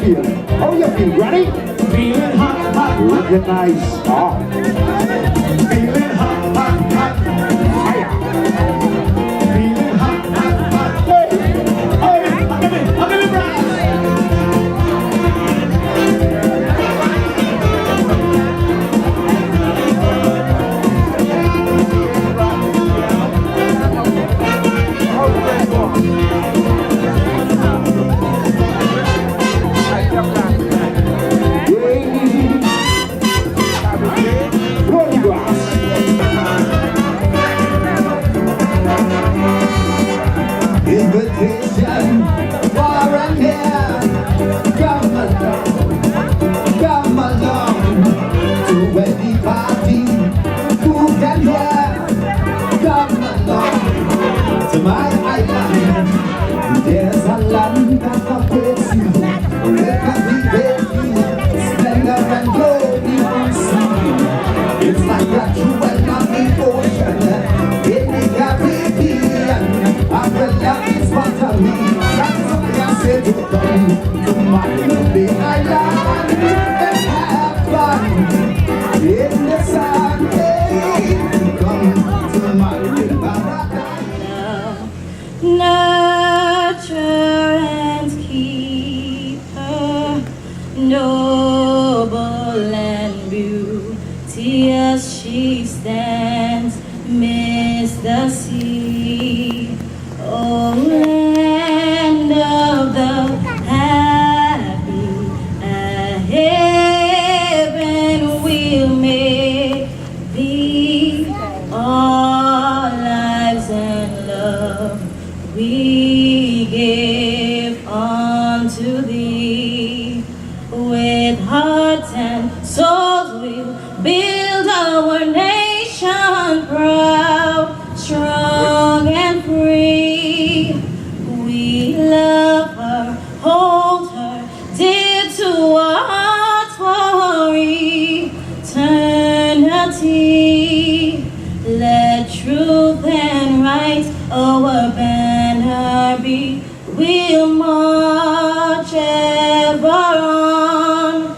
feel? How you feel? Ready? Feeling hot, hot, Recognize. Oh. feeling hot, hot, hot. Fire. Feeling hot, hot, hot. Hey, hey, I'm in the brass. Rolling grass. Invitation for a year. Come along to any party who can hear. Come along to my island. There's a land that awaits you. Where can we take you? Splendor and glory on sea. It's like a jewel on the ocean in the Caribbean. Umbrella is what I mean. That's why I said to come to my lovely island and have fun in the sun. Hey, come to my little paradise. Nurture and keep her noble and beauteous she stands midst the sea. Oh, land of the happy, a heaven will make thee. All lives and love we give unto thee. With hearts and souls we'll build our nation proud, strong and free. We love her, hold her, dear to our hearts for eternity. Let truth and right our banner be. We'll march ever on.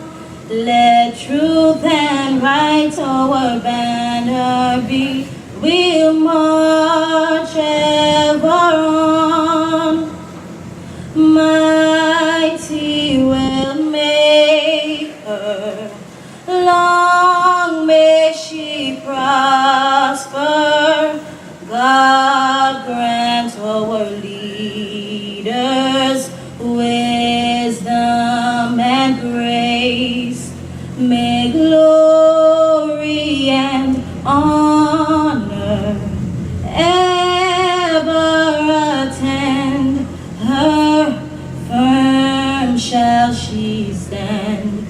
Let truth and right our banner be. We'll march ever on. Mighty will make her. Long may she prosper. God grant our leaders wisdom and grace. May glory and honor ever attend her. Firm shall she stand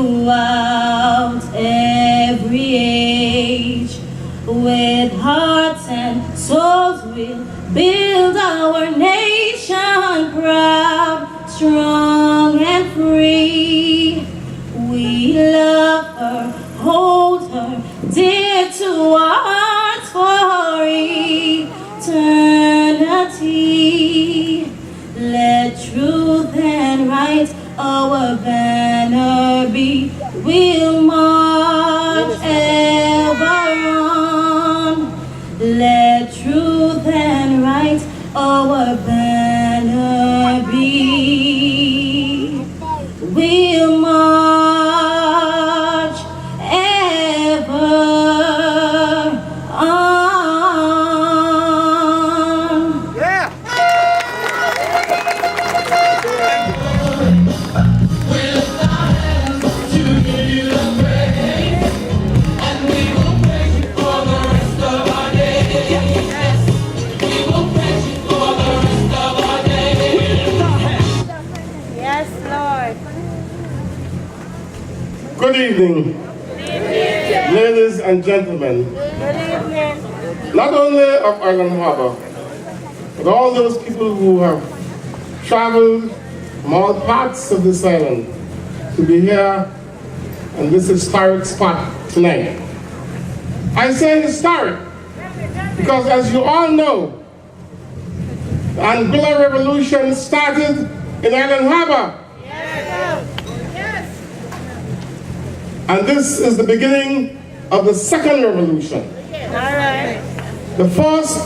throughout every age. With hearts and souls we'll build our nation proud, strong and free. We love her, hold her, dear to our hearts for eternity. Let truth and right our banner be. We'll march ever on. Let truth and right our banner be. We'll march ever on. Yeah. Good evening, ladies and gentlemen. Not only of Island Harbor, but all those people who have traveled from all parts of this island to be here in this historic spot tonight. I say historic because, as you all know, the Anguilla Revolution started in Island Harbor. And this is the beginning of the second revolution. The first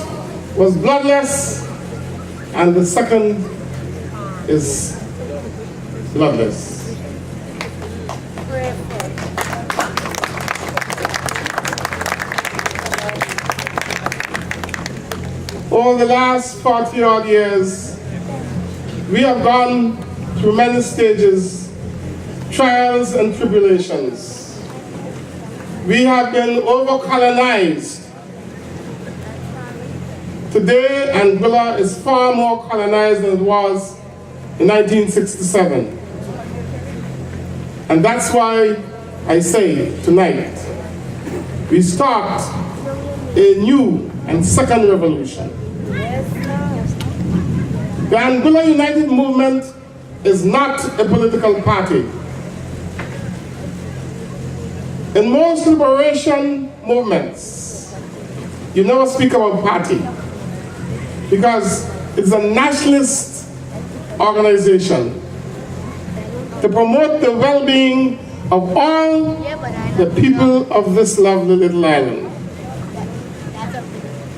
was bloodless, and the second is bloodless. Over the last 40-odd years, we have gone through many stages, trials and tribulations. We have been over-colonized. Today, Anguilla is far more colonized than it was in 1967. And that's why I say tonight, we start a new and second revolution. The Anguilla United Movement is not a political party. In most liberation movements, you never speak about party because it's a nationalist organization to promote the well-being of all the people of this lovely little island.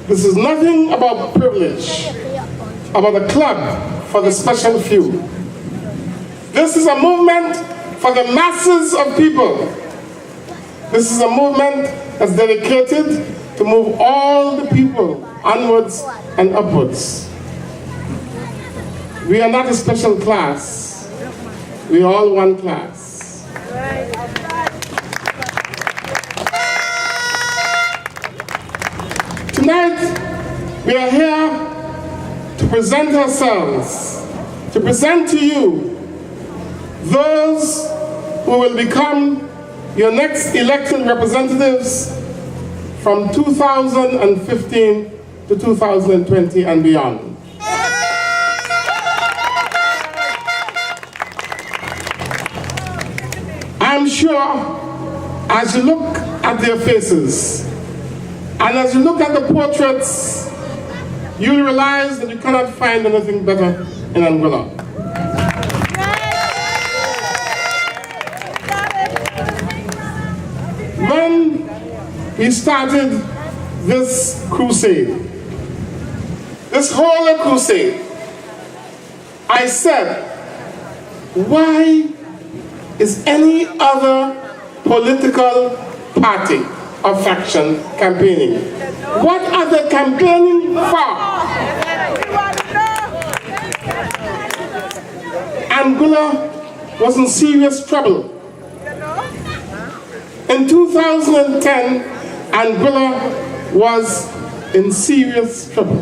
This is nothing about privilege, about a club for the special few. This is a movement for the masses of people. This is a movement that's dedicated to move all the people onwards and upwards. We are not a special class. We are all one class. Tonight, we are here to present ourselves, to present to you those who will become your next elected representatives from 2015 to 2020 and beyond. I'm sure as you look at their faces and as you look at the portraits, you'll realize that you cannot find anything better in Anguilla. When we started this crusade, this holy crusade, I said, why is any other political party or faction campaigning? What are they campaigning for? Anguilla was in serious trouble. In 2010, Anguilla was in serious trouble.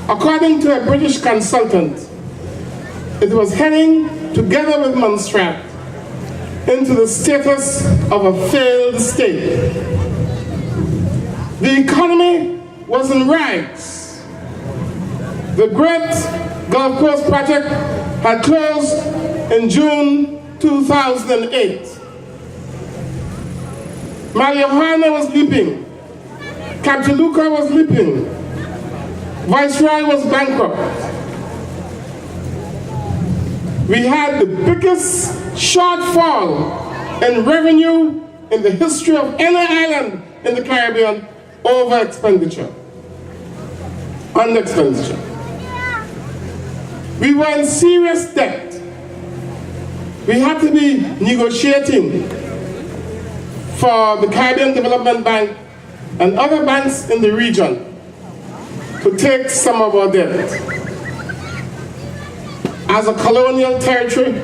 According to a British consultant, it was heading, together with Montserrat, into the status of a failed state. The economy was in rags. The great Gulf Coast project had closed in June 2008. Maliohana was leaping. Captain Luca was leaping. Viceroy was bankrupt. We had the biggest shortfall in revenue in the history of any island in the Caribbean over expenditure, under expenditure. We were in serious debt. We had to be negotiating for the Caribbean Development Bank and other banks in the region to take some of our debt. As a colonial territory,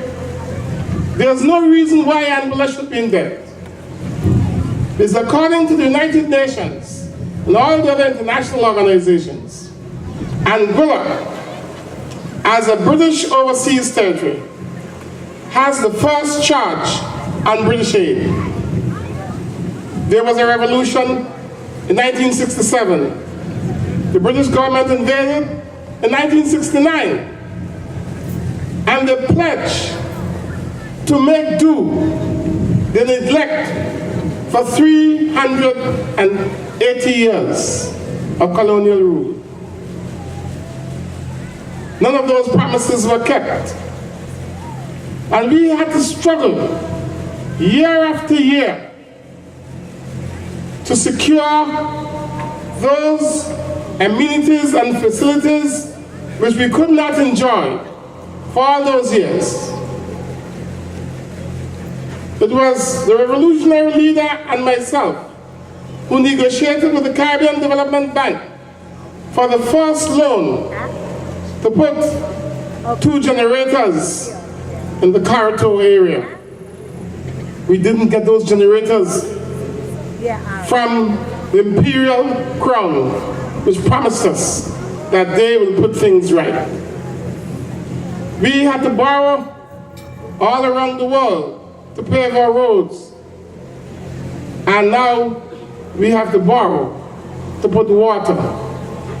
there's no reason why Anguilla should be in debt. It's according to the United Nations and all the other international organizations, Anguilla, as a British overseas territory, has the first charge on British aid. There was a revolution in 1967. The British government invaded in 1969. And they pledged to make do the neglect for 380 years of colonial rule. None of those promises were kept. And we had to struggle year after year, to secure those amenities and facilities which we could not enjoy for all those years. It was the revolutionary leader and myself who negotiated with the Caribbean Development Bank for the first loan to put 2 generators in the Carito area. We didn't get those generators from the Imperial Crown, which promised us that they will put things right. We had to borrow all around the world to pave our roads. And now we have to borrow to put water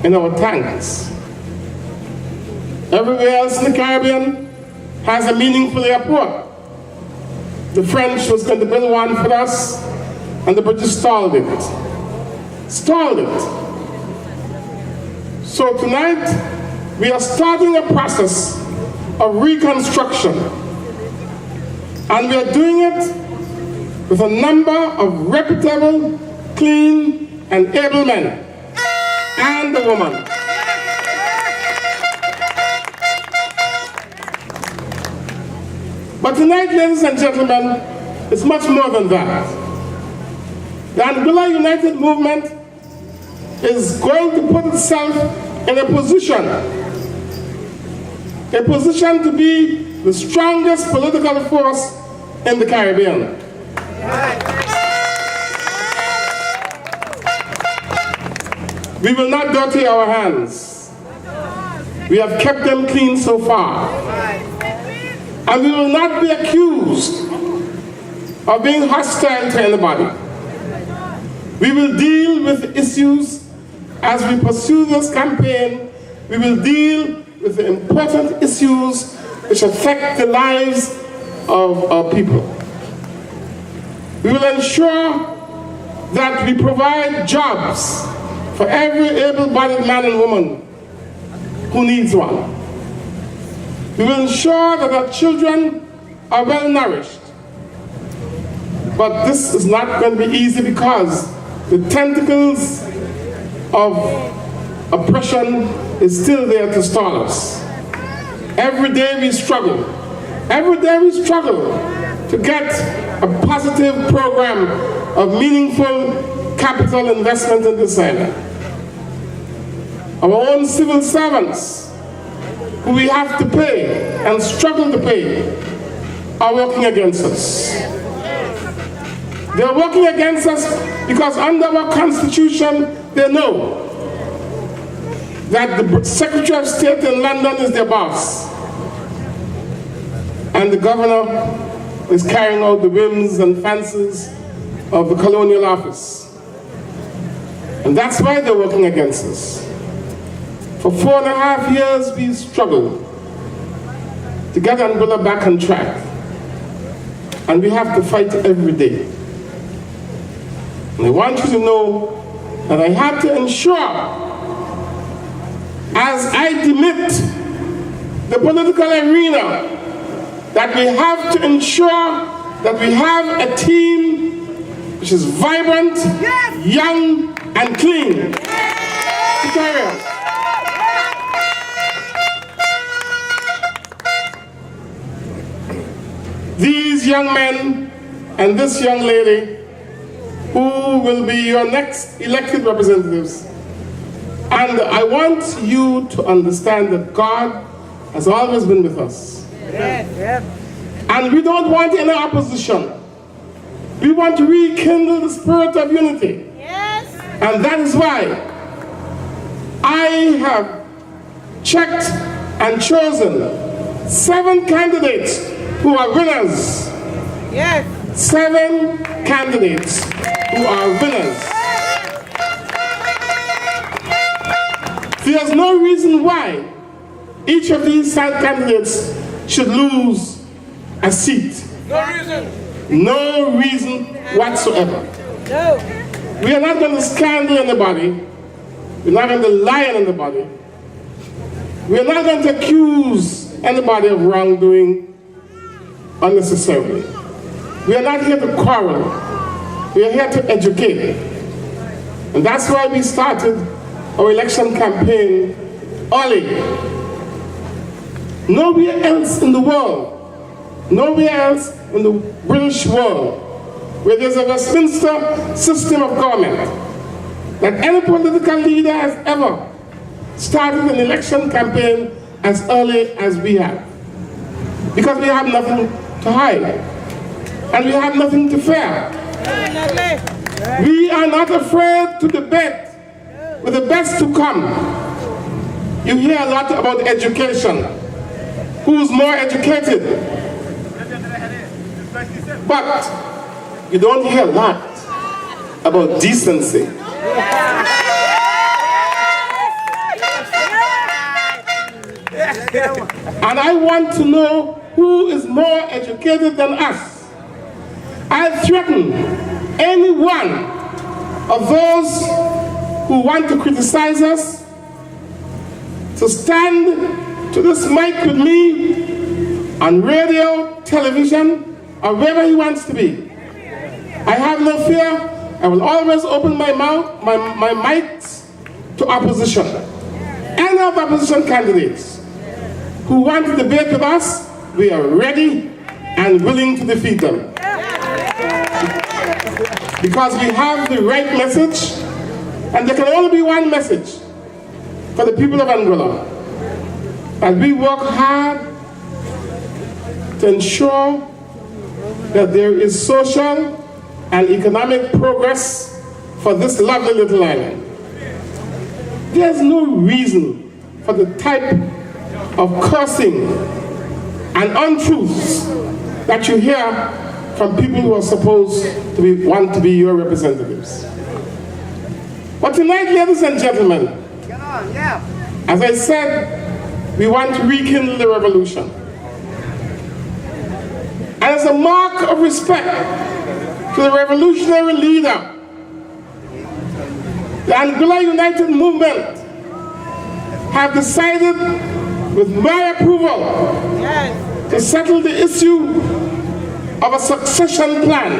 in our tanks. Everywhere else in the Caribbean has a meaningful airport. The French was going to build one for us, and the British stalled it. So tonight, we are starting a process of reconstruction. And we are doing it with a number of reputable, clean, and able men and a woman. But tonight, ladies and gentlemen, it's much more than that. The Anguilla United Movement is going to put itself in a position to be the strongest political force in the Caribbean. We will not dirty our hands. We have kept them clean so far. And we will not be accused of being hostile to anybody. We will deal with issues as we pursue this campaign. We will deal with the important issues which affect the lives of our people. We will ensure that we provide jobs for every able-bodied man and woman who needs one. We will ensure that our children are well nourished. But this is not going to be easy because the tentacles of oppression is still there to stall us. Every day we struggle. Every day we struggle to get a positive program of meaningful capital investment in this island. Our own civil servants, who we have to pay and struggle to pay, are working against us. They are working against us because under our Constitution, they know that the Secretary of State in London is their boss. And the governor is carrying out the whims and fancies of the colonial office. And that's why they're working against us. For 4.5 years, we struggled to get Anguilla back on track. And we have to fight every day. And I want you to know that I have to ensure, as I demit the political arena, that we have to ensure that we have a team which is vibrant, young, and clean to carry on. These young men and this young lady who will be your next elected representatives. And I want you to understand that God has always been with us. And we don't want any opposition. We want to rekindle the spirit of unity. And that is why I have checked and chosen 7 candidates who are winners. 7 candidates who are winners. There's no reason why each of these 7 candidates should lose a seat. No reason. No reason whatsoever. No. We are not going to scandal anybody. We're not going to lie on anybody. We are not going to accuse anybody of wrongdoing unnecessarily. We are not here to quarrel. We are here to educate. And that's why we started our election campaign early. Nowhere else in the world, nowhere else in the British world, where there's a Westminster system of government, that any political leader has ever started an election campaign as early as we have. Because we have nothing to hide, and we have nothing to fear. We are not afraid to debate with the best to come. You hear a lot about education. Who's more educated? But you don't hear a lot about decency. And I want to know who is more educated than us. I threaten any one of those who want to criticize us to stand to this mic with me on radio, television, or wherever he wants to be. I have no fear. I will always open my mouth, my mics to opposition. Any of the opposition candidates who want to debate with us, we are ready and willing to defeat them. Because we have the right message, and there can only be one message for the people of Angola. And we work hard to ensure that there is social and economic progress for this lovely little island. There's no reason for the type of cursing and untruths that you hear from people who are supposed to want to be your representatives. But tonight, ladies and gentlemen, as I said, we want to rekindle the revolution. And as a mark of respect to the revolutionary leader, the Angola United Movement have decided, with my approval, to settle the issue of a succession plan.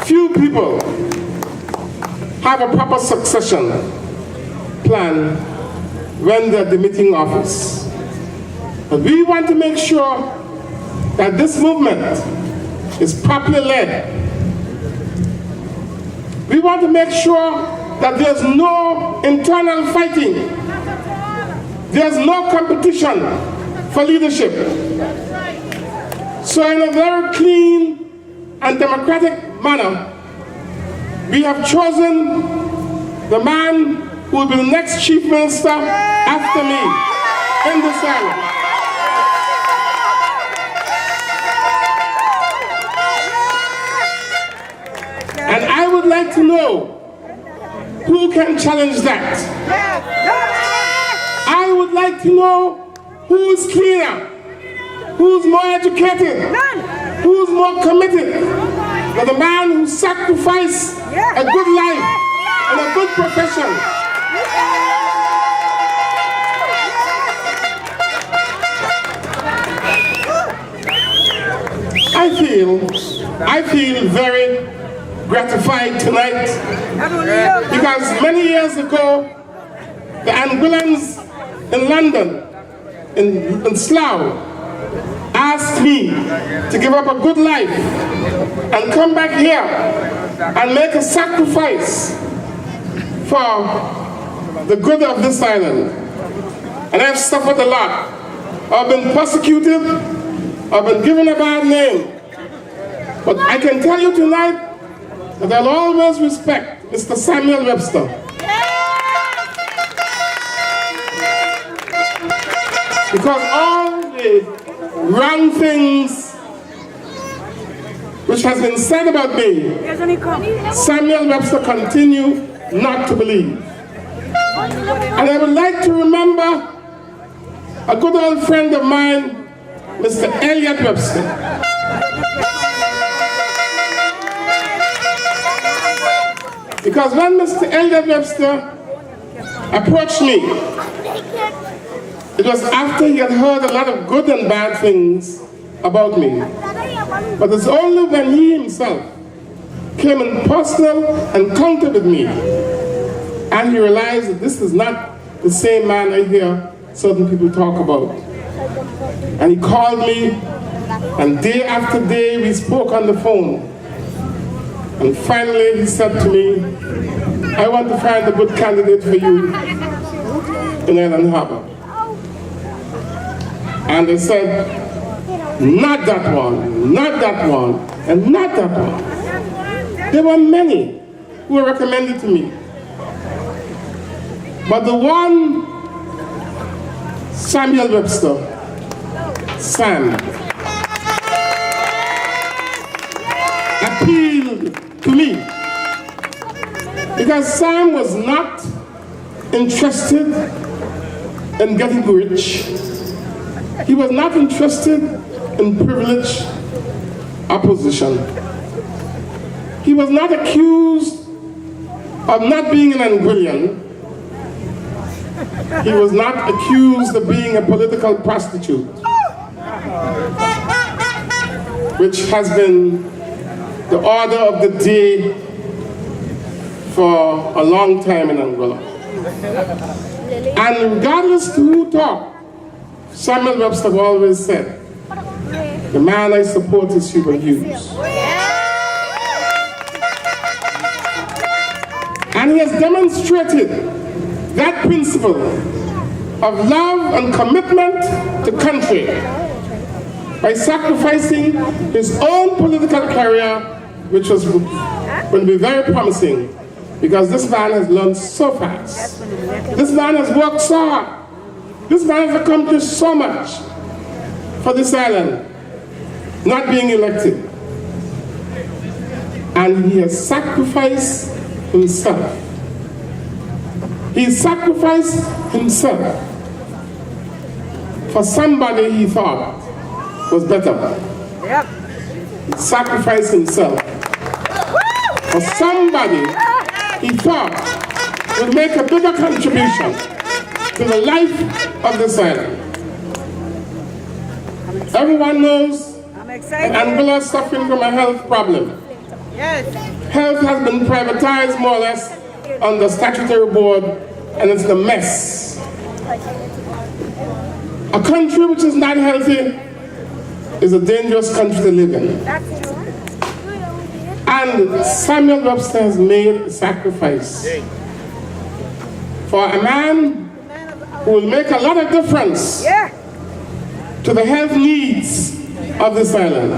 Few people have a proper succession plan when they're demitting office. But we want to make sure that this movement is properly led. We want to make sure that there's no internal fighting. There's no competition for leadership. So in a very clean and democratic manner, we have chosen the man who will be the next chief minister after me in this island. And I would like to know who can challenge that. I would like to know who is cleaner, who's more educated, who's more committed than the man who sacrificed a good life and a good profession. I feel very gratified tonight because many years ago, the Angolans in London, in Slough, asked me to give up a good life and come back here and make a sacrifice for the good of this island. And I've suffered a lot. I've been persecuted, I've been given a bad name. But I can tell you tonight that I'll always respect Mr. Samuel Webster. Because all the wrong things which has been said about me, Samuel Webster continue not to believe. And I would like to remember a good old friend of mine, Mr. Elliot Webster. Because when Mr. Elliot Webster approached me, it was after he had heard a lot of good and bad things about me. But it's only when he himself came in personal encounter with me and he realized that this is not the same man I hear certain people talk about. And he called me, and day after day we spoke on the phone. And finally he said to me, I want to find a good candidate for you in Island Harbor. And they said, not that one, not that one, and not that one. There were many who were recommended to me. But the one, Samuel Webster, Sam, appealed to me. Because Sam was not interested in getting rich. He was not interested in privilege or position. He was not accused of not being an Anguillian. He was not accused of being a political prostitute, which has been the order of the day for a long time in Angola. And regardless to who talked, Samuel Webster always said, the man I support is Hubert Hughes. And he has demonstrated that principle of love and commitment to country by sacrificing his own political career, which was going to be very promising, because this man has learned so fast. This man has worked so hard. This man has accomplished so much for this island, not being elected. And he has sacrificed himself. He sacrificed himself for somebody he thought was better. Yep. He sacrificed himself for somebody he thought would make a bigger contribution to the life of this island. Everyone knows that Angola is suffering from a health problem. Yes. Health has been privatized more or less on the statutory board, and it's a mess. A country which is not healthy is a dangerous country to live in. And Samuel Webster has made a sacrifice for a man who will make a lot of difference to the health needs of this island.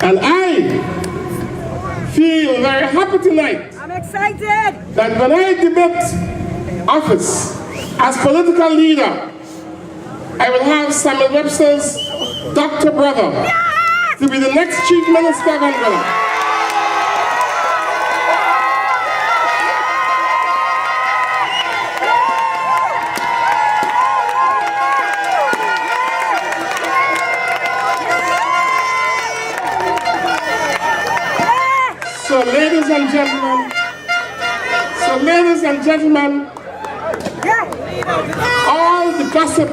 And I feel very happy tonight. I'm excited that when I debate office as political leader, I will have Samuel Webster's doctor brother to be the next Chief Minister of Angola. So ladies and gentlemen, all the gossip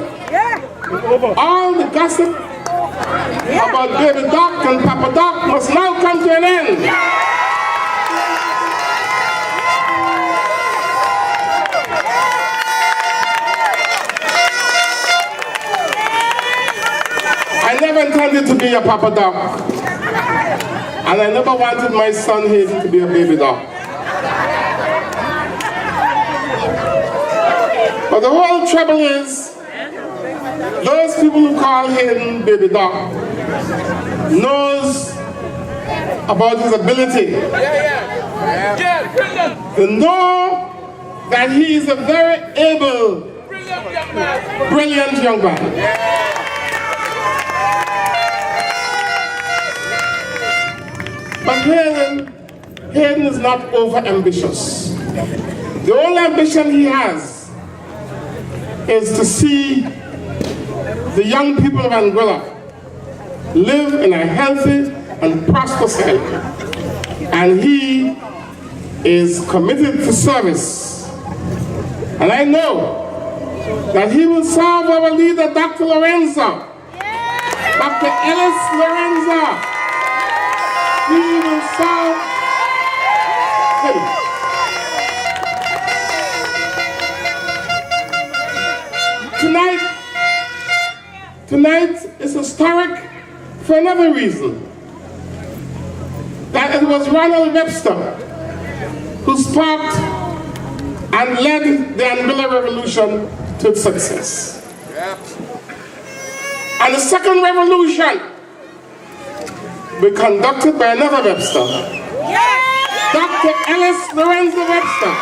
about Baby Doc and Papa Doc must now come to an end. I never intended to be a Papa Doc, and I never wanted my son Hayden to be a Baby Doc. But the whole trouble is, those people who call him Baby Doc knows about his ability. They know that he is a very able, brilliant young man. But Hayden is not over-ambitious. The only ambition he has is to see the young people of Angola live in a healthy and prosperous island. And he is committed to service. And I know that he will serve our leader, Dr. Lorenzo, Dr. Ellis Lorenzo. He will serve him. Tonight is historic for another reason. That it was Ronald Webster who sparked and led the Anguilla Revolution to its success. And the second revolution will be conducted by another Webster, Dr. Ellis Lorenzo Webster.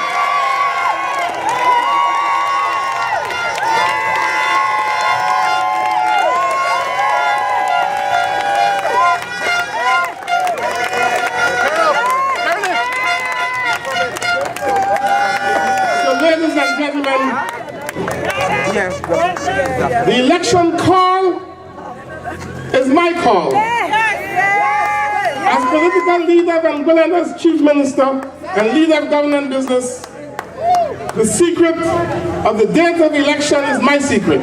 Ladies and gentlemen, the election call is my call. As political leader of Angola and as Chief Minister and leader of government business, the secret of the date of election is my secret.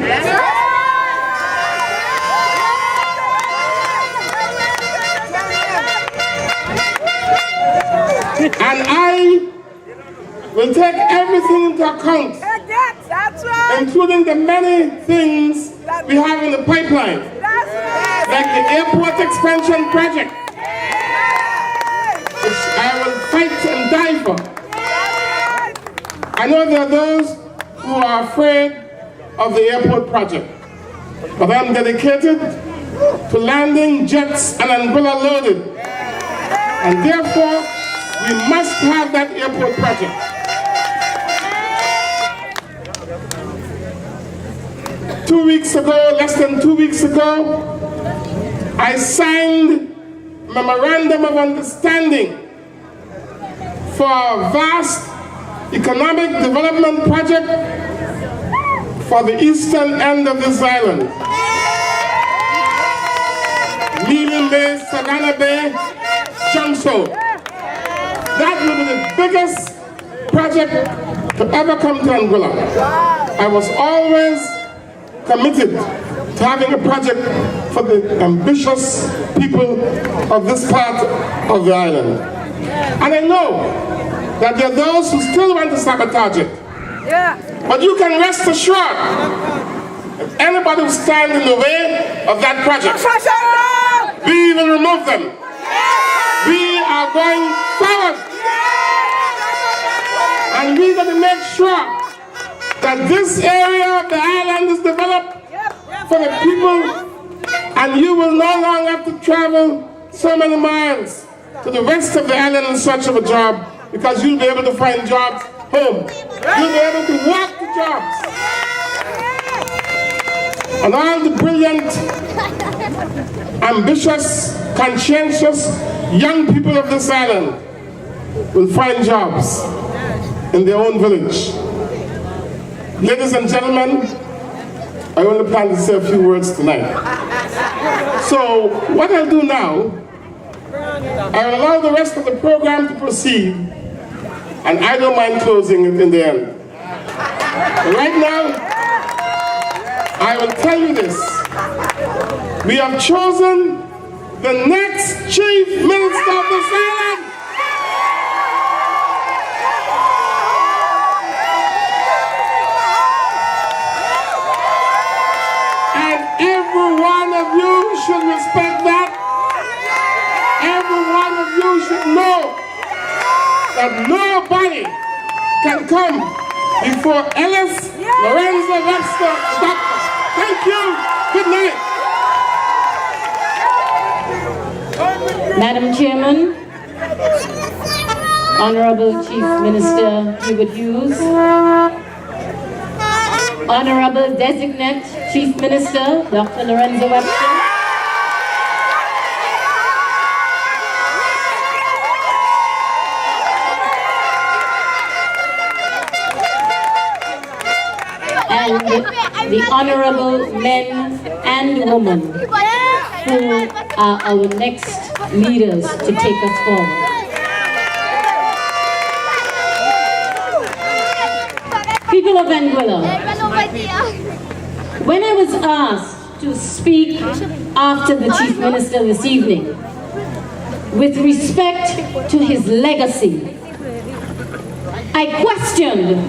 And I will take everything into account, including the many things we have in the pipeline, like the airport expansion project, which I will fight and die for. I know there are those who are afraid of the airport project, but I'm dedicated to landing jets and Anguilla loaded, and therefore we must have that airport project. Less than 2 weeks ago, I signed a memorandum of understanding for a vast economic development project for the eastern end of this island. Mealing Bay, Savannah Bay, Junso. That will be the biggest project to ever come to Anguilla. I was always committed to having a project for the ambitious people of this part of the island. And I know that there are those who still want to sabotage it. But you can rest assured that anybody who stands in the way of that project, we will remove them. We are going forward. And we're going to make sure that this area of the island is developed for the people, and you will no longer have to travel so many miles to the rest of the island in search of a job, because you'll be able to find jobs home. You'll be able to walk to jobs. And all the brilliant, ambitious, conscientious young people of this island will find jobs in their own village. Ladies and gentlemen, I only plan to say a few words tonight. So what I'll do now, I will allow the rest of the program to proceed, and I don't mind closing it in the end. But right now, I will tell you this. We have chosen the next Chief Minister of this island. Every one of you should respect that. Every one of you should know that nobody can come before Ellis Lorenzo Webster, Doctor. Thank you. Good night. Madam Chairman, Honorable Chief Minister Hubert Hughes, Honorable Designate Chief Minister Dr. Lorenzo Webster, and the honorable men and women who are our next leaders to take us forward. People of Anguilla, when I was asked to speak after the Chief Minister this evening with respect to his legacy. I questioned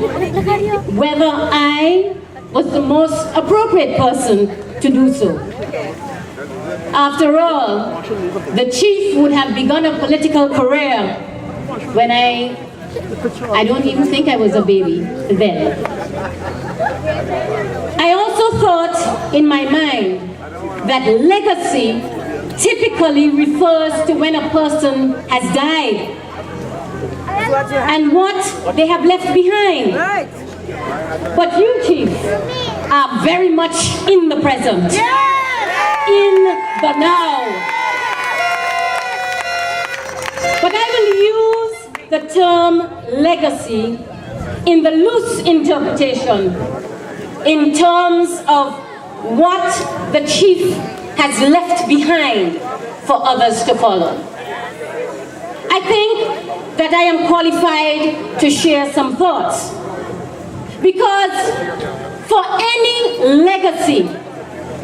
whether I was the most appropriate person to do so. After all, the Chief would have begun a political career when I don't even think I was a baby then. I also thought in my mind that legacy typically refers to when a person has died and what they have left behind. But you, Chief, are very much in the present, in the now. But I will use the term legacy in the loose interpretation in terms of what the Chief has left behind for others to follow. I think that I am qualified to share some thoughts, because for any legacy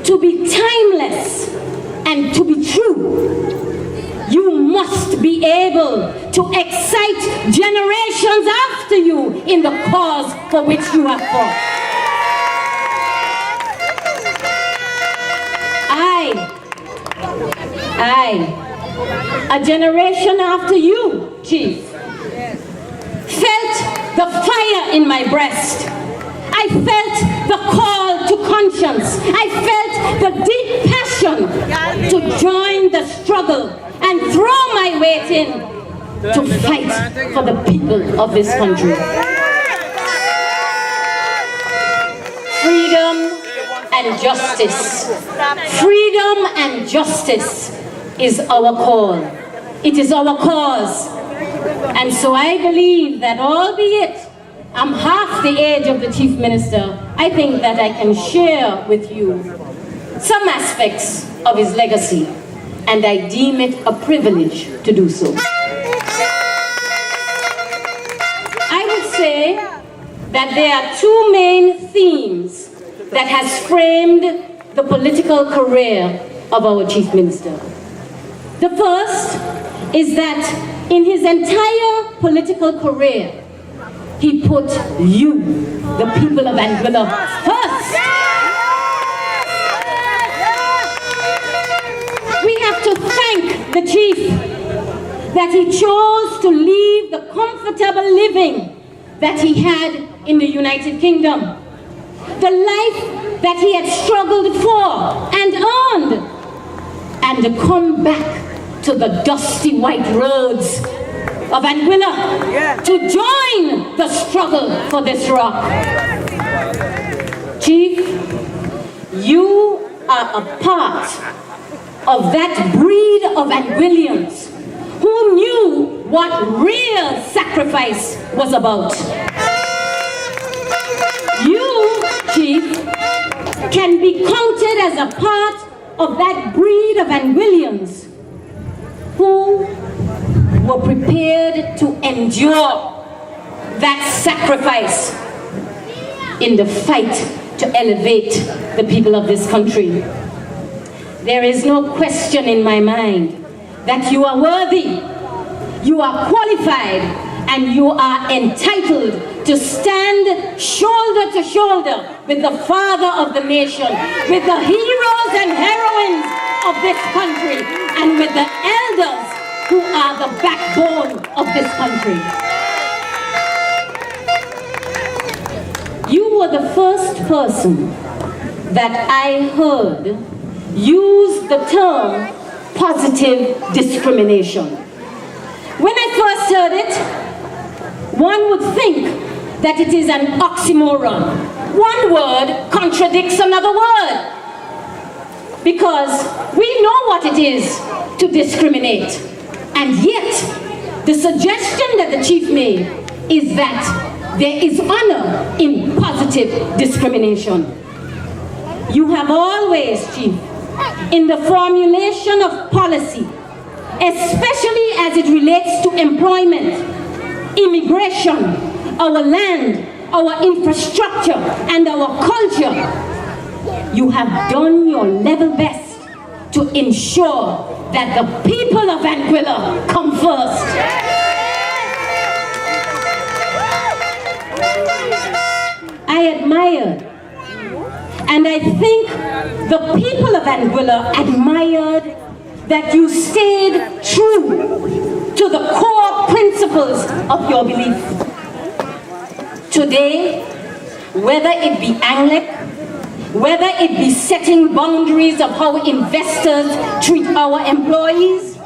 to be timeless and to be true, you must be able to excite generations after you in the cause for which you have fought. A generation after you, Chief, felt the fire in my breast. I felt the call to conscience. I felt the deep passion to join the struggle and throw my weight in to fight for the people of this country. Freedom and justice. Freedom and justice is our call. It is our cause. And so I believe that albeit I'm half the age of the Chief Minister, I think that I can share with you some aspects of his legacy, and I deem it a privilege to do so. I would say that there are two main themes that has framed the political career of our Chief Minister. The first is that in his entire political career, he put you, the people of Anguilla, first. We have to thank the Chief that he chose to leave the comfortable living that he had in the United Kingdom, the life that he had struggled for and earned, and to come back to the dusty white roads of Anguilla to join the struggle for this rock. Chief, you are a part of that breed of Anguillians who knew what real sacrifice was about. You, Chief, can be counted as a part of that breed of Anguillians who were prepared to endure that sacrifice in the fight to elevate the people of this country. There is no question in my mind that you are worthy, you are qualified, and you are entitled to stand shoulder to shoulder with the father of the nation, with the heroes and heroines of this country, and with the elders who are the backbone of this country. You were the first person that I heard use the term positive discrimination. When I first heard it, one would think that it is an oxymoron. One word contradicts another word. Because we know what it is to discriminate. And yet, the suggestion that the Chief made is that there is honor in positive discrimination. You have always, Chief, in the formulation of policy, especially as it relates to employment, immigration, our land, our infrastructure, and our culture, you have done your level best to ensure that the people of Anguilla come first. I admired, and I think the people of Anguilla admired that you stayed true to the core principles of your belief. Today, whether it be ANGLEC, whether it be setting boundaries of how investors treat our employees,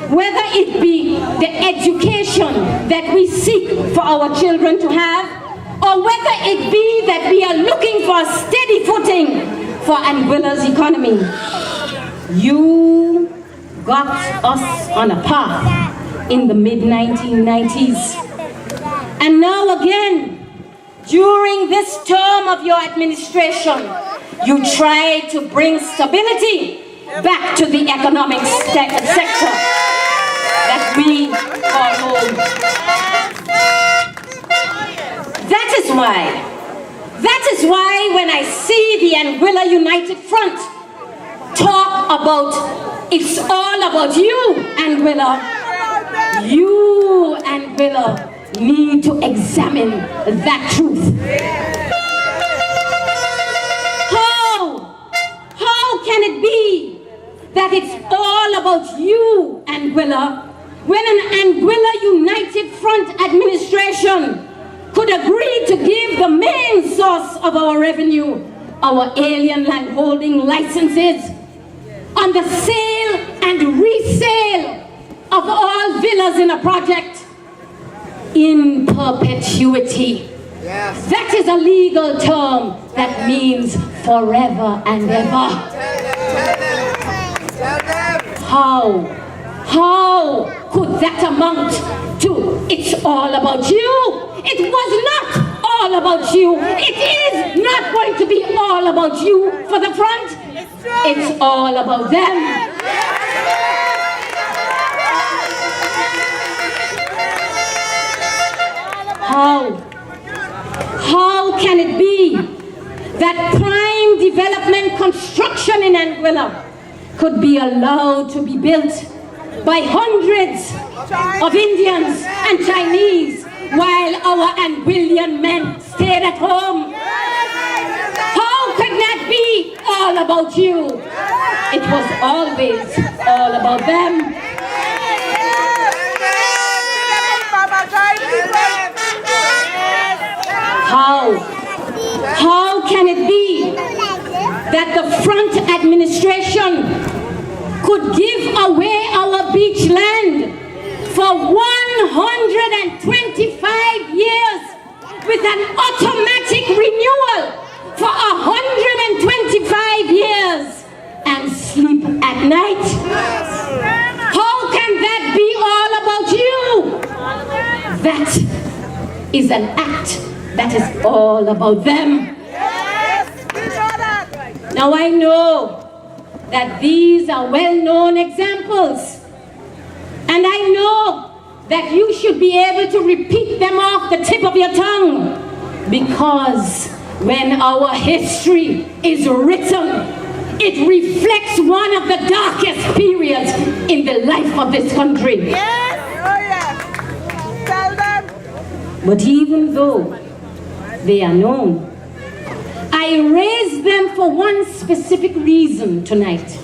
whether it be the education that we seek for our children to have, or whether it be that we are looking for a steady footing for Anguilla's economy, you got us on a path in the mid-1990s. And now again, during this term of your administration, you try to bring stability back to the economic sector that we call home. That is why when I see the Anguilla United Front talk about it's all about you, Anguilla, you, Anguilla, need to examine that truth. How can it be that it's all about you, Anguilla, when an Anguilla United Front administration could agree to give the main source of our revenue, our alien land holding licenses, on the sale and resale of all villas in a project in perpetuity? Yes. That is a legal term that means forever and ever. How could that amount to it's all about you? It was not all about you. It is not going to be all about you for the front. It's all about them. How can it be that prime development construction in Anguilla could be allowed to be built by hundreds of Indians and Chinese while our Anguillan men stayed at home? How could that be all about you? It was always all about them. How can it be that the front administration could give away our beach land for 125 years with an automatic renewal for 125 years and sleep at night? How can that be all about you? That is an act that is all about them. Now I know that these are well-known examples, and I know that you should be able to repeat them off the tip of your tongue, because when our history is written, it reflects one of the darkest periods in the life of this country. Yes! Oh yes! Tell them! But even though they are known, I raise them for one specific reason tonight,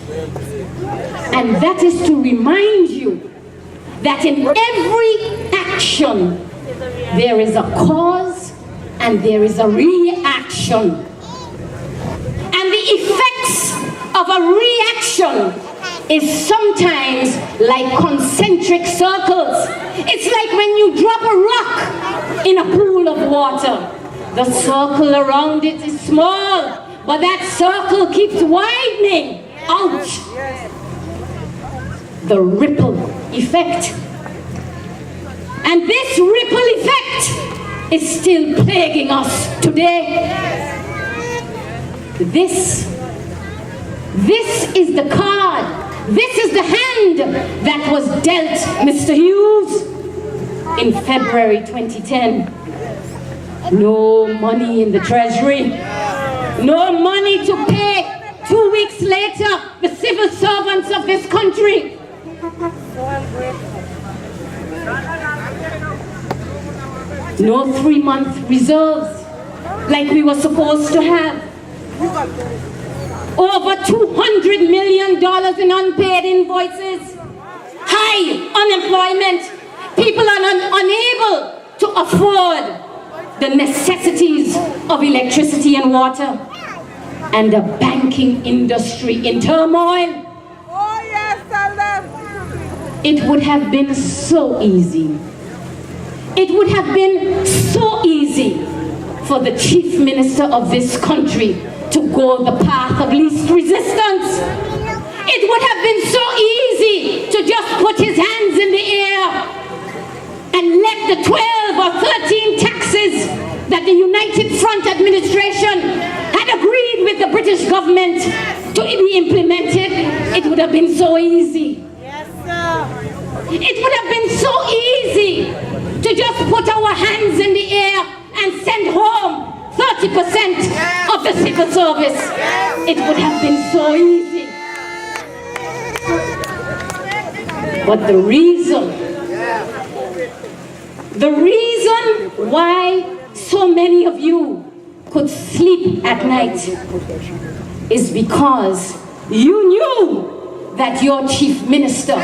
and that is to remind you that in every action there is a cause and there is a reaction, and the effects of a reaction is sometimes like concentric circles. It's like when you drop a rock in a pool of water. The circle around it is small, but that circle keeps widening out. The ripple effect. And this ripple effect is still plaguing us today. This is the card. This is the hand that was dealt Mr. Hughes in February 2010. No money in the treasury. No money to pay weeks later, the civil servants of this country no 3-month reserves like we were supposed to have. Over $200 million in unpaid invoices. High unemployment. People are unable to afford the necessities of electricity and water. And the banking industry in turmoil. Oh yes, tell them. It would have been so easy. It would have been so easy for the chief minister of this country to go the path of least resistance. It would have been so easy to just put his hands in the air and let the 12 or 13 taxes that the United Front administration had agreed with the British government to be implemented. It would have been so easy. Yes, sir. It would have been so easy to just put our hands in the air and send home 30% of the civil service. It would have been so easy. But the reason why so many of you could sleep at night is because you knew that your chief minister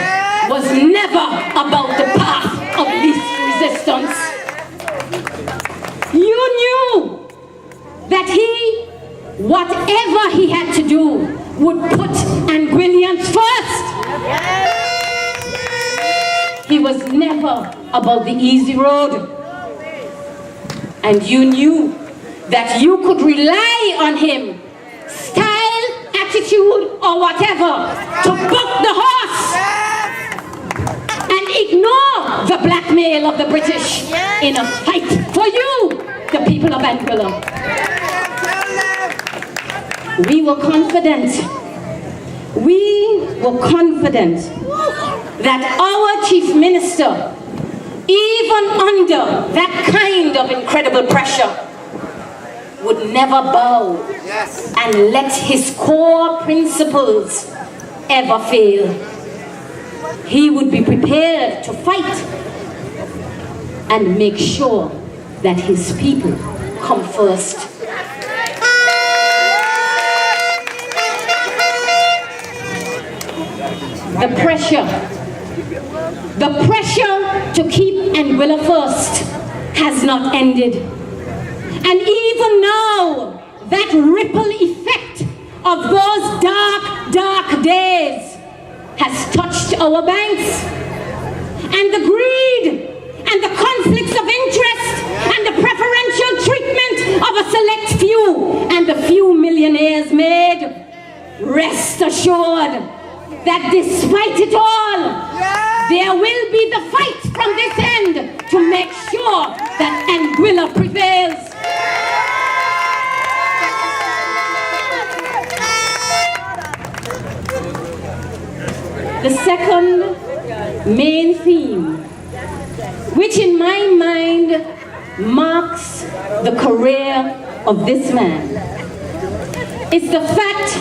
was never about the path of least resistance. You knew that whatever he had to do, would put Anguillians first. He was never about the easy road. And you knew that you could rely on him, style, attitude, or whatever, to book the horse and ignore the blackmail of the British in a fight for you, the people of Anguilla. We were confident that our chief minister, even under that kind of incredible pressure, would never bow and let his core principles ever fail. He would be prepared to fight and make sure that his people come first. The pressure to keep Anguilla first has not ended. And even now, that ripple effect of those dark days has touched our banks. And the greed and the conflicts of interest and the preferential treatment of a select few and the few millionaires made, rest assured that despite it all, there will be the fight from this end to make sure that Anguilla prevails. The second main theme, which in my mind marks the career of this man, is the fact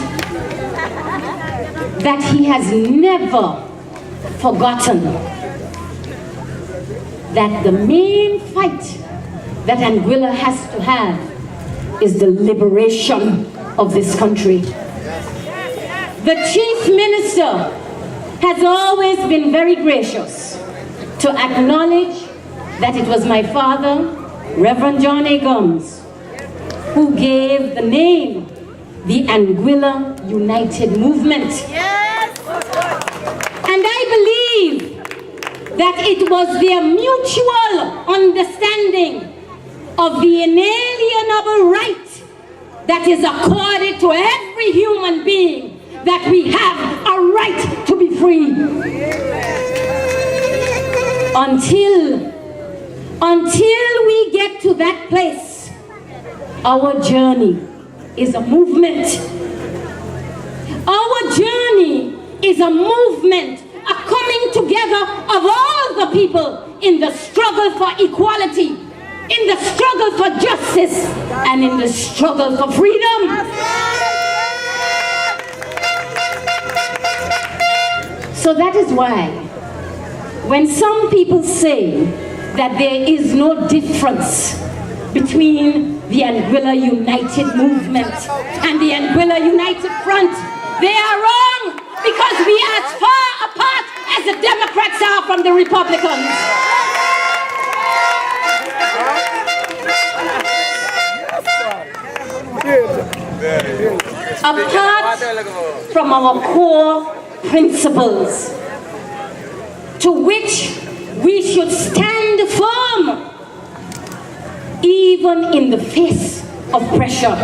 that he has never forgotten that the main fight that Anguilla has to have is the liberation of this country. The chief minister has always been very gracious to acknowledge that it was my father, Reverend John A. Gums, who gave the name the Anguilla United Movement. And I believe that it was their mutual understanding of the inalienable right that is accorded to every human being, that we have a right to be free. Until we get to that place, our journey is a movement. Our journey is a movement, a coming together of all the people in the struggle for equality, in the struggle for justice, and in the struggle for freedom. So that is why, when some people say that there is no difference between the Anguilla United Movement and the Anguilla United Front, they are wrong, because we are as far apart as the Democrats are from the Republicans. Apart from our core principles, to which we should stand firm even in the face of pressure.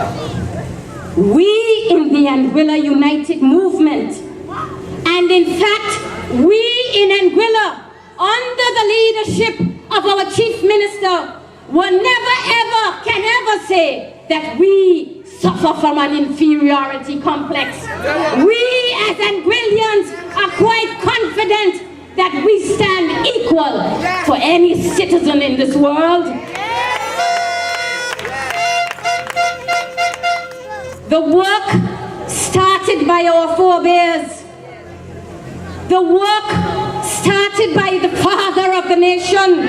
We in the Anguilla United Movement, and in fact, we in Anguilla, under the leadership of our Chief Minister, will never ever, can ever say that we suffer from an inferiority complex. We as Anguillians are quite confident that we stand equal to any citizen in this world. The work started by our forebears, the work started by the father of the nation,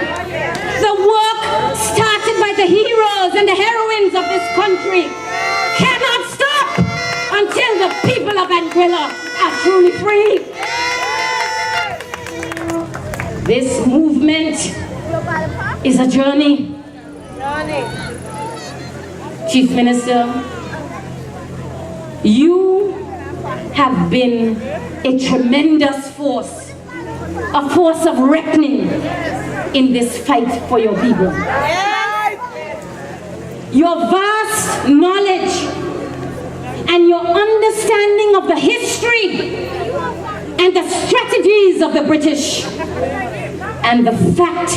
the work started by the heroes and the heroines of this country cannot stop until the people of Anguilla are truly free. This movement is a journey. Chief Minister, you have been a tremendous force, a force of reckoning in this fight for your people. Your vast knowledge and your understanding of the history and the strategies of the British, and the fact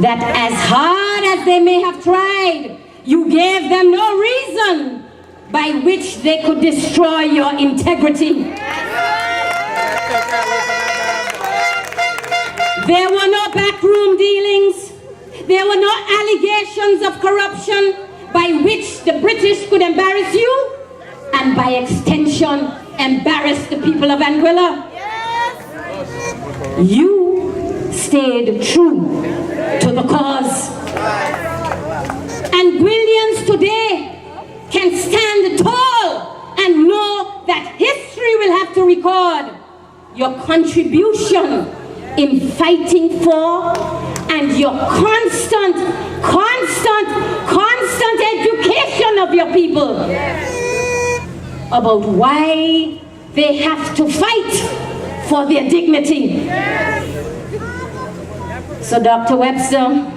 that as hard as they may have tried, you gave them no reason by which they could destroy your integrity. There were no backroom dealings. There were no allegations of corruption by which the British could embarrass you and by extension embarrass the people of Anguilla. You stayed true to the cause. Anguillians today can stand tall and know that history will have to record your contribution in fighting for and your constant education of your people about why they have to fight for their dignity. So Dr. Webster,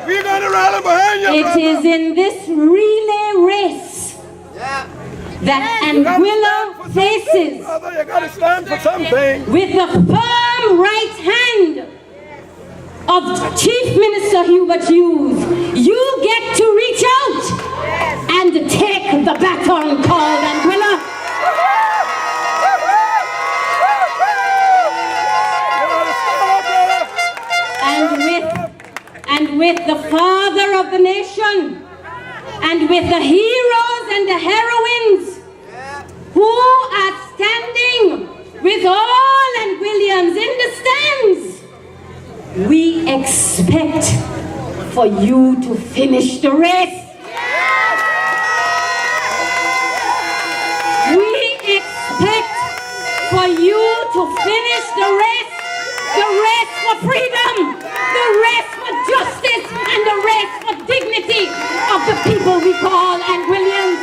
we're gonna rally behind you. it is in this relay race that Anguilla faces You gotta stand for something. with the firm right hand of Chief Minister Hubert Hughes. You get to reach out and take the baton called Anguilla. And with the father of the nation, and with the heroes and the heroines who are standing with all Anguillians in the stands, we expect for you to finish the race. We expect for you to finish the race for freedom, the race for justice, and the race for dignity of the people we call Anguillians.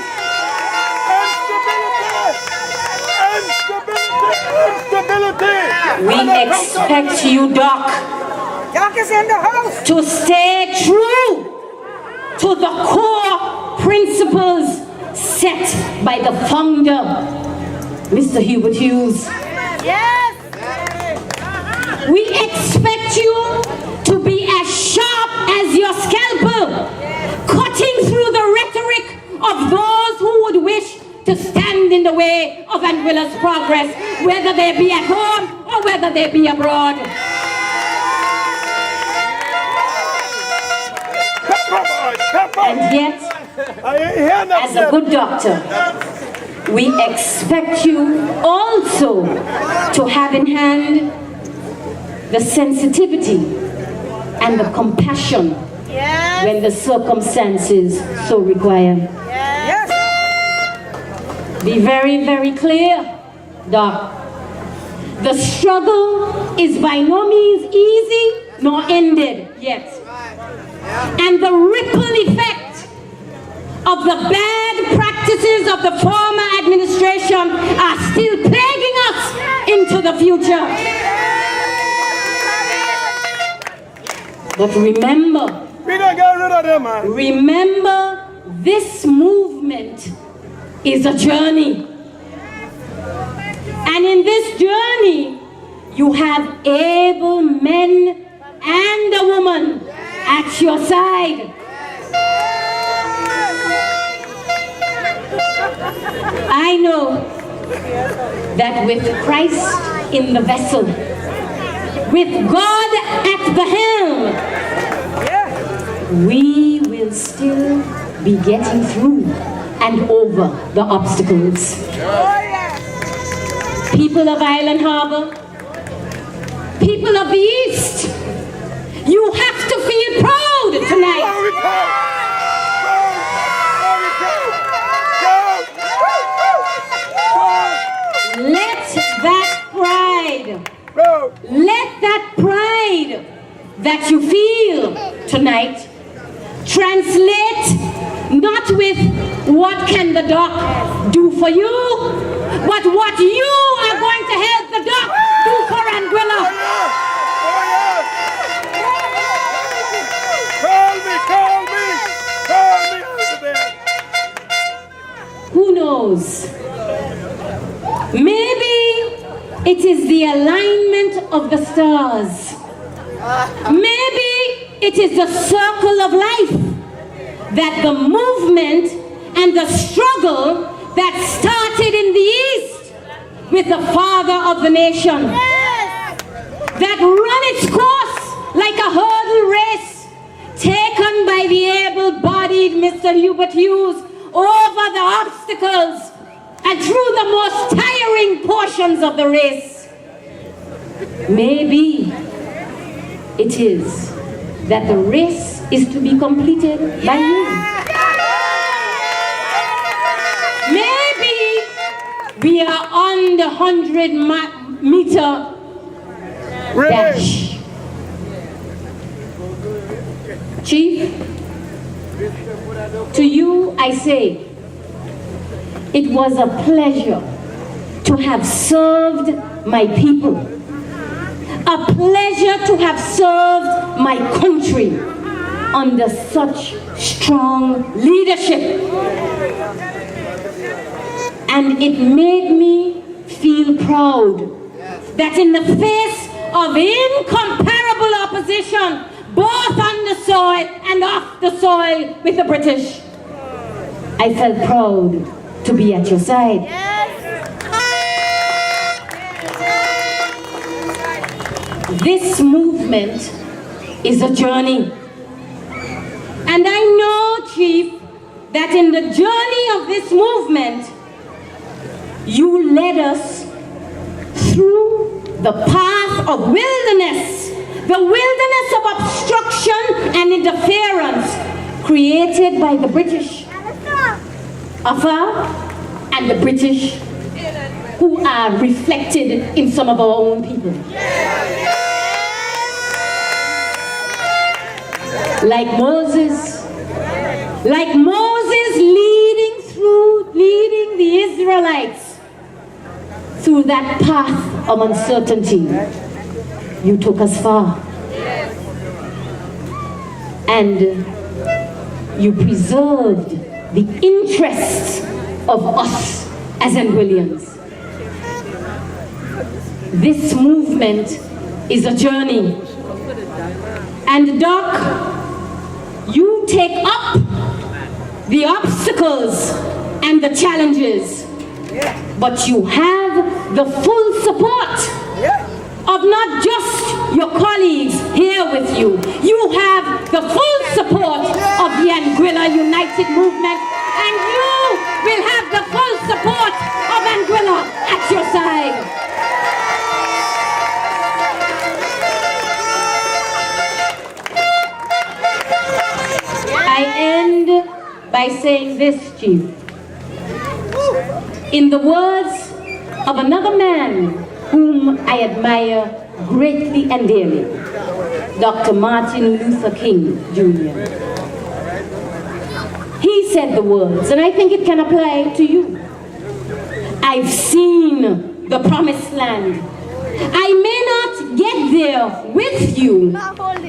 We expect you, Doc, to stay true to the core principles set by the founder, Mr. Hubert Hughes. We expect you to be as sharp as your scalpel, cutting through the rhetoric of those who would wish to stand in the way of Anguilla's progress, whether they be at home or whether they be abroad. And yet, as a good doctor, we expect you also to have in hand the sensitivity and the compassion when the circumstances so require. Be very, very clear, Doc. The struggle is by no means easy nor ended yet. And the ripple effect of the bad practices of the former administration are still plaguing us into the future. But remember, remember, this movement is a journey. And in this journey, you have able men and a woman at your side. I know that with Christ in the vessel, with God at the helm, we will still be getting through and over the obstacles. People of Island Harbor, people of the East, you have to feel proud tonight. Let that pride that you feel tonight translate not with what can the doc do for you, but what you are going to help the doc do for Anguilla. Who knows? Maybe it is the alignment of the stars. Maybe it is the circle of life that the movement and the struggle that started in the East with the father of the nation, that run its course like a hurdle race taken by the able-bodied Mr. Hubert Hughes over the obstacles and through the most tiring portions of the race. Maybe it is that the race is to be completed by you. Maybe we are on the 100-meter dash. Chief, to you I say, it was a pleasure to have served my people, a pleasure to have served my country under such strong leadership. And it made me feel proud that in the face of incomparable opposition, both on the soil and off the soil with the British, I felt proud to be at your side. This movement is a journey. And I know, Chief, that in the journey of this movement, you led us through the path of wilderness, the wilderness of obstruction and interference created by the British, Afar, and the British, who are reflected in some of our own people. Like Moses leading the Israelites through that path of uncertainty, you took us far. And you preserved the interests of us as Anguillians. This movement is a journey. And Doc, you take up the obstacles and the challenges, but you have the full support of not just your colleagues here with you. You have the full support of the Anguilla United Movement, and you will have the full support of Anguilla at your side. I end by saying this, Chief. In the words of another man whom I admire greatly and dearly, Dr. Martin Luther King, Jr. He said the words, and I think it can apply to you. I've seen the promised land. I may not get there with you,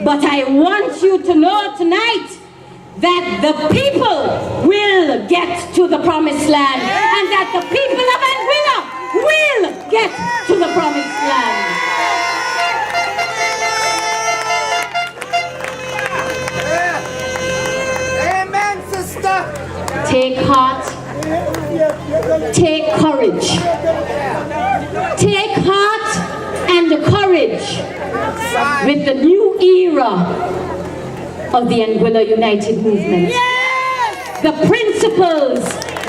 but I want you to know tonight that the people will get to the promised land, and that the people of Anguilla will get to the promised land. Amen, sister. Take heart, take courage. Take heart and courage with the new era of the Anguilla United Movement. Yes! The principles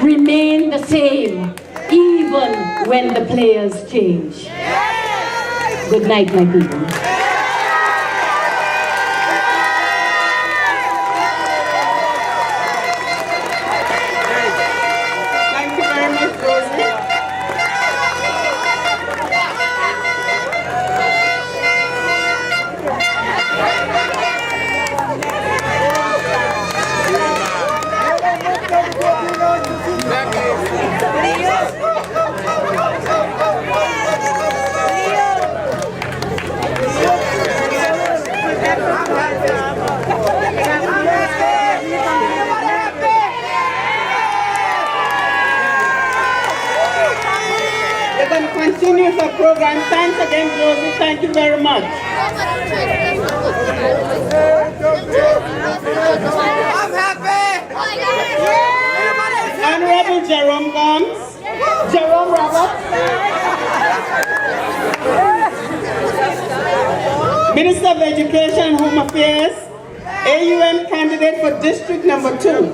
remain the same, even when the players change. Yes! Good night, my people. Thank you very much, Rosie. We're going to continue the program. Thanks again, Josie. Thank you very much. I'm happy. Honorable Jerome Gums. Jerome Roberts. Minister of Education and Home Affairs. AUM candidate for District Number 2.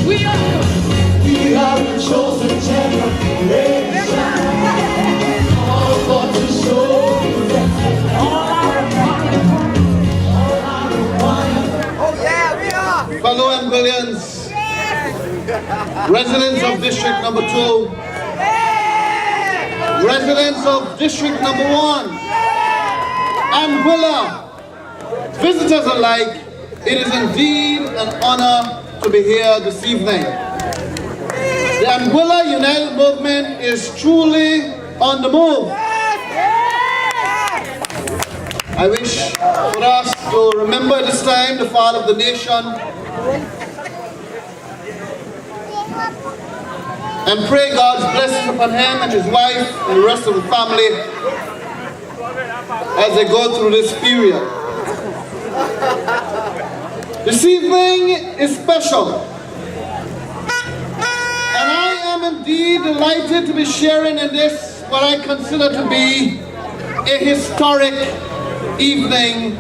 We are the chosen generation. All for to show that all our Fellow Anguillians, residents of District Number 2, residents of District Number 1, Anguilla, visitors alike, it is indeed an honor to be here this evening. The Anguilla United Movement is truly on the move. I wish for us to remember this time the father of the nation and pray God's blessings upon him and his wife and the rest of the family as they go through this period. This evening is special, and I am indeed delighted to be sharing in this what I consider to be a historic evening,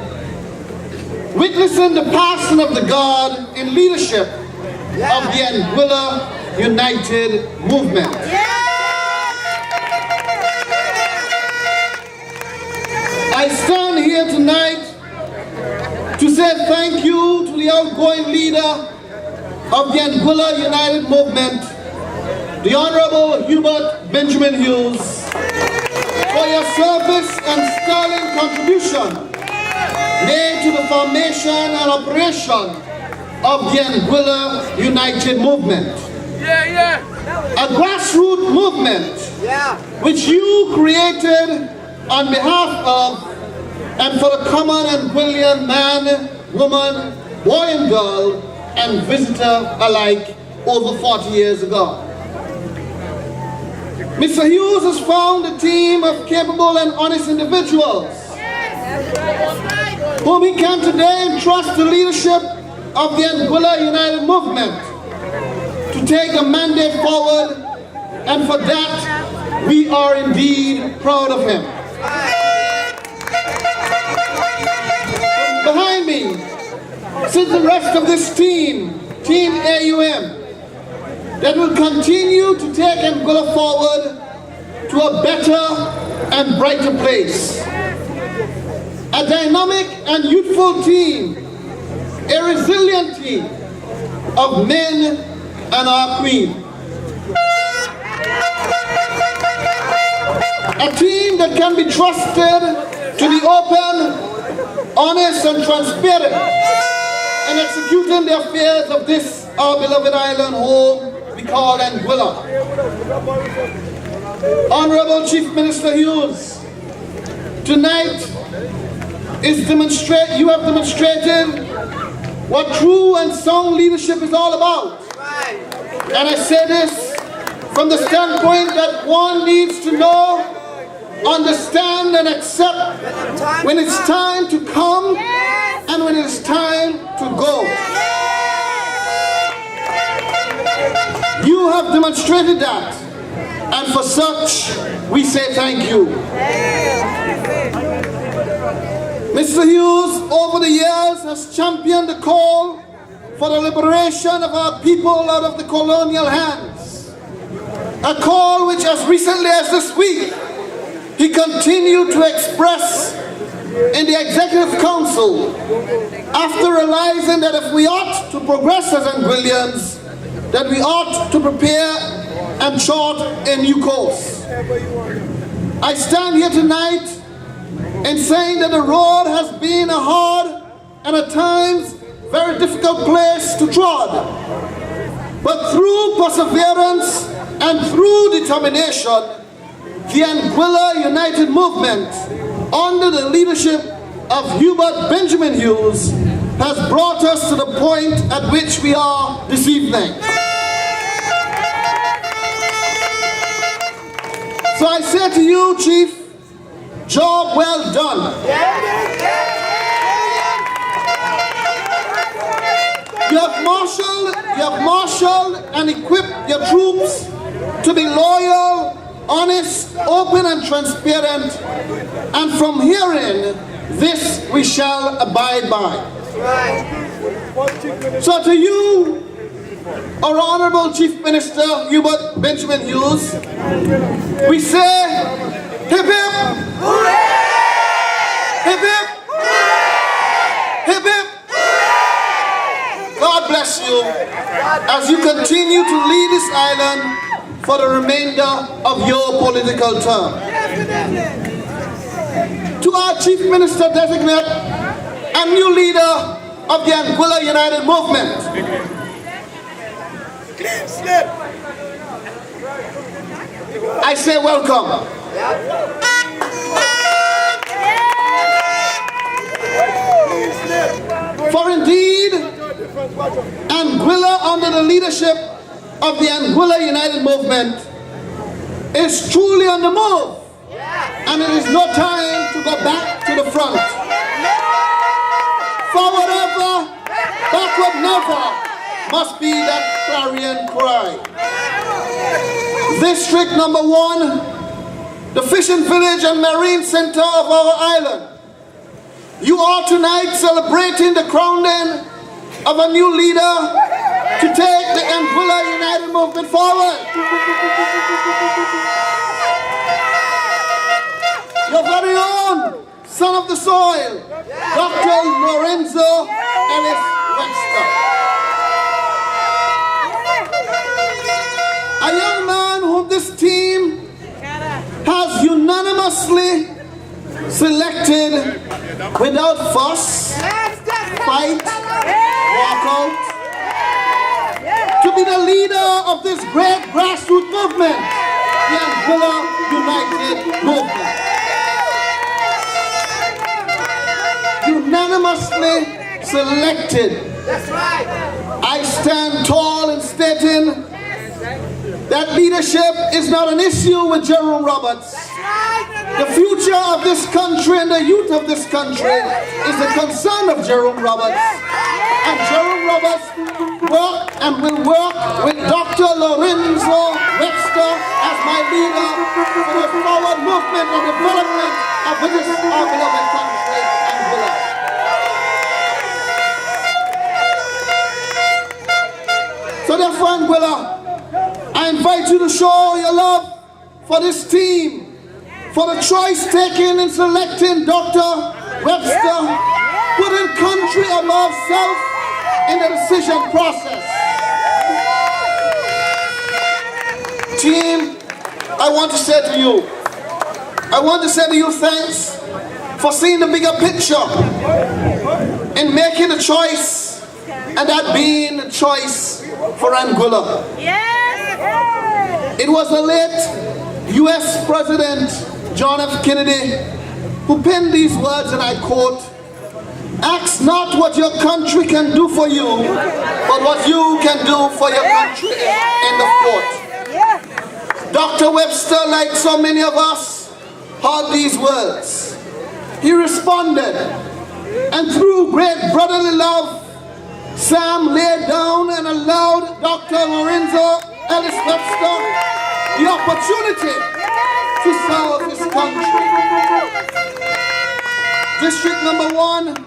witnessing the passing of the God in leadership of the Anguilla United Movement. I stand here tonight to say thank you to the outgoing leader of the Anguilla United Movement, the Honorable Hubert Benjamin Hughes, for your service and sterling contribution made to the formation and operation of the Anguilla United Movement. A grassroots movement which you created on behalf of and for the common Anguillian man, woman, boy and girl, and visitor alike over 40 years ago. Mr. Hughes has found a team of capable and honest individuals whom he can today entrust the leadership of the Anguilla United Movement to take the mandate forward, and for that we are indeed proud of him. Behind me sits the rest of this team, Team AUM, that will continue to take Anguilla forward to a better and brighter place. A dynamic and youthful team, a resilient team of men and our queen. A team that can be trusted to be open, honest and transparent in executing the affairs of this our beloved island home we call Anguilla. Honorable Chief Minister Hughes, tonight you have demonstrated what true and sound leadership is all about. And I say this from the standpoint that one needs to know, understand and accept when it's time to come and when it's time to go. You have demonstrated that, and for such we say thank you. Mr. Hughes, over the years, has championed the call for the liberation of our people out of the colonial hands. A call which, as recently as this week, he continued to express in the Executive Council after realizing that if we ought to progress as Anguillians, that we ought to prepare and chart a new course. I stand here tonight in saying that the road has been a hard and at times very difficult place to trod. But through perseverance and through determination, the Anguilla United Movement, under the leadership of Hubert Benjamin Hughes, has brought us to the point at which we are this evening. So I say to you, Chief, job well done. You have marshaled and equipped your troops to be loyal, honest, open and transparent, and from herein, this we shall abide by. So to you, our Honorable Chief Minister Hubert Benjamin Hughes, we say, hip hip, hooray! Hip hip, hooray! Hip hip, hooray! God bless you as you continue to lead this island for the remainder of your political term. To our Chief Minister Designate and new leader of the Anguilla United Movement, I say welcome. For indeed, Anguilla under the leadership of the Anguilla United Movement is truly on the move, and it is no time to go back to the front. Forward ever, backward never must be that clarion cry. District number 1, the fishing village and marine center of our island. You are tonight celebrating the crowning of a new leader to take the Anguilla United Movement forward. Your very own son of the soil, Dr. Lorenzo Ellis Webster. A young man whom this team has unanimously selected without fuss, fight, walkout, to be the leader of this great grassroots movement, the Anguilla United Movement. Unanimously selected. That's right. I stand tall in stating that leadership is not an issue with Jerome Roberts. That's right. The future of this country and the youth of this country is the concern of Jerome Roberts. And Jerome Roberts worked and will work with Dr. Lorenzo Webster as my leader for the forward movement and development of this our beloved country, Angola. So therefore, Angola, I invite you to show your love for this team, for the choice taken in selecting Dr. Webster, putting country above self in the decision process. Team, I want to say to you thanks for seeing the bigger picture in making a choice, and that being a choice for Angola. It was the late U.S. President John F. Kennedy who penned these words, and I quote, "Ask not what your country can do for you, but what you can do for your country." End of quote. Dr. Webster, like so many of us, heard these words. He responded, and through great brotherly love, Sam laid down and allowed Dr. Lorenzo Ellis Webster the opportunity to serve his country. District number 1,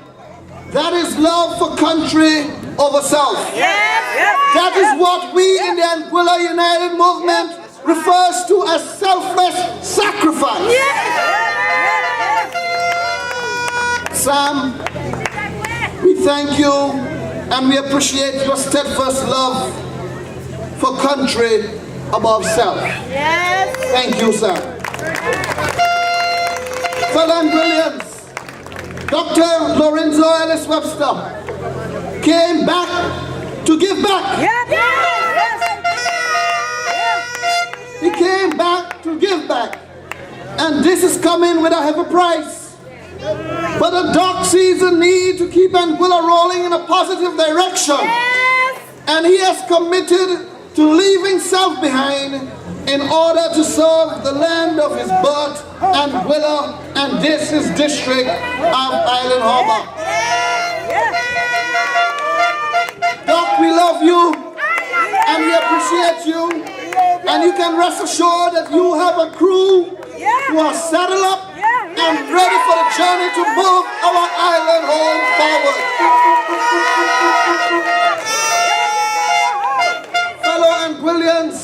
that is love for country over self. That is what we in the Anguilla United Movement refers to as selfless sacrifice. Sam, we thank you and we appreciate your steadfast love for country above self. Thank you, sir. Fellow Anguillians, Dr. Lorenzo Ellis Webster came back to give back. He came back to give back. And this is coming with a heavy price. But the doc sees the need to keep Anguilla rolling in a positive direction. And he has committed to leaving self behind in order to serve the land of his birth, Anguilla, and this is district of Island Harbor. Doc, we love you and we appreciate you, and you can rest assured that you have a crew who are saddled up and ready for the journey to move our island home forward. Fellow Anguillians,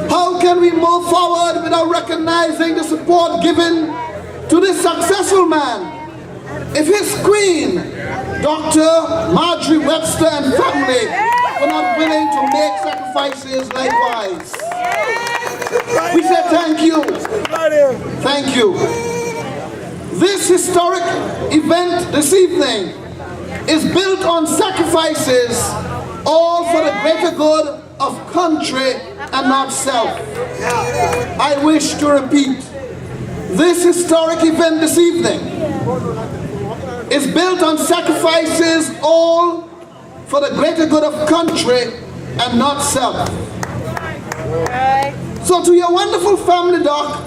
how can we move forward without recognizing the support given to this successful man? If his queen, Dr. Marjorie Webster and family, were not willing to make sacrifices likewise. We say thank you. Thank you. This historic event this evening is built on sacrifices, all for the greater good of country and not self. I wish to repeat, this historic event this evening is built on sacrifices, all for the greater good of country and not self. So to your wonderful family, Doc,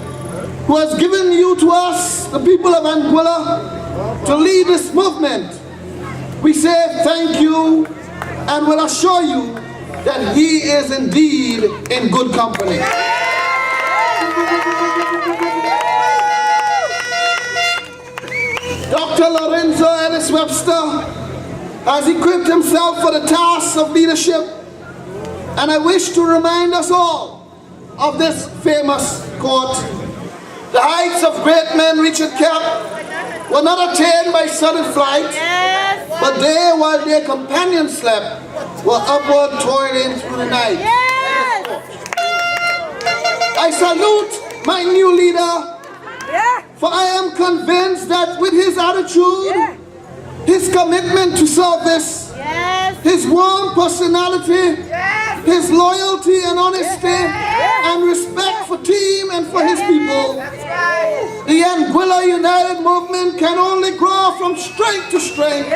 who has given you to us, the people of Anguilla, to lead this movement, we say thank you and will assure you that he is indeed in good company. Dr. Lorenzo Ellis Webster has equipped himself for the task of leadership, and I wish to remind us all of this famous quote: "The heights of great men reach a cap were not attained by sudden flight, but they, while their companions slept, were upward toiling through the night." I salute my new leader, for I am convinced that with his attitude, his commitment to service, his warm personality, his loyalty and honesty, and respect for team and for his people, the Anguilla United Movement can only grow from strength to strength,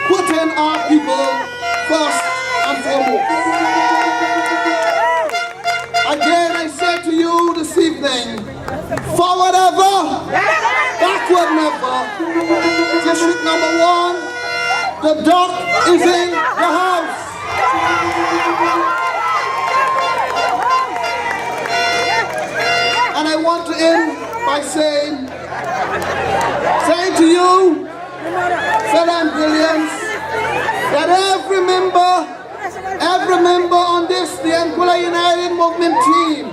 putting our people first and foremost. Again, I say to you this evening, Forward ever, backward never. District number 1, the doc is in the house. And I want to end by saying to you, fellow Anguillians, that every member on this, the Anguilla United Movement team,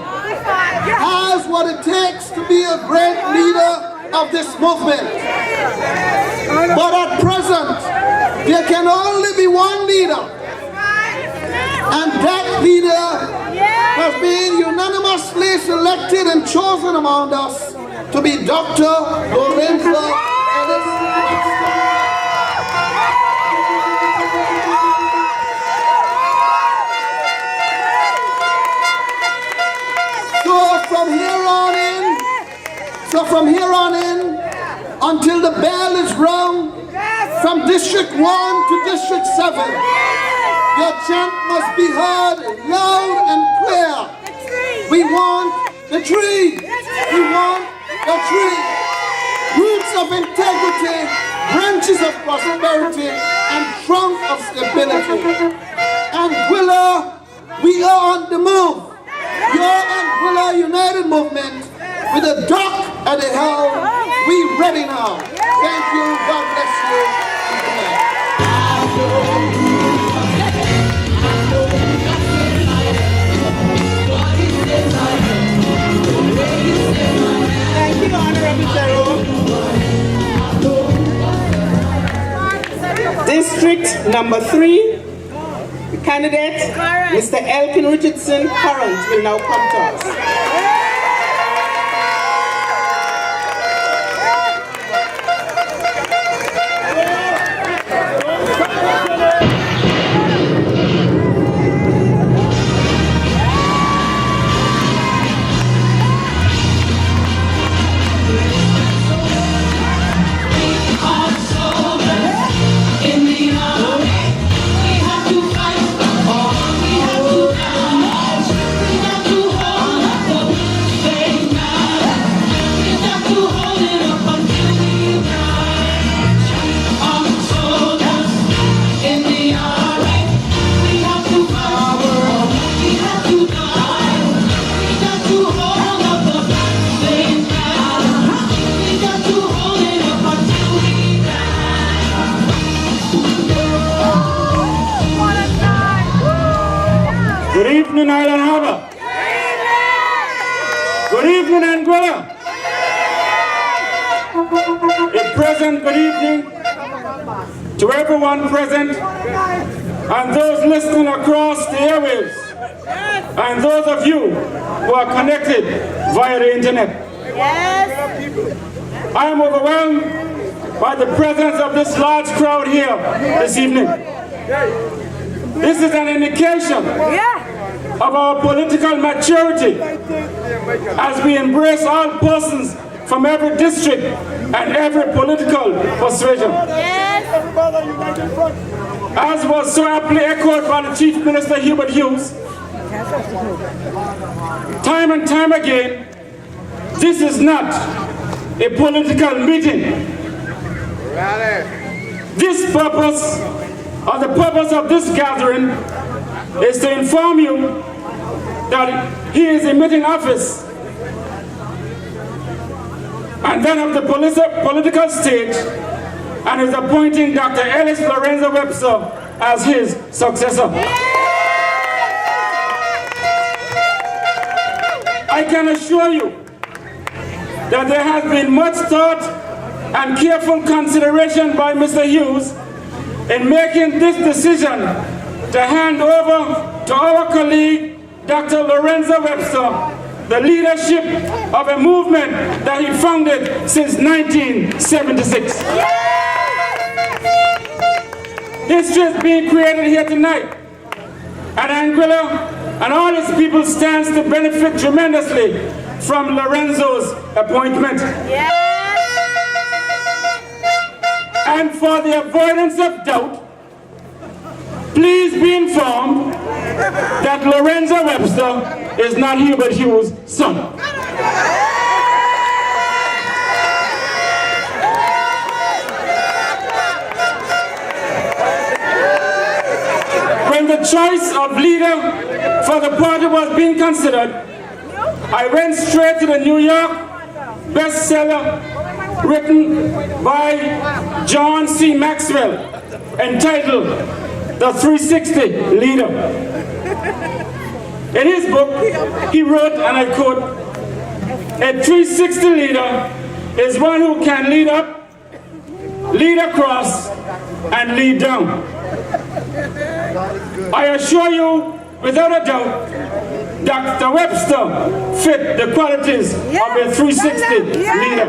has what it takes to be a great leader of this movement. But at present, there can only be one leader, and that leader has been unanimously selected and chosen among us to be Dr. Lorenzo Ellis Webster. So from here on in, until the bell is rung, from District 1 to District 7, your chant must be heard loud and clear. We want the tree. We want the tree. Roots of integrity, branches of prosperity, and trunk of stability. Anguilla, we are on the move. Your Anguilla United Movement, with a doc at the helm, we ready now. Thank you, God bless you, and good night. Thank you, Honorable General. District number 3, the candidate, Mr. Elkin Richardson Current, will now come to us. Good evening, Island Harbor. Good evening, Anguilla. A present good evening to everyone present and those listening across the airwaves and those of you who are connected via the internet. I am overwhelmed by the presence of this large crowd here this evening. This is an indication of our political maturity as we embrace all persons from every district and every political persuasion. As was so aptly echoed by the Chief Minister Hubert Hughes, time and time again, this is not a political meeting. This purpose, or the purpose of this gathering, is to inform you that he is emitting office and then of the political stage and is appointing Dr. Ellis Lorenzo Webster as his successor. I can assure you that there has been much thought and careful consideration by Mr. Hughes in making this decision to hand over to our colleague, Dr. Lorenzo Webster, the leadership of a movement that he founded since 1976. History is being created here tonight, and Anguilla and all its people stands to benefit tremendously from Lorenzo's appointment. And for the avoidance of doubt, please be informed that Lorenzo Webster is not Hubert Hughes' son. choice of leader for the party was being considered, I went straight to the New York bestseller written by John C. Maxwell entitled The 360 Leader. In his book, he wrote, and I quote, "A 360 leader is one who can lead up, lead across, and lead down." I assure you, without a doubt, Dr. Webster fit the qualities of a 360 leader.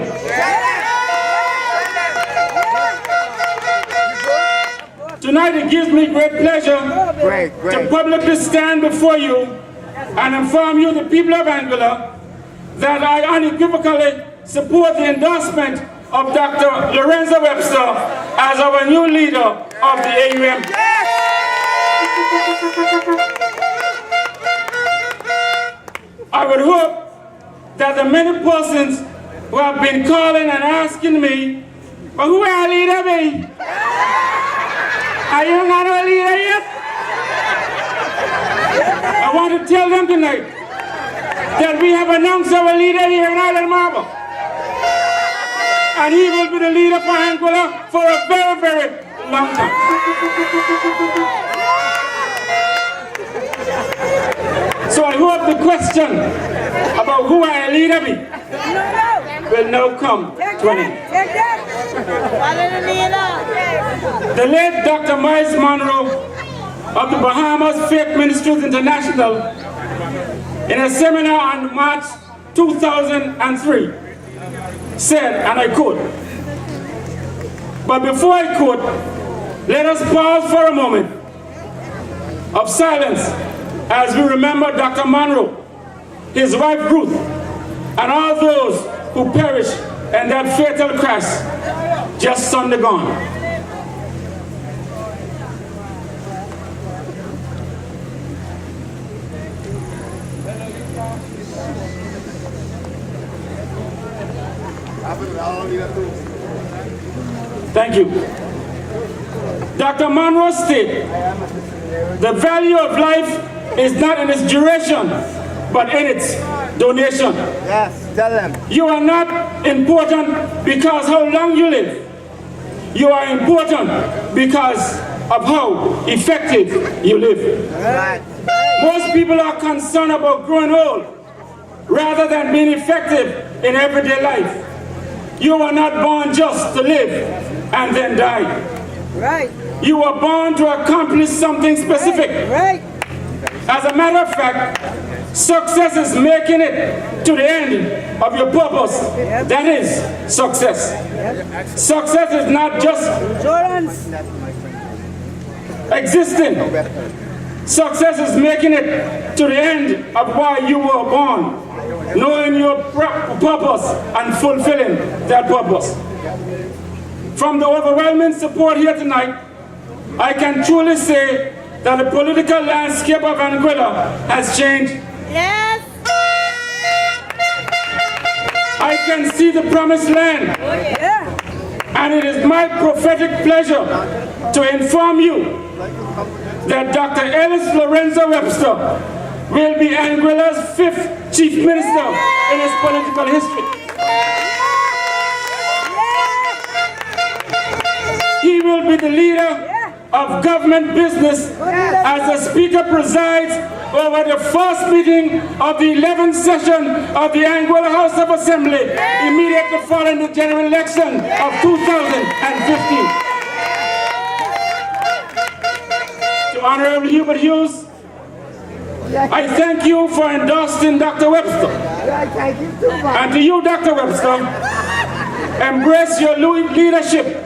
Tonight it gives me great pleasure to publicly stand before you and inform you, the people of Anguilla, that I unequivocally support the endorsement of Dr. Lorenzo Webster as our new leader of the AUM. I would hope that the many persons who have been calling and asking me, "But who are leader be? Are you not a leader yet?" I want to tell them tonight that we have announced our leader here in Island Marble. And he will be the leader for Anguilla for a very, very long time. So I hope the question about who our leader be will now come to an end. The late Dr. Miles Monroe of the Bahamas Faith Ministries International, in a seminar on March 2003, said, and I quote, "But before I quote, let us pause for a moment of silence as we remember Dr. Monroe, his wife Ruth, and all those who perished in that fatal crash just Sunday gone." Thank you. Dr. Monroe stated, "The value of life is not in its duration, but in its donation." Yes, tell them. You are not important because how long you live. You are important because of how effective you live. Right. Most people are concerned about growing old rather than being effective in everyday life. You were not born just to live and then die. Right. You were born to accomplish something specific. Right. As a matter of fact, success is making it to the end of your purpose. That is success. Success is not just existing. Success is making it to the end of why you were born, knowing your purpose and fulfilling that purpose. From the overwhelming support here tonight, I can truly say that the political landscape of Anguilla has changed. Yes. I can see the promised land. And it is my prophetic pleasure to inform you that Dr. Ellis Lorenzo Webster will be Anguilla's 5th chief minister in his political history. He will be the leader of government business as the Speaker presides over the first meeting of the 11th session of the Anguilla House of Assembly immediately following the general election of 2015. To Honorable Hubert Hughes, I thank you for endorsing Dr. Webster. And to you, Dr. Webster, embrace your leadership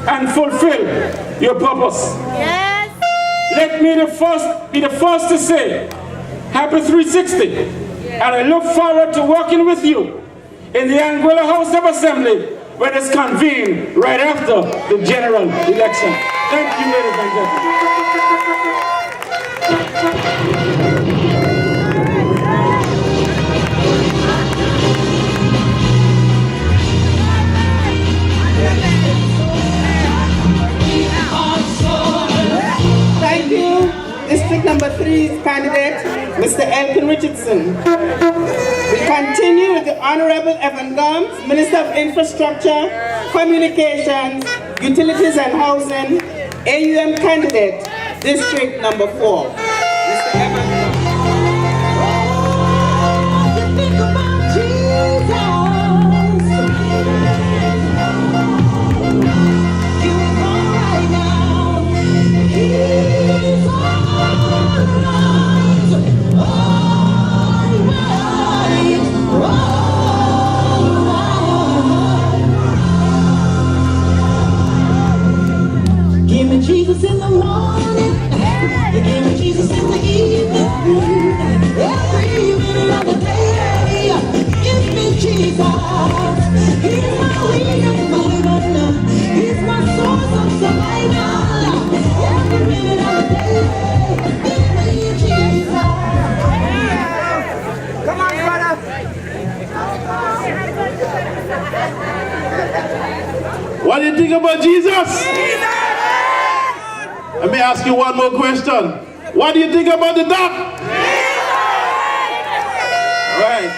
and fulfill your purpose. Yes. Let me be the first to say, happy 360, and I look forward to working with you in the Anguilla House of Assembly when it's convened right after the general election. Thank you, ladies and gentlemen. Thank Lead candidate, Mr. Elkin Richardson. We continue with the Honorable Evan Gums, Minister of Infrastructure, Communications, Utilities and Housing, AUM candidate, District number 4. Mr. Evan Gums. Give me Jesus in the morning, give me Jesus in the evening, every minute of the day. Give me Jesus, He's my reason for living, He's my source of survival. Every minute of the day, give me Jesus. Come on, brother. What do you think about Jesus? Let me ask you one more question. What do you think about the duck? Right.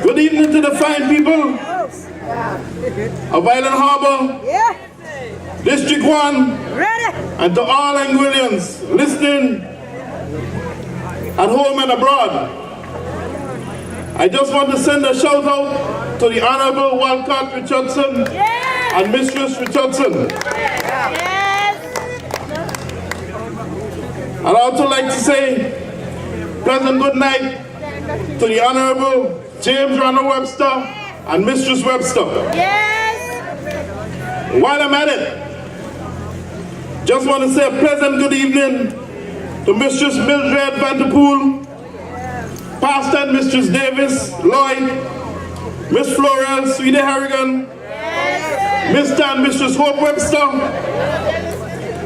Good evening to the fine people of Island Harbor, District 1, and to all Anguillians listening at home and abroad. I just want to send a shout out to the Honorable Walcott Richardson and Mistress Richardson. I'd also like to say pleasant good night to the Honorable James Ronald Webster and Mistress Webster. While I'm at it, just want to say a pleasant good evening to Mistress Mildred Vanderpool, Pastor and Mistress Davis, Lloyd, Miss Florel, Sweetie Harrigan, Mr. and Mistress Hope Webster,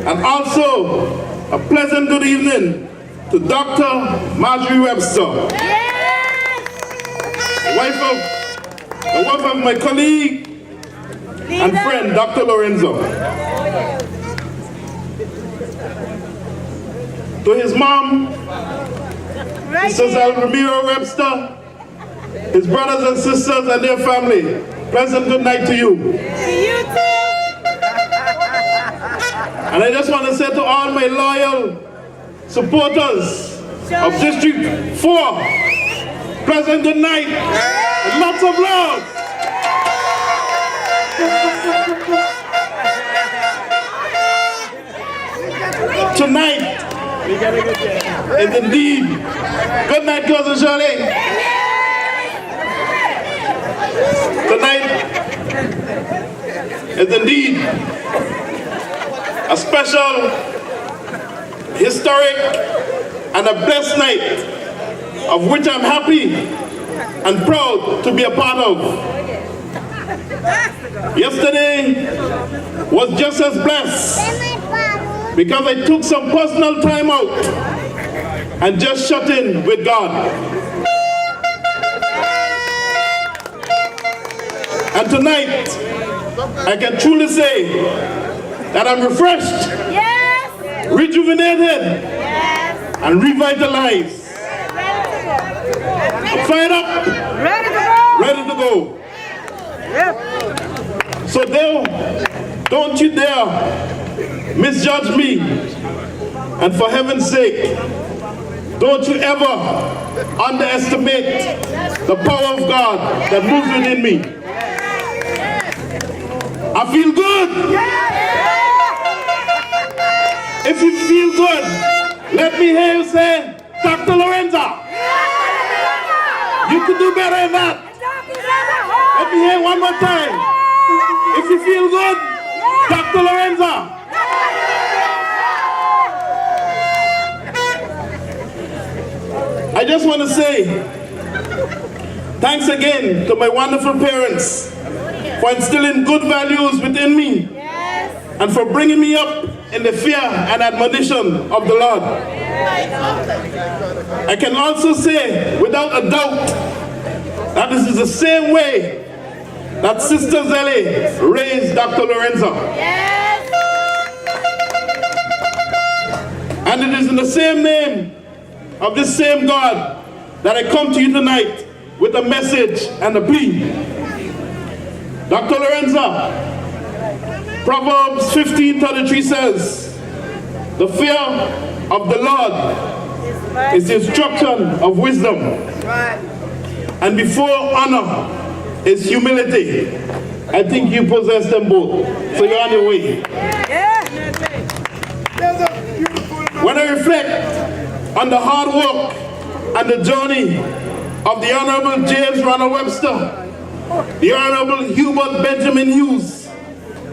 and also a pleasant good evening to Dr. Marjorie Webster, the wife of my colleague and friend, Dr. Lorenzo. To his mom, Mrs. El Ramiro Webster, his brothers and sisters and their family, pleasant good night to you. And I just want to say to all my loyal supporters of District 4, pleasant good night and lots of love. Tonight is indeed, good night, Cousin Shirley. Tonight is indeed a special, historic, and a blessed night of which I'm happy and proud to be a part of. Yesterday was just as blessed because I took some personal time out and just shut in with God. And tonight, I can truly say that I'm refreshed, rejuvenated, and revitalized. I'm fired up, ready to go. So don't you dare misjudge me, and for heaven's sake, don't you ever underestimate the power of God that moves within me. I feel good. If you feel good, let me hear you say, Dr. Lorenzo. You could do better than that. Let me hear one more time. If you feel good, Dr. Lorenzo. I just want to say thanks again to my wonderful parents for instilling good values within me and for bringing me up in the fear and admonition of the Lord. I can also say without a doubt that this is the same way that Sister Zelle raised Dr. Lorenzo. And it is in the same name of this same God that I come to you tonight with a message and a plea. Dr. Lorenzo, Proverbs 15:33 says, "The fear of the Lord is the instruction of wisdom, and before honor is humility." I think you possess them both, so you're on your way. When I reflect on the hard work and the journey of the Honorable James Ronald Webster, the Honorable Hubert Benjamin Hughes,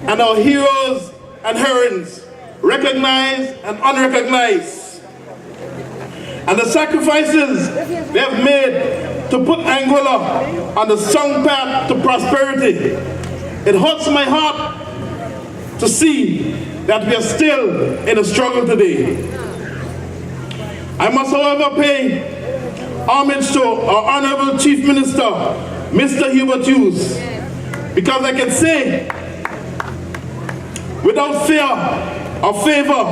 and our heroes and heroines, recognized and unrecognized, and the sacrifices they have made to put Angola on the strong path to prosperity, it hurts my heart to see that we are still in a struggle today. I must, however, pay homage to our Honorable Chief Minister, Mr. Hubert Hughes, because I can say, without fear or favor,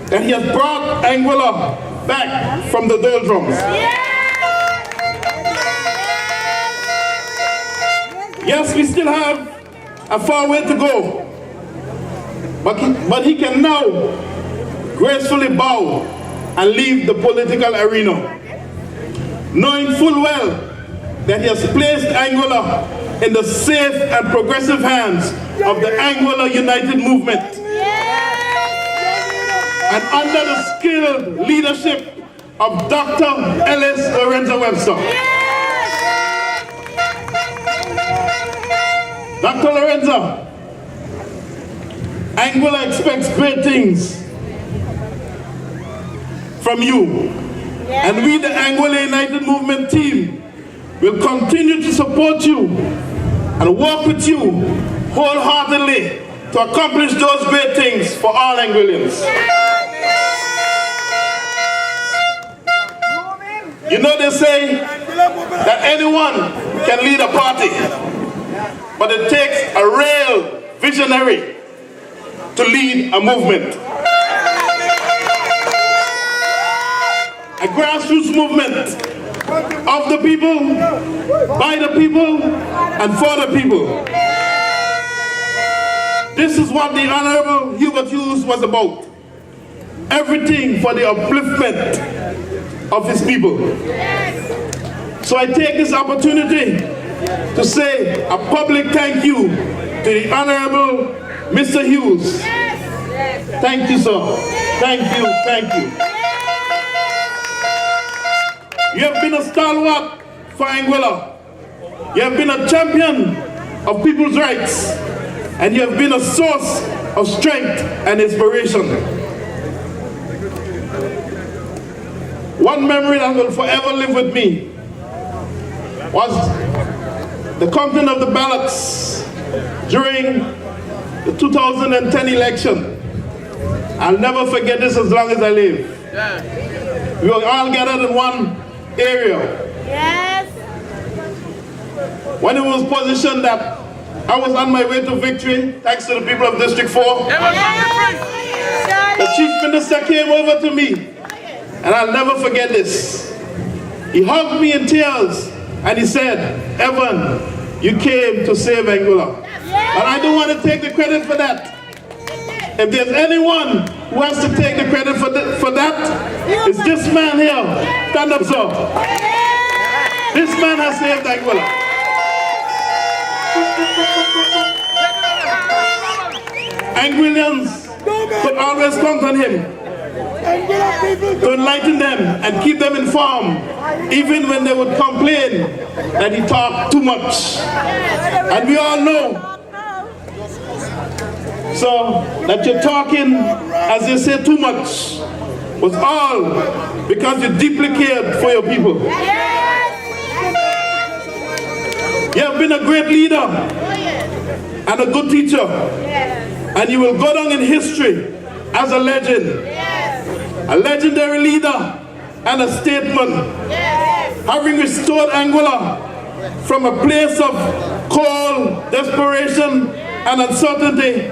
that he has brought Angola back from the doldrums. Yes, we still have a far way to go, but he can now gracefully bow and leave the political arena, knowing full well that he has placed Angola in the safe and progressive hands of the Angola United Movement, and under the skilled leadership of Dr. Ellis Lorenzo Webster. Dr. Lorenzo, Angola expects great things from you, and we, the Angola United Movement team, will continue to support you and work with you wholeheartedly to accomplish those great things for all Angolians. You know, they say that anyone can lead a party, but it takes a real visionary to lead a movement. A grassroots movement of the people, by the people, and for the people. This is what the Honorable Hubert Hughes was about. Everything for the upliftment of his people. So I take this opportunity to say a public thank you to the Honorable Mr. Hughes. Thank you, sir. Thank you, thank you. You have been a stalwart for Angola. You have been a champion of people's rights, and you have been a source of strength and inspiration. One memory that will forever live with me was the counting of the ballots during the 2010 election. I'll never forget this as long as I live. We were all gathered in one area. Yes. When it was positioned that I was on my way to victory, thanks to the people of District 4, the Chief Minister came over to me, and I'll never forget this. He hugged me in tears, and he said, "Evan, you came to save Angola." And I don't want to take the credit for that. If there's anyone who has to take the credit for that, it's this man here. Stand up, sir. This man has saved Angola. Angolians could always count on him to enlighten them and keep them informed, even when they would complain that he talked too much. And we all know, so that you're talking, as they say, too much, was all because you deeply cared for your people. You have been a great leader and a good teacher, and you will go down in history as a legend, a legendary leader and a statesman, having restored Angola from a place of cold, desperation, and uncertainty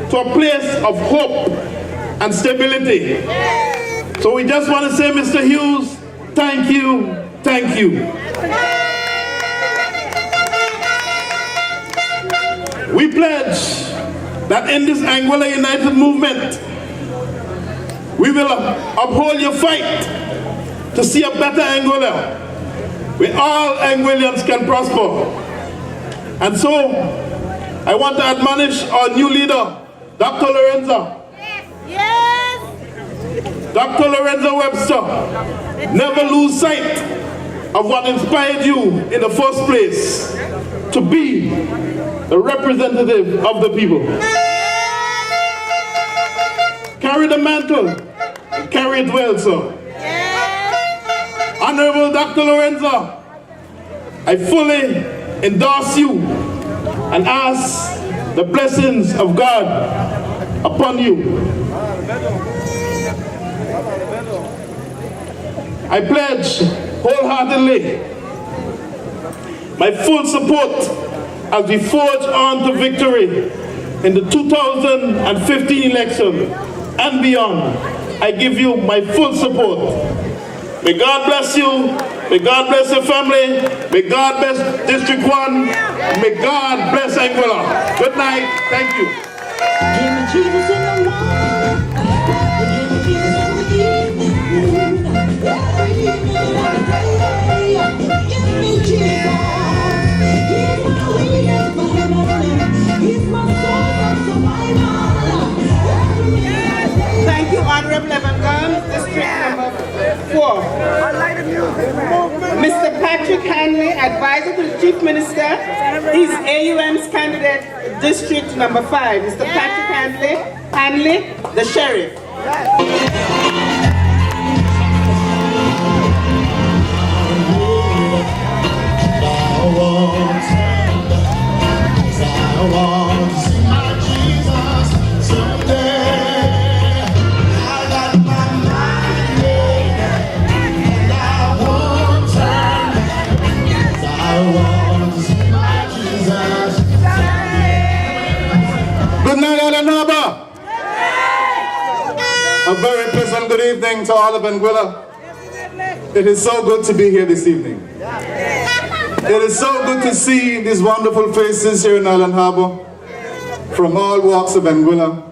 to a place of hope and stability. So we just want to say, Mr. Hughes, thank you, thank you. We pledge that in this Anguilla United movement, we will uphold your fight to see a better Anguilla, where all Anguillians can prosper. And so, I want to admonish our new leader, Dr. Lorenzo. Yes! Dr. Lorenzo Webster, never lose sight of what inspired you in the first place to be the representative of the people. Carry the mantle and carry it well, sir. Honorable Dr. Lorenzo, I fully endorse you and ask the blessings of God upon you. I pledge wholeheartedly my full support as we forge on to victory in the 2015 election and beyond. I give you my full support. May God bless you. May God bless your family. May God bless District 1. May God bless Anguilla. Good night. Thank you. Give me Jesus in the morning. Give me Jesus in the evening. Every evening and every day. Give me Jesus. He's my leader for heaven. He's my soul of survival. Thank you, Honorable Evan Gums, District number 4. Mr. Patrick Hanley, Advisor to the Chief Minister. He's AUM's candidate, District number 5. Mr. Patrick Hanley, the Sheriff. Good night, Island Harbor. A very pleasant good evening to all of Anguilla. It is so good to be here this evening. It is so good to see these wonderful faces here in Island Harbor from all walks of Anguilla.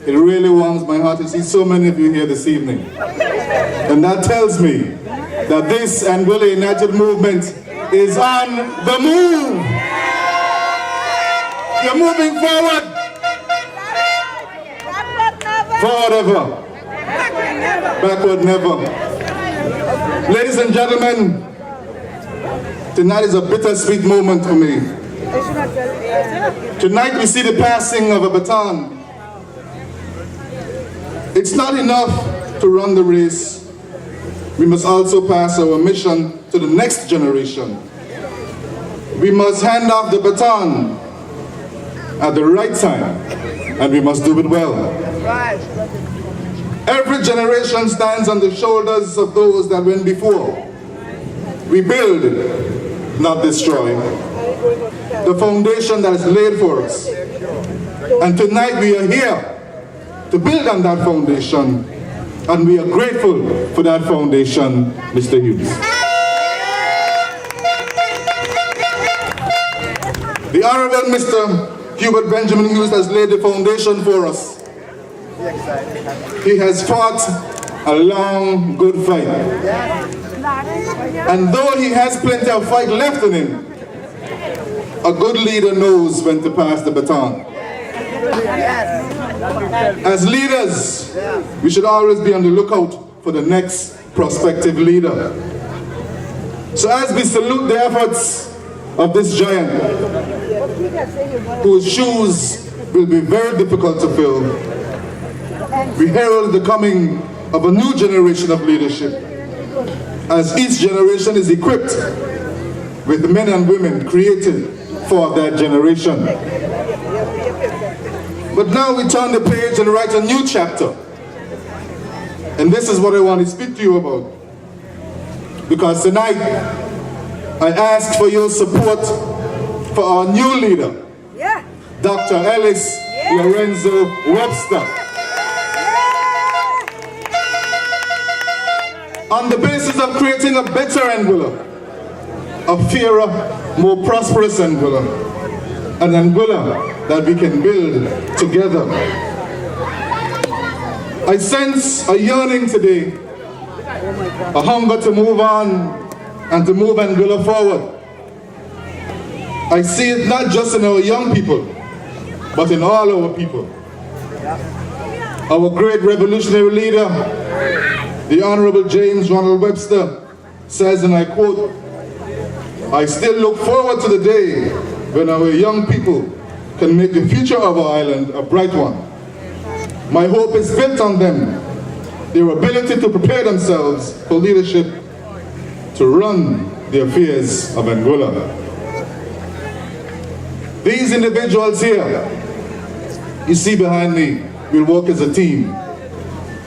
It really warms my heart to see so many of you here this evening. And that tells me that this Anguilla United movement is on the move. You're moving forward. Forward ever. Backward never. Ladies and gentlemen, tonight is a bittersweet moment for me. Tonight we see the passing of a baton. It's not enough to run the race. We must also pass our mission to the next generation. We must hand off the baton at the right time, and we must do it well. Every generation stands on the shoulders of those that went before. We build, not destroy, the foundation that is laid for us. And tonight we are here to build on that foundation, and we are grateful for that foundation, Mr. Hughes. The Honorable Mr. Hubert Benjamin Hughes has laid the foundation for us. He has fought a long, good fight. And though he has plenty of fight left in him, a good leader knows when to pass the baton. As leaders, we should always be on the lookout for the next prospective leader. So as we salute the efforts of this giant, whose shoes will be very difficult to fill, we herald the coming of a new generation of leadership, as each generation is equipped with men and women created for that generation. But now we turn the page and write a new chapter. And this is what I want to speak to you about. Because tonight, I ask for your support for our new leader, Dr. Ellis Lorenzo Webster. on the basis of creating a better Angola, a fairer, more prosperous Angola, an Angola that we can build together. I sense a yearning today, a hunger to move on and to move Angola forward. I see it not just in our young people, but in all our people. Our great revolutionary leader, the Honorable James Ronald Webster, says, and I quote, "I still look forward to the day when our young people can make the future of our island a bright one. My hope is built on them, their ability to prepare themselves for leadership, to run the affairs of Angola." These individuals here, you see behind me, will work as a team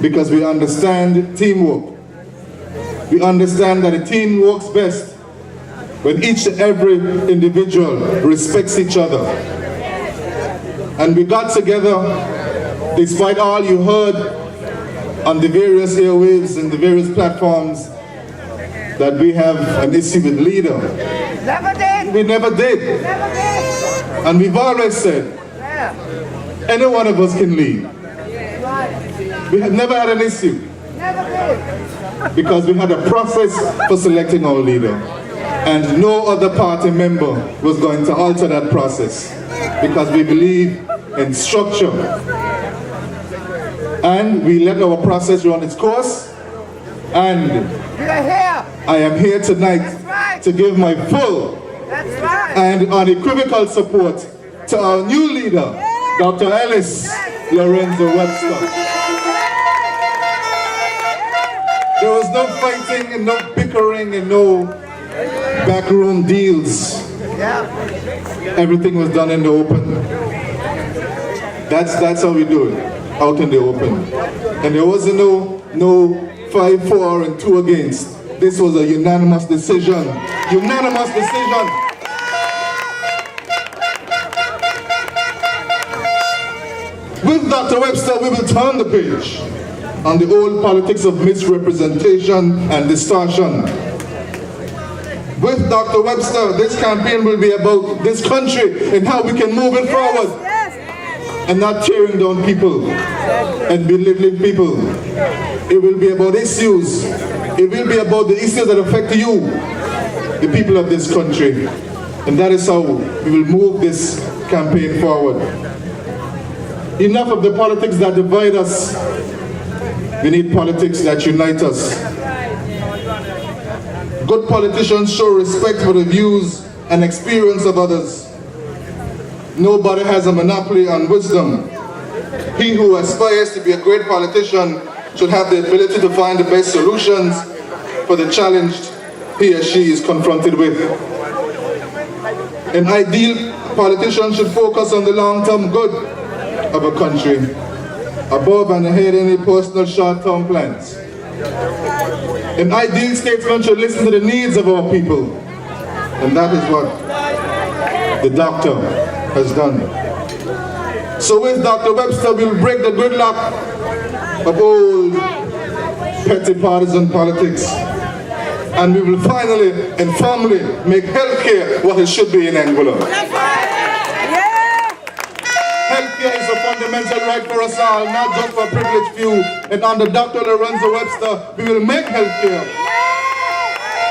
because we understand teamwork. We understand that a team works best when each and every individual respects each other. And we got together, despite all you heard on the various airwaves and the various platforms, that we have an issue with leader. Never did. We never did. Never did. And we've always said, any one of us can lead. We have never had an issue Never did. because we had a process for selecting our leader. And no other party member was going to alter that process because we believe in structure. And we let our process run its course. And You're here. I am here tonight to give my full That's right. and unequivocal support to our new leader, Dr. Ellis Lorenzo Webster. There was no fighting and no bickering and no backroom deals. Everything was done in the open. That's how we do it, out in the open. And there wasn't no 5-4 and 2 against. This was a unanimous decision. Unanimous decision. With Dr. Webster, we will turn the page on the old politics of misrepresentation and distortion. With Dr. Webster, this campaign will be about this country and how we can move it forward. And not tearing down people and belittling people. It will be about issues. It will be about the issues that affect you, the people of this country. And that is how we will move this campaign forward. Enough of the politics that divide us. We need politics that unite us. Good politicians show respect for the views and experience of others. Nobody has a monopoly on wisdom. He who aspires to be a great politician should have the ability to find the best solutions for the challenge he or she is confronted with. An ideal politician should focus on the long-term good of a country, above and ahead any personal short-term plans. An ideal statesman should listen to the needs of our people, and that is what the doctor has done. So with Dr. Webster, we'll break the gridlock of old petty partisan politics, and we will finally and firmly make healthcare what it should be in Angola. Healthcare is a fundamental right for us all, not just for a privileged few. And under Dr. Lorenzo Webster, we will make healthcare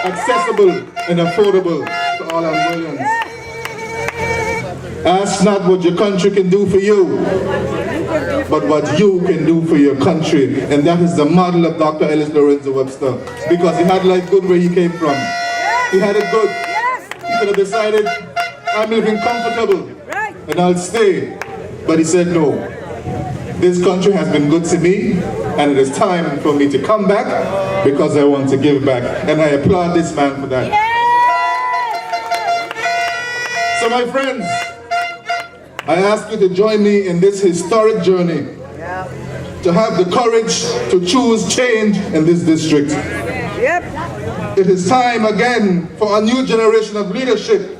accessible and affordable to all Angolans. Ask not what your country can do for you, but what you can do for your country. And that is the model of Dr. Ellis Lorenzo Webster, because he had life good where he came from. He had it good. He could have decided, I'm living comfortable and I'll stay. But he said, no, this country has been good to me, and it is time for me to come back because I want to give back. And I applaud this man for that. So my friends, I ask you to join me in this historic journey, to have the courage to choose change in this district. It is time again for a new generation of leadership.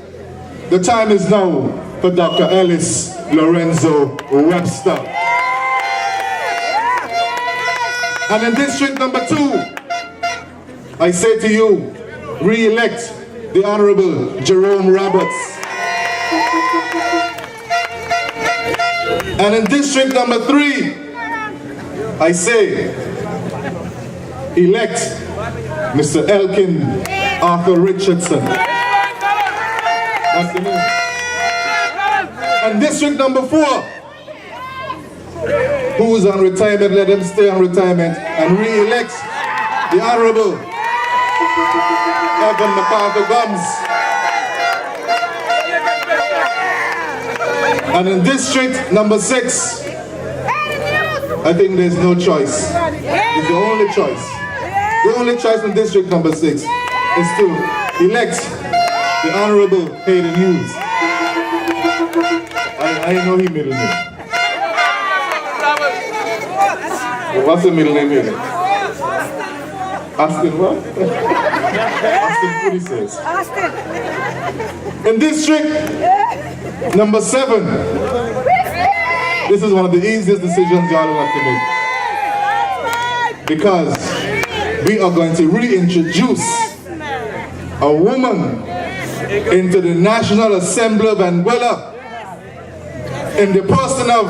The time is now for Dr. Ellis Lorenzo Webster. And in District number 2, I say to you, re-elect the Honorable Jerome Roberts. And in district number 3, I say, elect Mr. Elkin Arthur Richardson. That's the name. And district number 4, who's on retirement, let him stay on retirement, and re-elect the Honorable Evan MacArthur Gums. And in district number 6, I think there's no choice. It's the only choice. The only choice in district number 6 is to elect the Honorable Hayden Hughes. I know his middle name. Well, what's the middle name here? Austin what? Austin Puri says. In district number 7, this is one of the easiest decisions y'all will have to make. Because we are going to reintroduce a woman into the National Assembly of Anguilla in the person of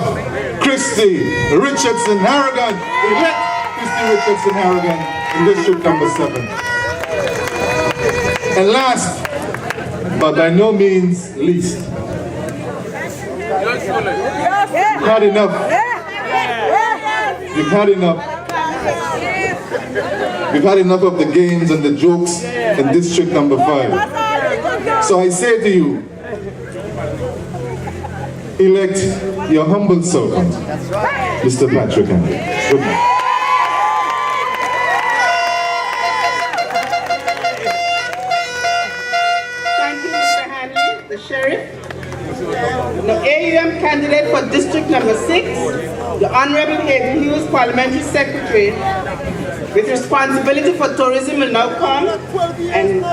Christy Richardson Harrigan. Elect Christy Richardson Harrigan in district number 7. And last, but by no means least, you've had enough. You've had enough. We've had enough of the games and the jokes in district number 5. So I say to you, elect your humble servant, Mr. Patrick Henry. Good night. Thank you, Mr. Hanley, the sheriff. The AUM candidate for district number 6, the Honorable Hayden Hughes, Parliamentary Secretary, with responsibility for tourism will now come and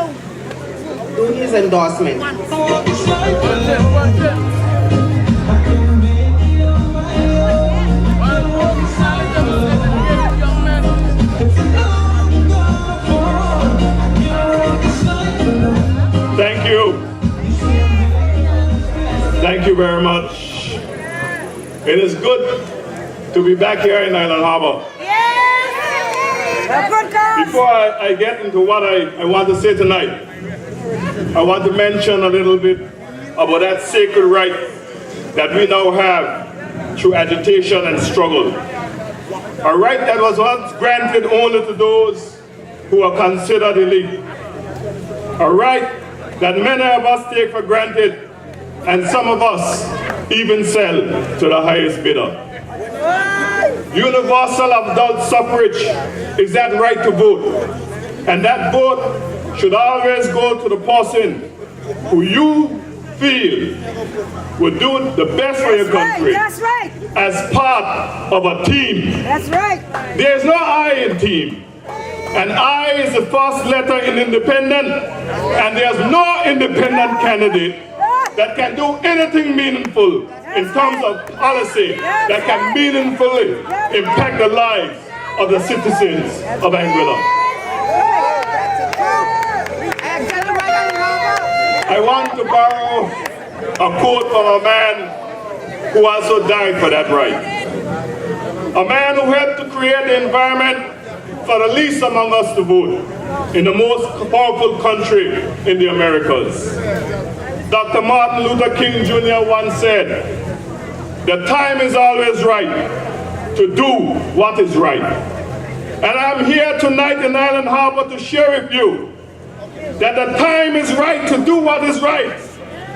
do his endorsement. Thank you. Thank you very much. It is good to be back here in Island Harbor. Before I get into what I want to say tonight, I want to mention a little bit about that sacred right that we now have through agitation and struggle. A right that was once granted only to those who are considered elite. A right that many of us take for granted and some of us even sell to the highest bidder. Universal adult suffrage is that right to vote, and that vote should always go to the person who you feel would do the best for your country. That's right. As part of a team. That's right. There's no I in team. And I is the first letter in independent, and there's no independent candidate that can do anything meaningful in terms of policy that can meaningfully impact the lives of the citizens of Anguilla. I want to borrow a quote from a man who also died for that right. A man who helped to create the environment for the least among us to vote in the most powerful country in the Americas. Dr. Martin Luther King Jr. once said, "The time is always right to do what is right." And I'm here tonight in Island Harbor to share with you that the time is right to do what is right,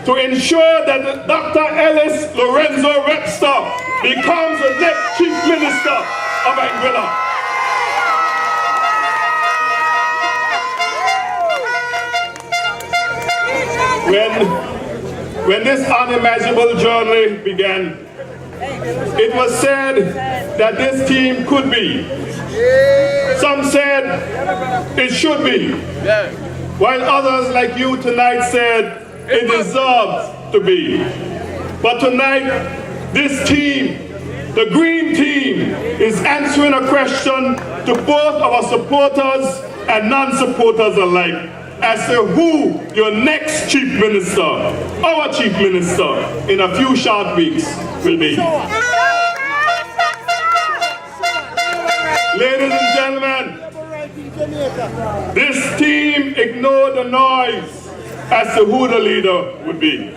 to ensure that Dr. Ellis Lorenzo Webster becomes the next Chief Minister of Anguilla. When this unimaginable journey began, it was said that this team could be. Some said it should be, while others like you tonight said it deserves to be. But tonight, this team, the Green Team, is answering a question to both our supporters and non-supporters alike as to who your next chief minister, our chief minister, in a few short weeks will be. Ladies and gentlemen, this team ignored the noise as to who the leader would be.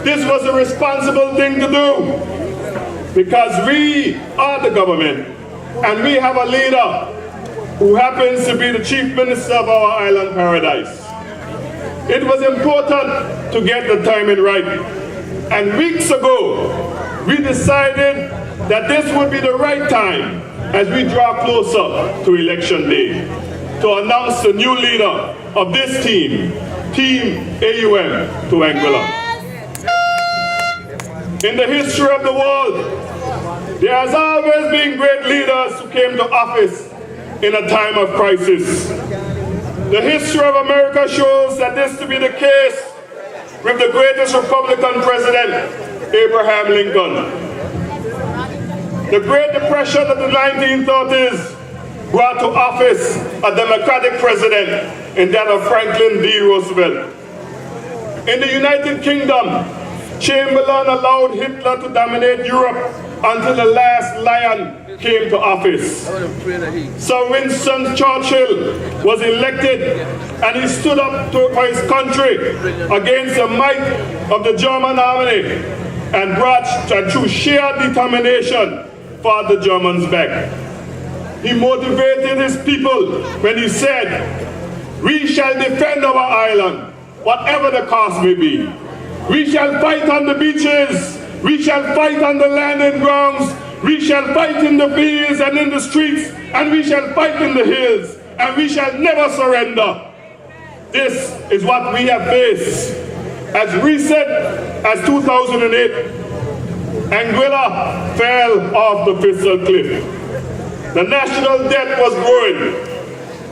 This was a responsible thing to do because we are the government and we have a leader who happens to be the chief minister of our island paradise. It was important to get the timing right. And weeks ago, we decided that this would be the right time as we draw closer to election day to announce the new leader of this team, Team AUM to Anguilla. In the history of the world, there has always been great leaders who came to office in a time of crisis. The history of America shows that this to be the case with the greatest Republican president, Abraham Lincoln. The Great Depression of the 1930s brought to office a Democratic president in that of Franklin D. Roosevelt. In the United Kingdom, Chamberlain allowed Hitler to dominate Europe until the last lion came to office. Sir Winston Churchill was elected and he stood up for his country against the might of the German army and brought through sheer determination fought the Germans back. He motivated his people when he said, "We shall defend our island, whatever the cost may be. We shall fight on the beaches. We shall fight on the landing grounds. We shall fight in the fields and in the streets. And we shall fight in the hills. And we shall never surrender." This is what we have faced. As recent as 2008, Anguilla fell off the fiscal cliff. The national debt was growing.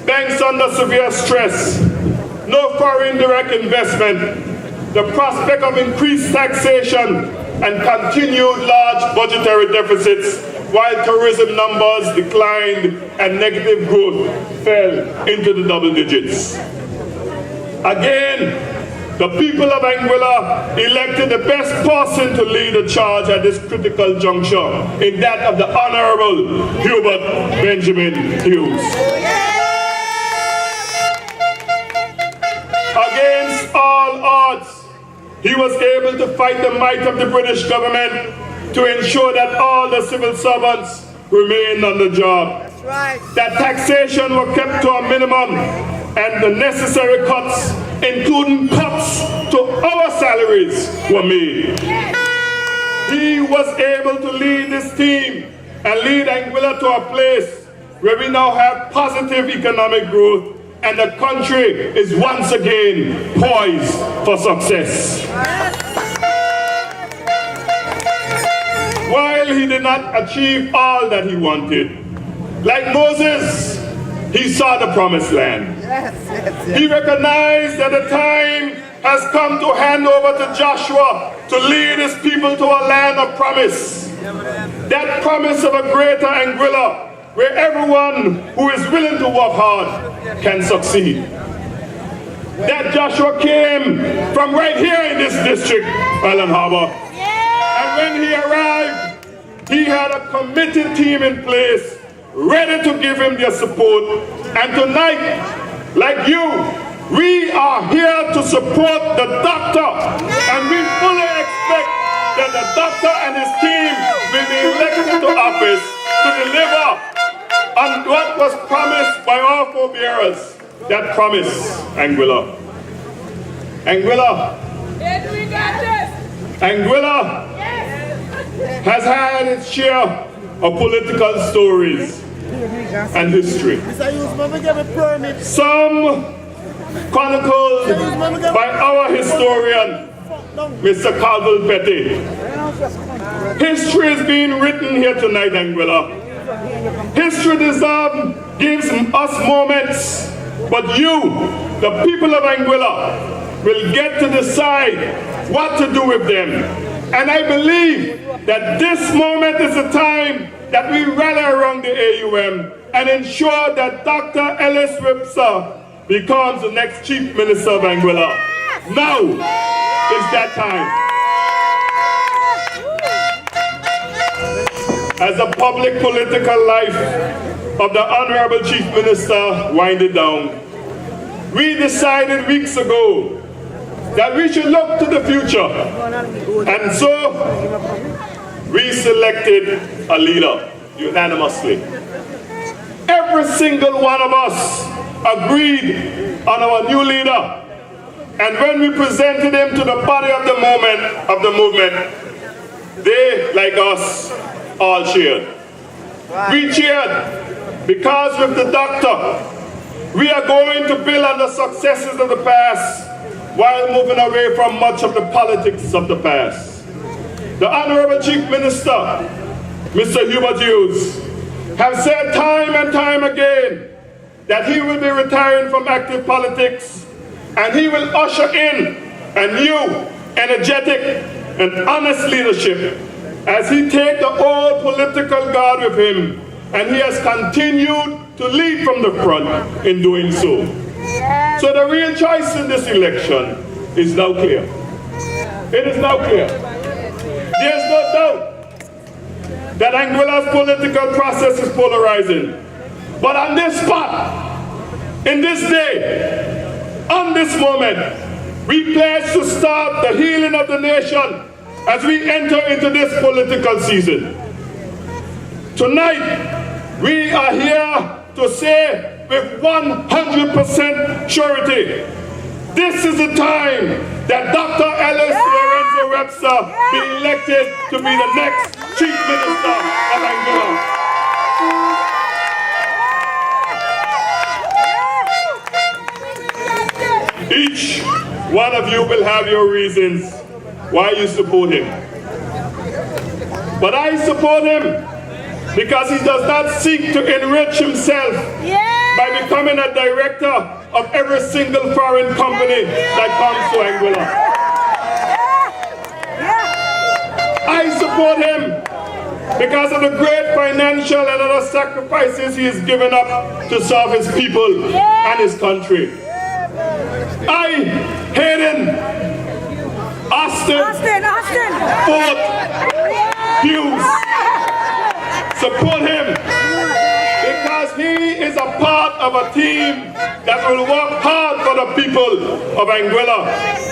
Banks under severe stress. No foreign direct investment. The prospect of increased taxation and continued large budgetary deficits, while tourism numbers declined and negative growth fell into the double digits. Again, the people of Anguilla elected the best person to lead the charge at this critical juncture, in that of the Honorable Hubert Benjamin Hughes. Against all odds, he was able to fight the might of the British government to ensure that all the civil servants remained on the job. That's right. That taxation was kept to a minimum and the necessary cuts, including cuts to our salaries, were made. He was able to lead this team and lead Anguilla to a place where we now have positive economic growth and the country is once again poised for success. While he did not achieve all that he wanted, like Moses, he saw the promised land. He recognized that the time has come to hand over to Joshua to lead his people to a land of promise. That promise of a greater Anguilla, where everyone who is willing to work hard can succeed. That Joshua came from right here in this district, Island Harbor. And when he arrived, he had a committed team in place, ready to give him their support. And tonight, like you, we are here to support the doctor. And we fully expect that the doctor and his team will be elected to office to deliver on what was promised by our forebearers. That promise, Anguilla. Anguilla. Yes, we got this. Anguilla has had its share of political stories and history. Some chronicled by our historian, Mr. Calvin Petty. History is being written here tonight, Anguilla. History gives us moments, but you, the people of Anguilla, will get to decide what to do with them. And I believe that this moment is the time that we rally around the AUM and ensure that Dr. Ellis Webster becomes the next Chief Minister of Anguilla. Now is that time. As the public political life of the Honorable Chief Minister winded down, we decided weeks ago that we should look to the future. And so we selected a leader unanimously. Every single one of us agreed on our new leader. And when we presented him to the body of the movement, they, like us, all cheered. We cheered because with the doctor, we are going to build on the successes of the past while moving away from much of the politics of the past. The Honorable Chief Minister, Mr. Hubert Hughes, has said time and time again that he will be retiring from active politics and he will usher in a new, energetic, and honest leadership as he takes the old political guard with him, and he has continued to lead from the front in doing so. So the real choice in this election is now clear. It is now clear. There's no doubt that Anguilla's political process is polarizing. But on this spot, in this day, on this moment, we pledge to start the healing of the nation as we enter into this political season. Tonight, we are here to say with 100% surety, this is the time that Dr. Ellis Lorenzo Webster be elected to be the next Chief Minister of Anguilla. Each one of you will have your reasons why you support him. But I support him because he does not seek to enrich himself by becoming a director of every single foreign company that comes to Anguilla. I support him because of the great financial and other sacrifices he has given up to serve his people and his country. I, Hayden, Austin, Fort, Hughes, support him because he is a part of a team that will work hard for the people of Anguilla,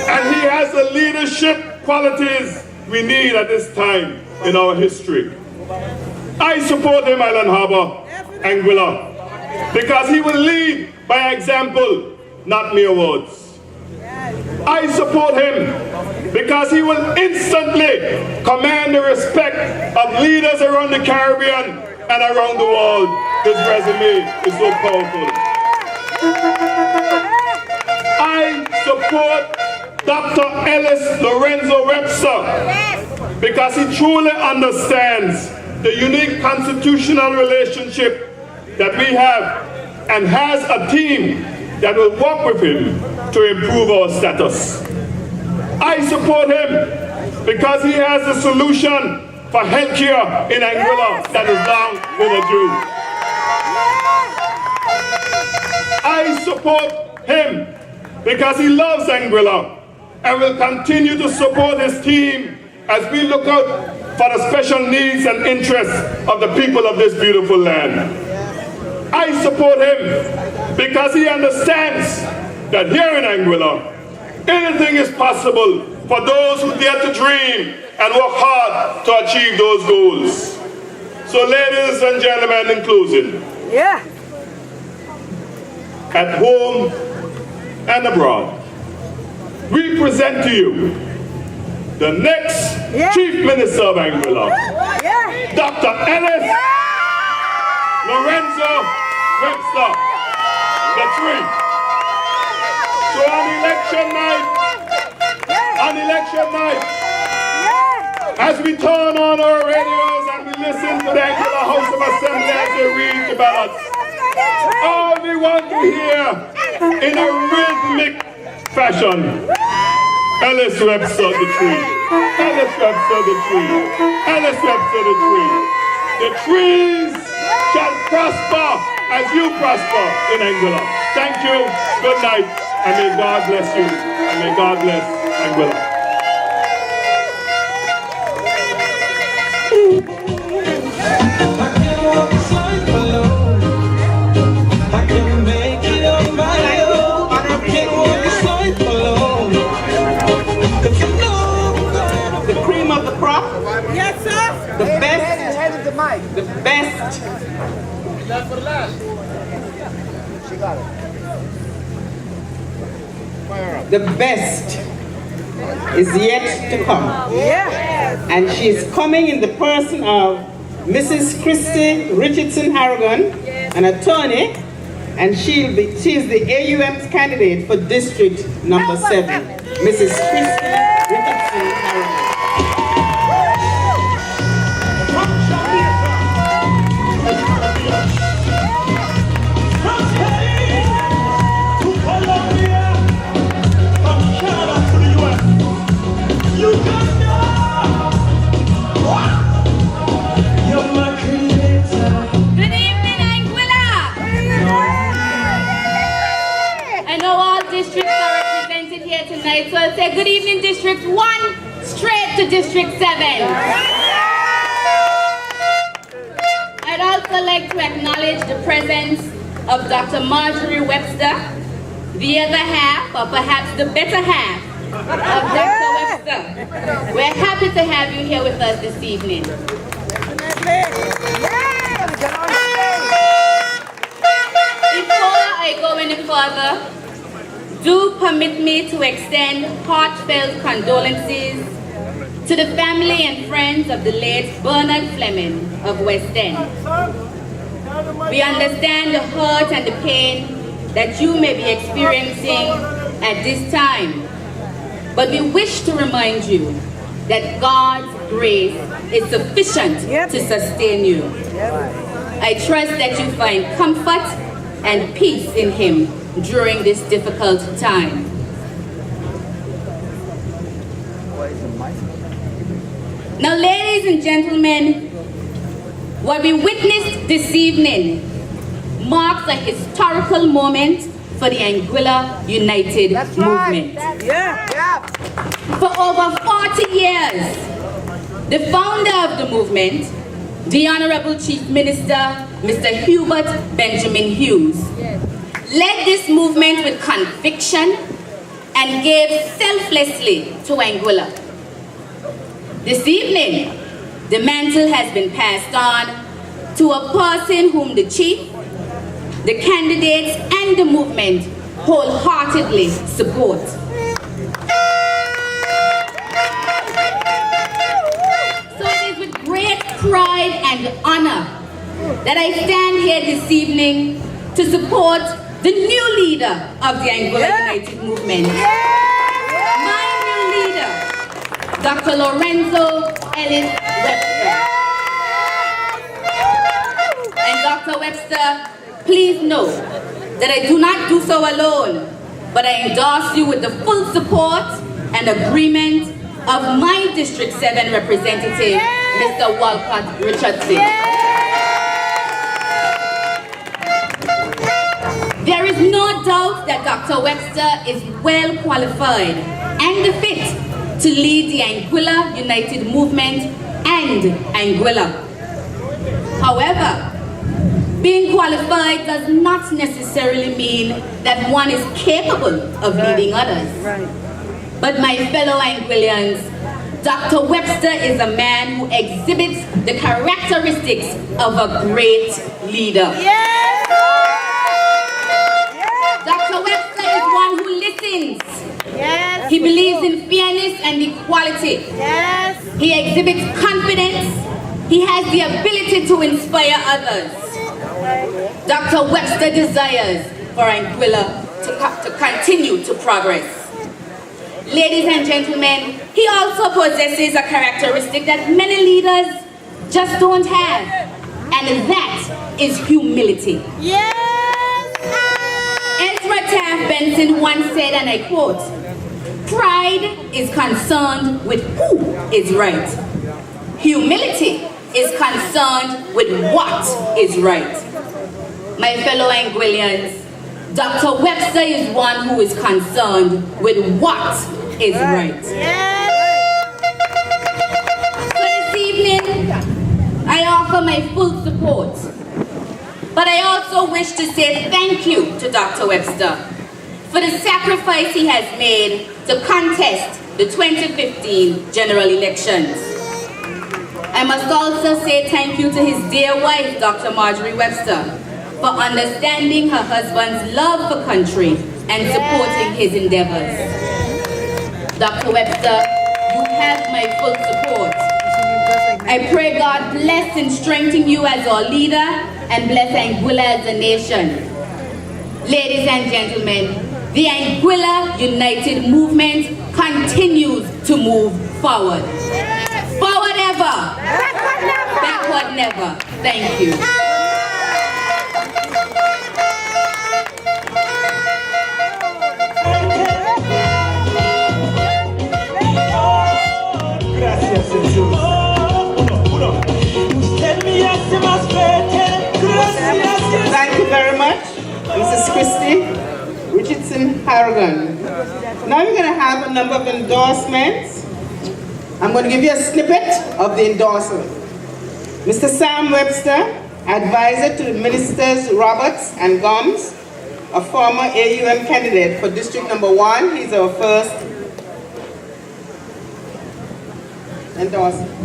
and he has the leadership qualities we need at this time in our history. I support him, Island Harbor, Anguilla, because he will lead by example, not mere words. I support him because he will instantly command the respect of leaders around the Caribbean and around the world. His resume is so powerful. I support Dr. Ellis Lorenzo Webster because he truly understands the unique constitutional relationship that we have and has a team that will work with him to improve our status. I support him because he has a solution for healthcare in Anguilla that is long overdue. I support him because he loves Anguilla and will continue to support his team as we look out for the special needs and interests of the people of this beautiful land. I support him because he understands that here in Anguilla, anything is possible for those who dare to dream and work hard to achieve those goals. So ladies and gentlemen, in closing, at home and abroad, we present to you the next Chief Minister of Anguilla, Dr. Ellis Lorenzo Webster, the tree. So on election night, as we turn on our radios and we listen to the Anguilla House of Assembly as they read the ballots, all we want to hear in a rhythmic fashion, Ellis Webster the tree, Ellis Webster the tree, Ellis Webster the tree. The trees shall prosper as you prosper in Anguilla. Thank you, good night, and may God bless you, and may God bless Anguilla. Yes, sir. The best. The best is yet to come. And she is coming in the person of Mrs. Christy Richardson Harrigan, an attorney, and she is the AUM's candidate for District number 7. Mrs. Christy Richardson Harrigan. Tonight, so I'll say good evening, District 1, straight to District 7. I'd also like to acknowledge the presence of Dr. Marjorie Webster, the other half, or perhaps the better half, of Dr. Webster. We're happy to have you here with us this evening. Before I go any further, do permit me to extend heartfelt condolences to the family and friends of the late Bernard Fleming of West End. We understand the hurt and the pain that you may be experiencing at this time, but we wish to remind you that God's grace is sufficient to sustain you. I trust that you find comfort and peace in Him during this difficult time. Now, ladies and gentlemen, what we witnessed this evening marks a historical moment for the Anguilla United movement. For over 40 years, the founder of the movement, the Honorable Chief Minister, Mr. Hubert Benjamin Hughes, led this movement with conviction and gave selflessly to Anguilla. This evening, the mantle has been passed on to a person whom the chief, the candidates, and the movement wholeheartedly support. So it is with great pride and honor that I stand here this evening to support the new leader of the Anguilla United movement. My new leader, Dr. Lorenzo Ellis Webster. And Dr. Webster, please know that I do not do so alone, but I endorse you with the full support and agreement of my District 7 representative, Mr. Walcott Richardson. There is no doubt that Dr. Webster is well qualified and fit to lead the Anguilla United movement and Anguilla. However, being qualified does not necessarily mean that one is capable of leading others. But my fellow Anguillians, Dr. Webster is a man who exhibits the characteristics of a great leader. Dr. Webster is one who listens. He believes in fairness and equality. He exhibits confidence. He has the ability to inspire others. Dr. Webster desires for Anguilla to continue to progress. Ladies and gentlemen, he also possesses a characteristic that many leaders just don't have, and that is humility. Ezra Taft Benson once said, and I quote, "Pride is concerned with who is right. Humility is concerned with what is right. My fellow Anguillians, Dr. Webster is one who is concerned with what is right. So this evening, I offer my full support, but I also wish to say thank you to Dr. Webster for the sacrifice he has made to contest the 2015 general elections. I must also say thank you to his dear wife, Dr. Marjorie Webster, for understanding her husband's love for country and supporting his endeavors. Dr. Webster, you have my full support. I pray God bless and strengthen you as our leader and bless Anguilla as a nation. Ladies and gentlemen, the Anguilla United Movement continues to move forward. Forward ever, backward never. Thank you. Thank you very much, Mrs. Christie Richardson Harrigan. Now we're going to have a number of endorsements. I'm going to give you a snippet of the endorsement. Mr. Sam Webster, advisor to Ministers Roberts and Gomes, a former AUM candidate for District Number 1. He's our first endorsement.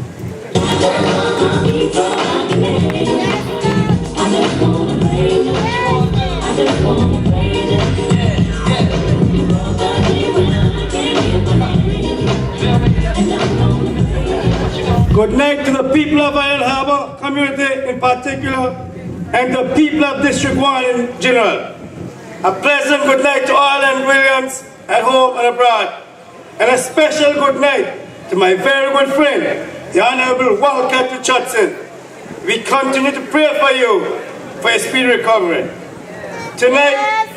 Good night to the people of Island Harbor community in particular, and the people of District 1 in general. A pleasant good night to all Anguillians at home and abroad. And a special good night to my very good friend, the Honorable Walcott Richardson. We continue to pray for you for a speedy recovery. Tonight,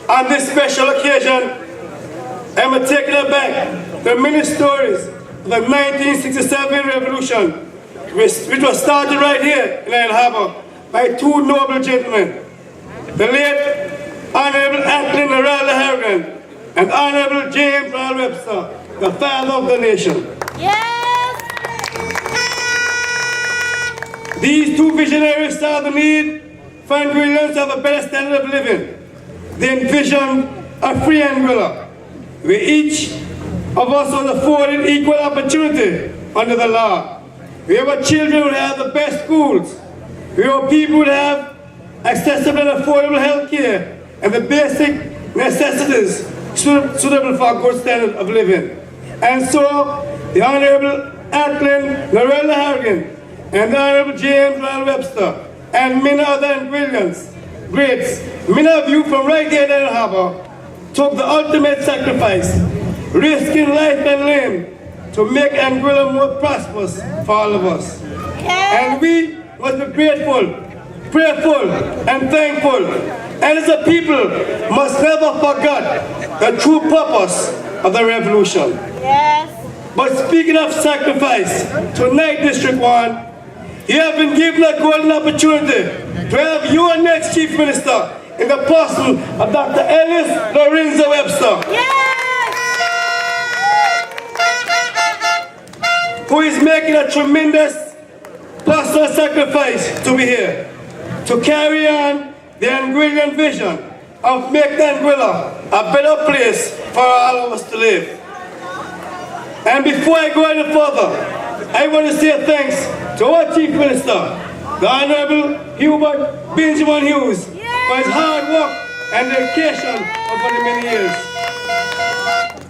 on this special occasion, I'm taking it back the many stories of the 1967 revolution, which was started right here in Island Harbor by two noble gentlemen, the late Honorable Anthony Narella Harrigan and Honorable James Webster, the father of the nation. Yes! These two visionaries saw the need for Anguillians to have a better standard of living. They envisioned a free Anguilla, where each of us was afforded equal opportunity under the law. Where our children would have the best schools, where our people would have accessible and affordable health care and the basic necessities suitable for a good standard of living. And so, the Honorable Anthony Narella Harrigan and the Honorable James Webster and many other Anguillians, greats, many of you from right here in Island Harbor, took the ultimate sacrifice, risking life and limb to make Anguilla more prosperous for all of us. And we must be grateful, prayerful, and thankful. And as a people, must never forget the true purpose of the revolution. Yes. But speaking of sacrifice, tonight, District 1, you have been given a golden opportunity to have your next Chief Minister in the person of Dr. Ellis Lorenzo Webster. Yes. Who is making a tremendous personal sacrifice to be here, to carry on the Anguillian vision of making Anguilla a better place for all of us to live. And before I go any further, I want to say thanks to our Chief Minister, the Honorable Hubert Benjamin Hughes, for his hard work and dedication over the many years.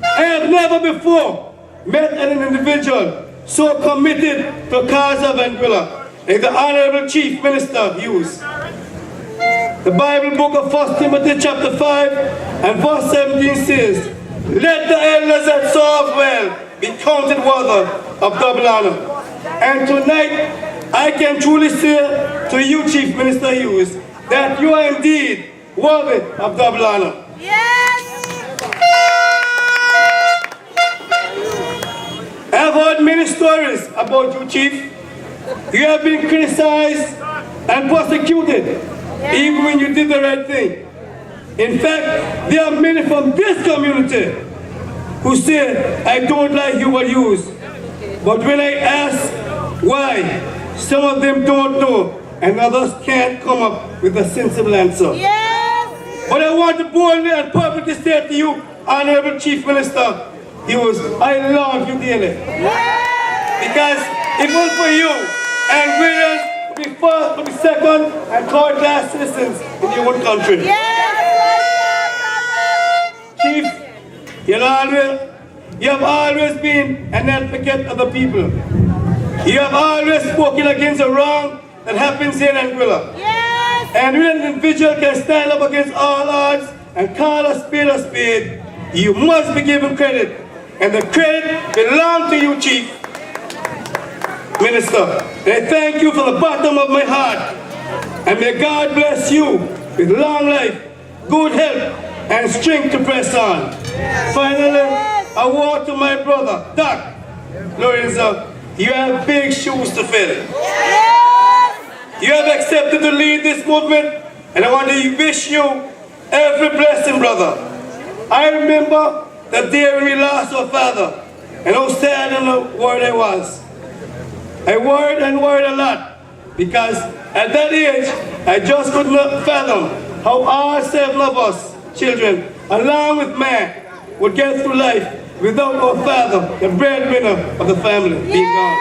I have never before met an individual so committed to the cause of Anguilla as the Honorable Chief Minister Hughes. The Bible book of 1 Timothy chapter 5 and verse 17 says, "Let the elders that serve well be counted worthy of double honor." And tonight, I can truly say to you, Chief Minister Hughes, that you are indeed worthy of double honor. Yes. I have heard many stories about you, Chief. You have been criticized and persecuted, even when you did the right thing. In fact, there are many from this community who say, I don't like your use. But when I ask why, some of them don't know, and others can't come up with a sensible answer. Yes. But I want to boldly and publicly say to you, Honorable Chief Minister, I love you dearly. Yes. Because if it was for you, and Williams would be first, would be second, and third-class citizens in your own country. Yes. Chief, you have always been an advocate of the people. You have always spoken against the wrong that happens here in Anguilla. Yes. And when an individual can stand up against all odds and call a spade, you must be given credit. And the credit belongs to you, Chief Minister. I thank you from the bottom of my heart. And may God bless you with long life, good health, and strength to press on. Finally, a word to my brother, Dr. Lorenzo. You have big shoes to fill. You have accepted to lead this movement, and I want to wish you every blessing, brother. I remember the day when we lost our father, and how sad and worried I was. I worried and worried a lot, because at that age, I just could not fathom how all 7 of us, children, along with man, would get through life without our father, the breadwinner of the family, being gone.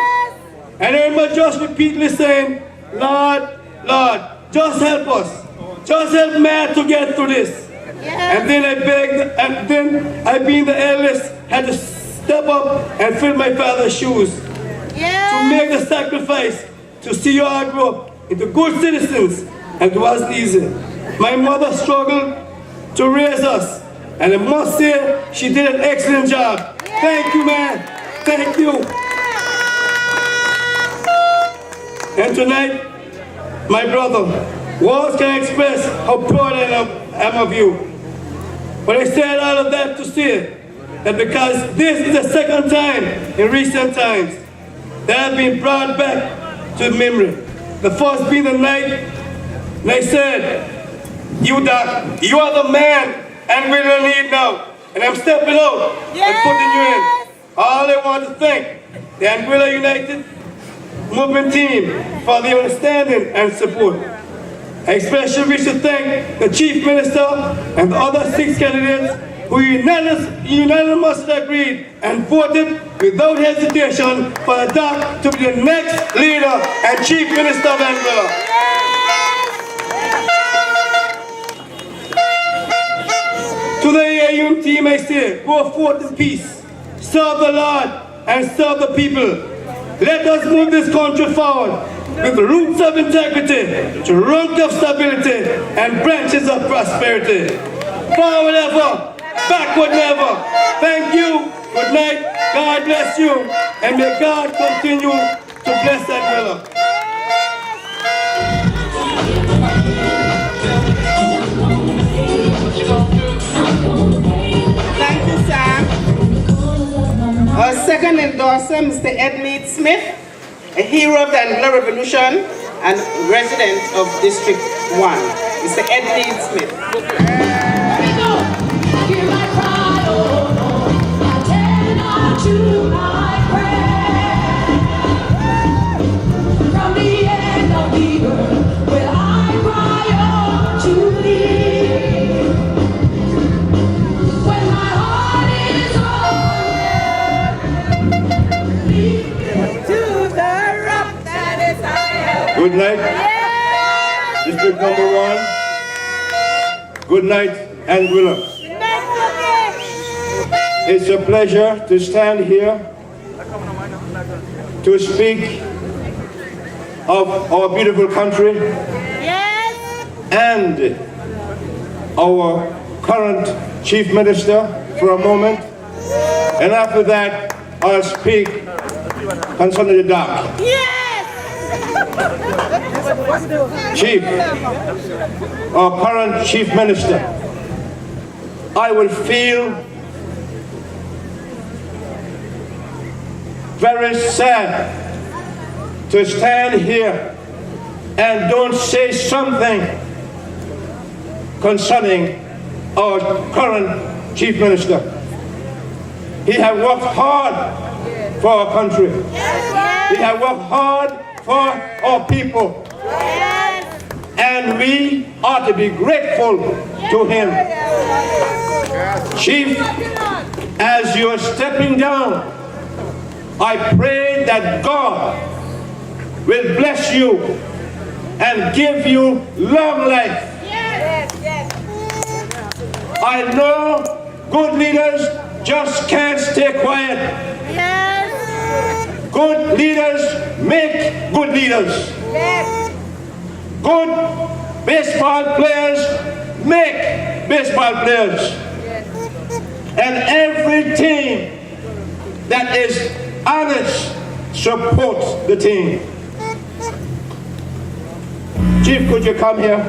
And I remember just repeatedly saying, Lord, Lord, just help us. Just help man to get through this. And then I begged, and then I, being the eldest, had to step up and fill my father's shoes. To make the sacrifice to see you all grow up into good citizens, and it wasn't easy. My mother struggled to raise us, and I must say she did an excellent job. Thank you, man. Thank you. And tonight, my brother, words can express how proud I am of you. But I said all of that to say that because this is the second time in recent times that I've been brought back to memory. The first being the night, and I said, you, Doc, you are the man and we don't need now. And I'm stepping out and putting you in. All I want to thank the Anguilla United Movement team for their understanding and support. I especially wish to thank the Chief Minister and the other 6 candidates who unanimously agreed and voted without hesitation for the Doc to be the next leader and Chief Minister of Anguilla. To the AUM team I say, go forth in peace, serve the Lord and serve the people. Let us move this country forward with roots of integrity, trunk of stability, and branches of prosperity. Forward ever, backward never. Thank you, good night, God bless you, and may God continue to bless Anguilla. Thank you, Sam. Our second endorser, Mr. Edmead Smith, a hero of the Anguilla Revolution and resident of District 1. Mr. Edmead Smith. Good night, District number 1. Good night, Anguilla. It's a pleasure to stand here to speak of our beautiful country and our current Chief Minister for a moment. And after that, I'll speak concerning the Doc. Chief, our current Chief Minister, I will feel very sad to stand here and don't say something concerning our current Chief Minister. He has worked hard for our country. He has worked hard for our people. And we ought to be grateful to him. Chief, as you're stepping down, I pray that God will bless you and give you long life. I know good leaders just can't stay quiet. Good leaders make good leaders. Good baseball players make baseball players. And every team that is honest supports the team. Chief, could you come here?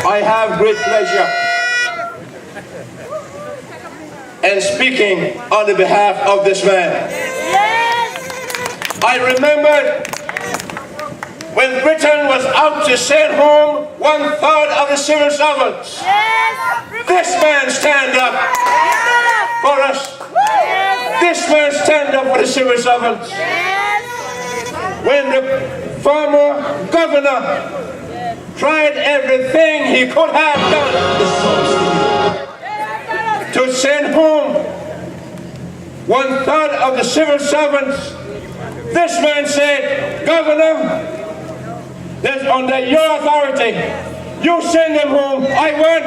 I have great pleasure in speaking on the behalf of this man. I remember when Britain was out to send home 1/3 of the civil servants. This man stand up for us. This man stand up for the civil servants. When the former governor tried everything he could have done to send home 1/3 of the civil servants, this man said, Governor, that's under your authority. You send them home. I want.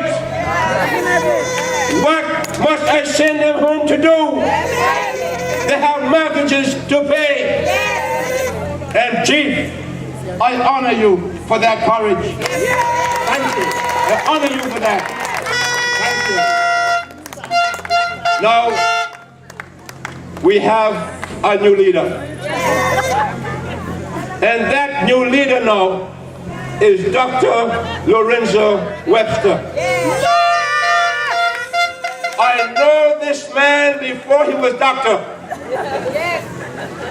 What must I send them home to do? They have mortgages to pay. And Chief, I honor you for that courage. Thank you. I honor you for that. Thank you. Now, we have a new leader. And that new leader now is Dr. Lorenzo Webster. I know this man before he was doctor.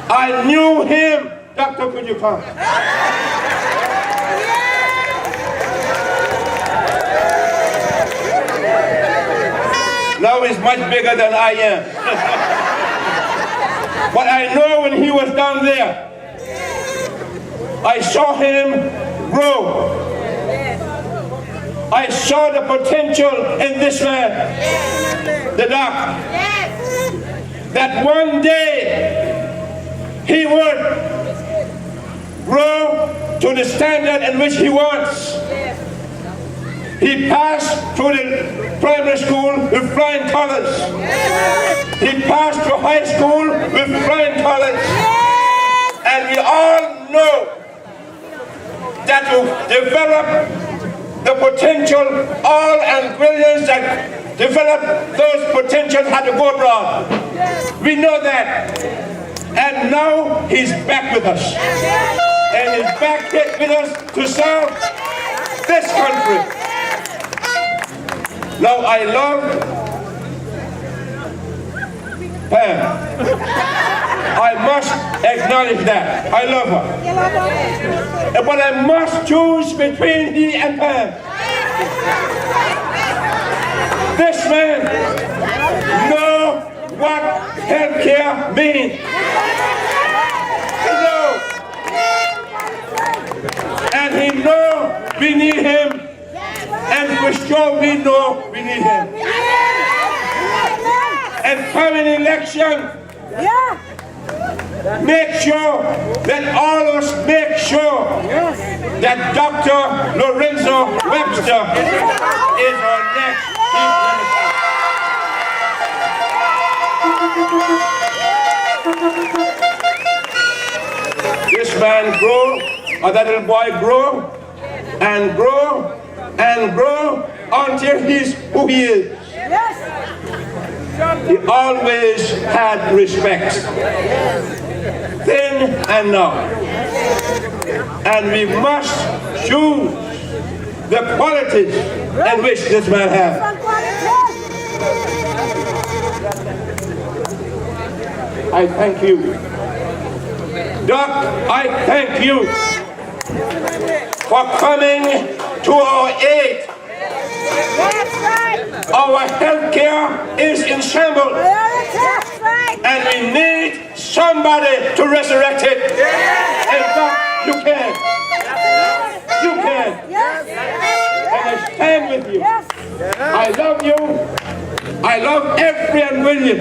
I knew him. Doctor, could you come? Now he's much bigger than I am. But I know when he was down there, I saw him grow. I saw the potential in this man, the doctor, that one day he would grow to the standard in which he wants. He passed through the primary school with flying colors. He passed through high school with flying colors. And we all know that to develop the potential, all ingredients that develop those potentials had to go abroad. We know that. And now he's back with us. And he's back here with us to serve this country. Now I love Pam. I must acknowledge that. I love her. But I must choose between he and Pam. This man knows what healthcare means. He knows. And he knows we need him. And for sure we know we need him. And coming election, make sure that all of us make sure that Dr. Lorenzo Webster is our next Chief Minister. This man grow, or that little boy grow, and grow, and grow until he's who he is. He always had respect, then and now. And we must choose the qualities in which this man has. I thank you. Doc, I thank you for coming to our aid. Our health care is in shambles, and we need somebody to resurrect it. And Doc, you can. You can. And I stand with you. I love you. I love every and William.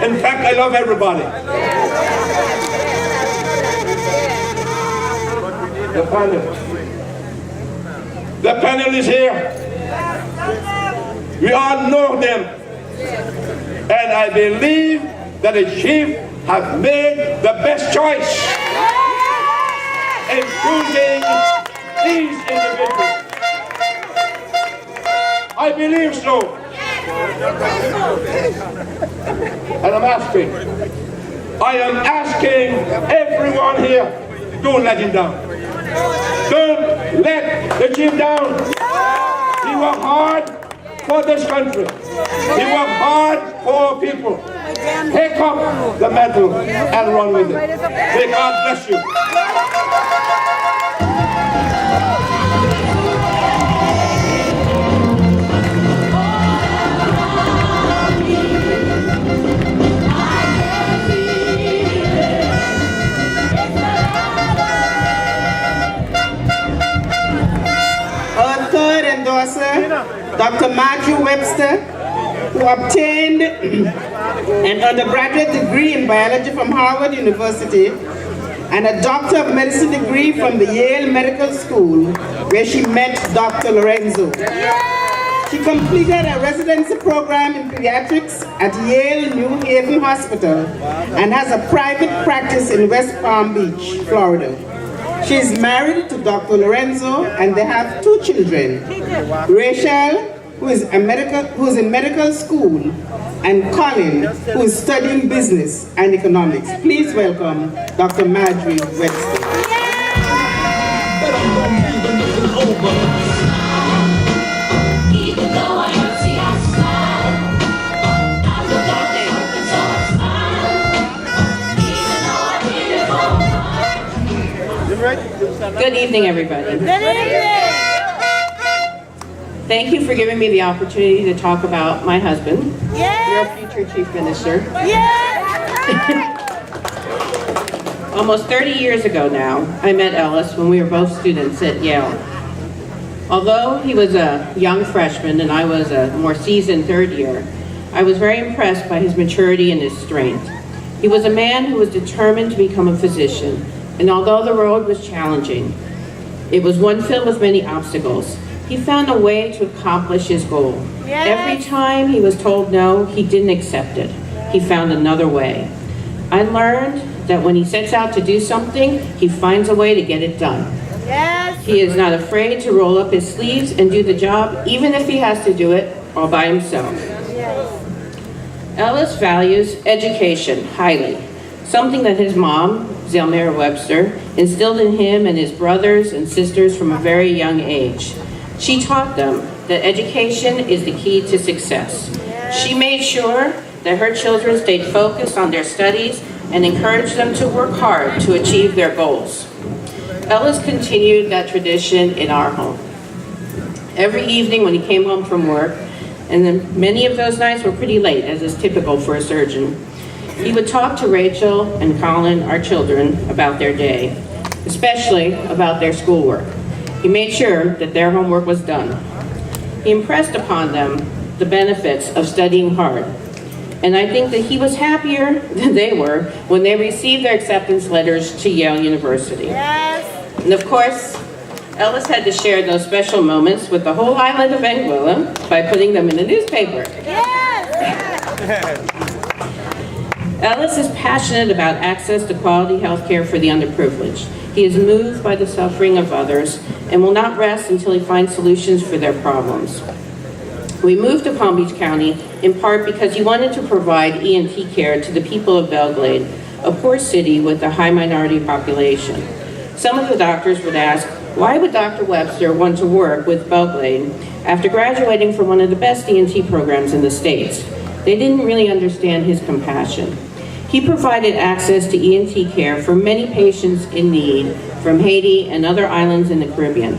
In fact, I love everybody. The panel is here. We all know them. And I believe that the chief has made the best choice in choosing these individuals. I believe so. And I am asking everyone here, don't let him down. Don't let the chief down. He worked hard for this country. He worked hard for our people. Take up the mantle and run with it. May God bless you. Dr. Webster, who obtained an undergraduate degree in biology from Harvard University and a Doctor of Medicine degree from the Yale Medical School, where she met Dr. Lorenzo. She completed a residency program in pediatrics at Yale New Haven Hospital and has a private practice in West Palm Beach, Florida. She is married to Dr. Lorenzo and they have 2 children, Rachel, who is in medical school, and Colin, who is studying business and economics. Please welcome Dr. Marjorie Webster. Good evening, everybody. Good evening. Thank you for giving me the opportunity to talk about my husband, your future chief minister. Almost 30 years ago now, I met Ellis when we were both students at Yale. Although he was a young freshman and I was a more seasoned third year, I was very impressed by his maturity and his strength. He was a man who was determined to become a physician, and although the road was challenging, it was one filled with many obstacles. He found a way to accomplish his goal. Every time he was told no, he didn't accept it. He found another way. I learned that when he sets out to do something, he finds a way to get it done. He is not afraid to roll up his sleeves and do the job, even if he has to do it all by himself. Ellis values education highly, something that his mom, Zelmira Webster, instilled in him and his brothers and sisters from a very young age. She taught them that education is the key to success. She made sure that her children stayed focused on their studies and encouraged them to work hard to achieve their goals. Ellis continued that tradition in our home. Every evening when he came home from work, and then many of those nights were pretty late, as is typical for a surgeon, he would talk to Rachel and Colin, our children, about their day, especially about their schoolwork. He made sure that their homework was done. He impressed upon them the benefits of studying hard. And I think that he was happier than they were when they received their acceptance letters to Yale University. And of course, Ellis had to share those special moments with the whole island of Anguilla by putting them in the newspaper. Ellis is passionate about access to quality health care for the underprivileged. He is moved by the suffering of others and will not rest until he finds solutions for their problems. We moved to Palm Beach County in part because he wanted to provide ENT care to the people of Belgrade, a poor city with a high minority population. Some of the doctors would ask, why would Dr. Webster want to work with Belgrade after graduating from one of the best ENT programs in the States? They didn't really understand his compassion. He provided access to ENT care for many patients in need from Haiti and other islands in the Caribbean.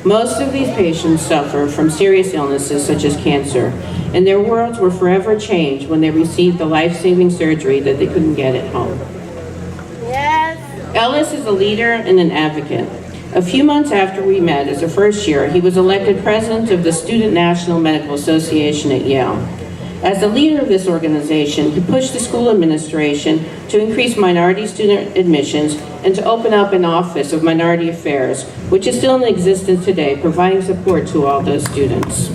Most of these patients suffer from serious illnesses such as cancer, and their worlds were forever changed when they received the life-saving surgery that they couldn't get at home. Yes. Ellis is a leader and an advocate. A few months after we met as a first year, he was elected president of the Student National Medical Association at Yale. As the leader of this organization, he pushed the school administration to increase minority student admissions and to open up an office of minority affairs, which is still in existence today, providing support to all those students.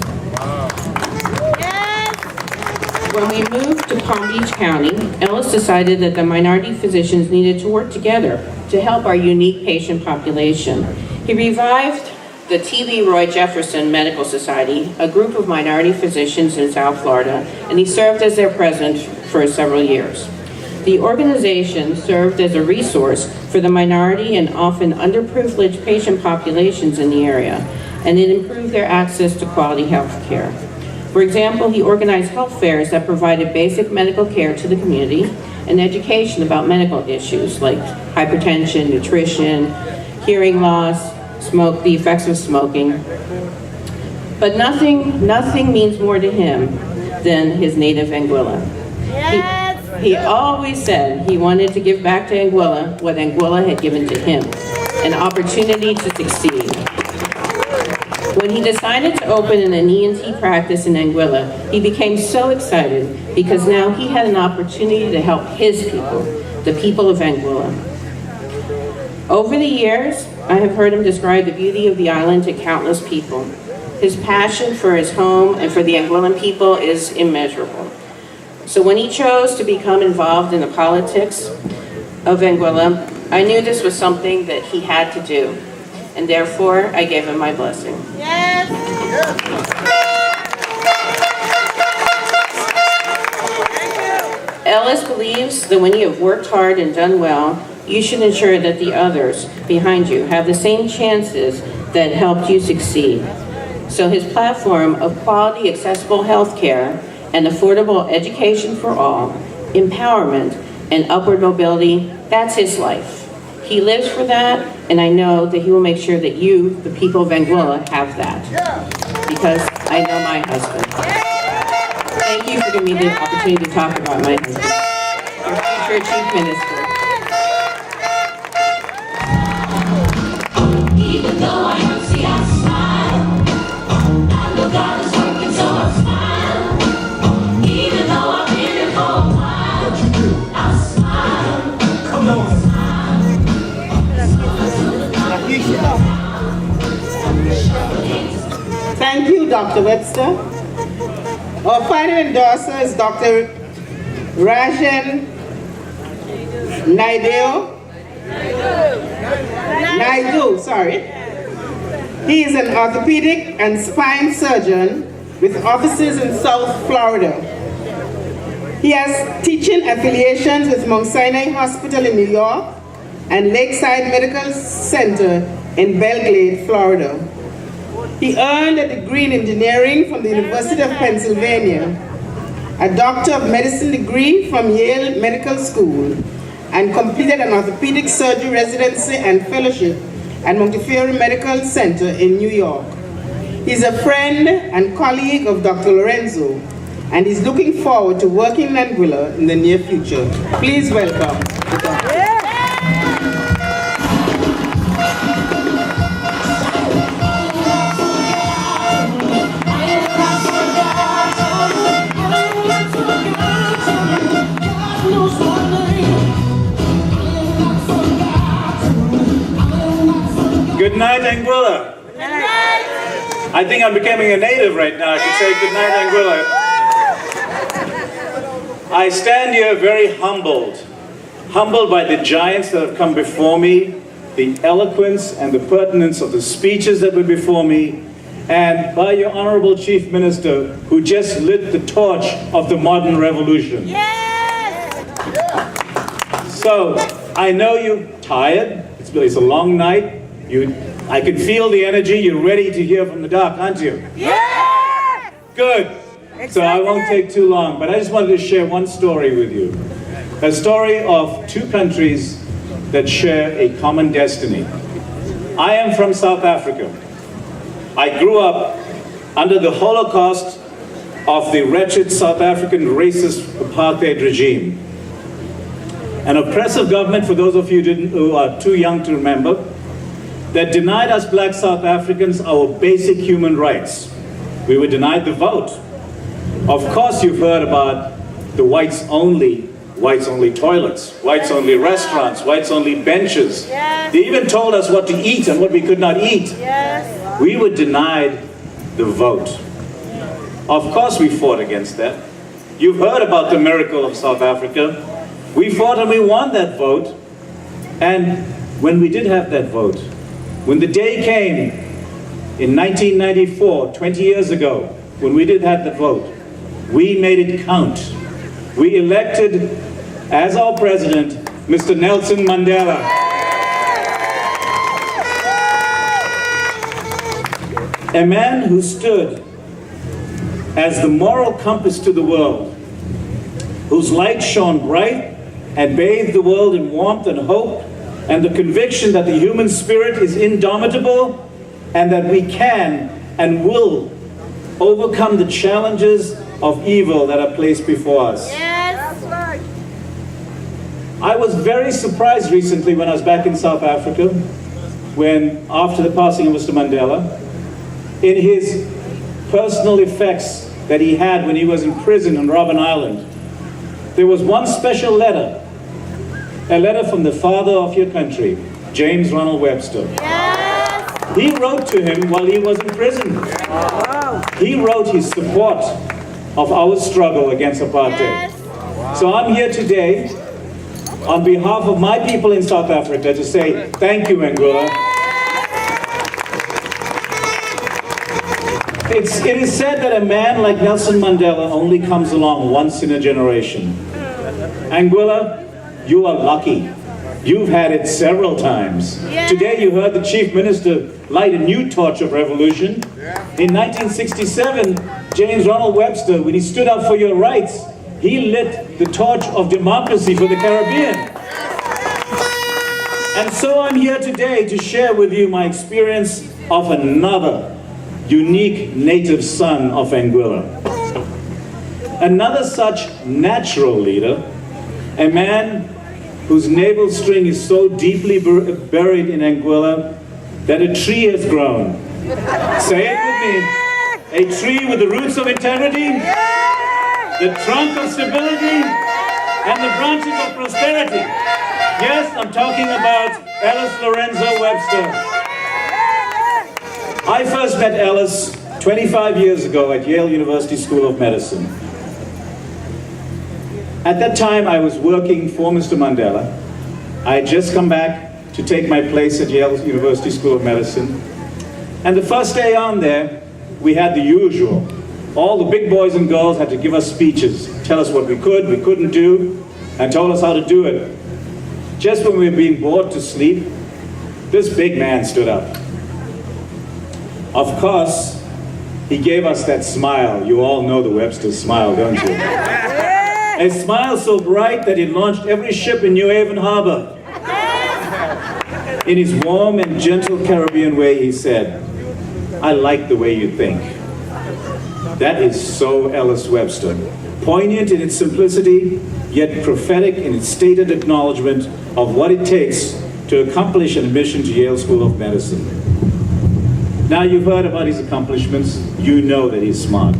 When we moved to Palm Beach County, Ellis decided that the minority physicians needed to work together to help our unique patient population. He revived the T. Leroy Jefferson Medical Society, a group of minority physicians in South Florida, and he served as their president for several years. The organization served as a resource for the minority and often underprivileged patient populations in the area, and it improved their access to quality health care. For example, he organized health fairs that provided basic medical care to the community and education about medical issues like hypertension, nutrition, hearing loss, the effects of smoking. But nothing means more to him than his native Anguilla. Yes. He always said he wanted to give back to Anguilla what Anguilla had given to him, an opportunity to succeed. When he decided to open an ENT practice in Anguilla, he became so excited because now he had an opportunity to help his people, the people of Anguilla. Over the years, I have heard him describe the beauty of the island to countless people. His passion for his home and for the Anguillan people is immeasurable. So when he chose to become involved in the politics of Anguilla, I knew this was something that he had to do, and therefore I gave him my blessing. Yes. Ellis believes that when you have worked hard and done well, you should ensure that the others behind you have the same chances that helped you succeed. So his platform of quality, accessible health care and affordable education for all, empowerment, and upward mobility, that's his life. He lives for that, and I know that he will make sure that you, the people of Anguilla, have that. Because I know my husband. Thank you for giving me the opportunity to talk about my husband, your future chief minister. Even though I don't see I smile, I know God is working, so I smile. Even though I've been here for a while, I smile. Come on. Thank you, Dr. Webster. Our final endorser is Dr. Rajan Naidu, sorry. He is an orthopedic and spine surgeon with offices in South Florida. He has teaching affiliations with Mount Sinai Hospital in New York and Lakeside Medical Center in Belgrade, Florida. He earned a degree in engineering from the University of Pennsylvania, a Doctor of Medicine degree from Yale Medical School, and completed an orthopedic surgery residency and fellowship at Montefiore Medical Center in New York. He's a friend and colleague of Dr. Lorenzo, and he's looking forward to working in Anguilla in the near future. Please welcome the doctor. Good night, Anguilla. Good night. I think I'm becoming a native right now. I can say good night, Anguilla. I stand here very humbled by the giants that have come before me, the eloquence and the pertinence of the speeches that were before me, and by your Honorable Chief Minister, who just lit the torch of the modern revolution. Yes. So, I know you're tired. It's a long night. I can feel the energy. You're ready to hear from the doc, aren't you? Yeah! Good. So I won't take too long, but I just wanted to share one story with you. A story of two countries that share a common destiny. I am from South Africa. I grew up under the Holocaust of the wretched South African racist apartheid regime. An oppressive government, for those of you who are too young to remember, that denied us black South Africans our basic human rights. We were denied the vote. Of course you've heard about the whites-only toilets, whites-only restaurants, whites-only benches. Yes. They even told us what to eat and what we could not eat. Yes. We were denied the vote. Of course we fought against that. You've heard about the miracle of South Africa. We fought and we won that vote. And when we did have that vote, when the day came in 1994, 20 years ago, when we did have the vote, we made it count. We elected as our president, Mr. Nelson Mandela. A man who stood as the moral compass to the world, whose light shone bright and bathed the world in warmth and hope, and the conviction that the human spirit is indomitable and that we can and will overcome the challenges of evil that are placed before us. Yes. I was very surprised recently when I was back in South Africa, when after the passing of Mr. Mandela, in his personal effects that he had when he was in prison on Robben Island, there was one special letter, a letter from the father of your country, James Ronald Webster. Yes. He wrote to him while he was in prison. He wrote his support of our struggle against apartheid. Yes. So I'm here today on behalf of my people in South Africa to say thank you, Anguilla. It is said that a man like Nelson Mandela only comes along once in a generation. Anguilla, you are lucky. You've had it several times. Yes. Today you heard the Chief Minister light a new torch of revolution. In 1967, James Ronald Webster, when he stood up for your rights, he lit the torch of democracy for the Caribbean. And so I'm here today to share with you my experience of another unique native son of Anguilla. Another such natural leader, a man whose navel string is so deeply buried in Anguilla that a tree has grown. Say it with me. A tree with the roots of integrity, the trunk of stability, and the branches of prosperity. Yes, I'm talking about Ellis Lorenzo Webster. I first met Ellis 25 years ago at Yale University School of Medicine. At that time, I was working for Mr. Mandela. I had just come back to take my place at Yale University School of Medicine. And the first day on there, we had the usual. All the big boys and girls had to give us speeches, tell us what we couldn't do, and told us how to do it. Just when we were being bored to sleep, this big man stood up. Of course, he gave us that smile. You all know the Webster smile, don't you? A smile so bright that it launched every ship in New Haven Harbor. In his warm and gentle Caribbean way, he said, "I like the way you think." That is so Ellis Webster. Poignant in its simplicity, yet prophetic in its stated acknowledgement of what it takes to accomplish an admission to Yale School of Medicine. Now you've heard about his accomplishments, you know that he's smart.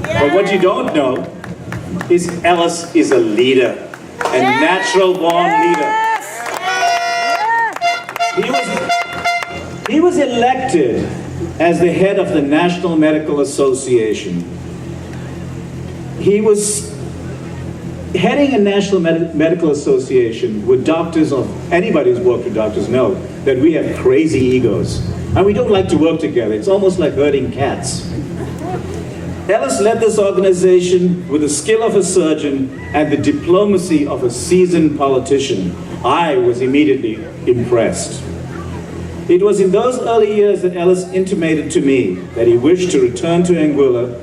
But what you don't know is Ellis is a leader, a natural born leader. He was elected as the head of the National Medical Association. He was heading a National Medical Association with doctors, of anybody who's worked with doctors know that we have crazy egos. And we don't like to work together. It's almost like herding cats. Ellis led this organization with the skill of a surgeon and the diplomacy of a seasoned politician. I was immediately impressed. It was in those early years that Ellis intimated to me that he wished to return to Anguilla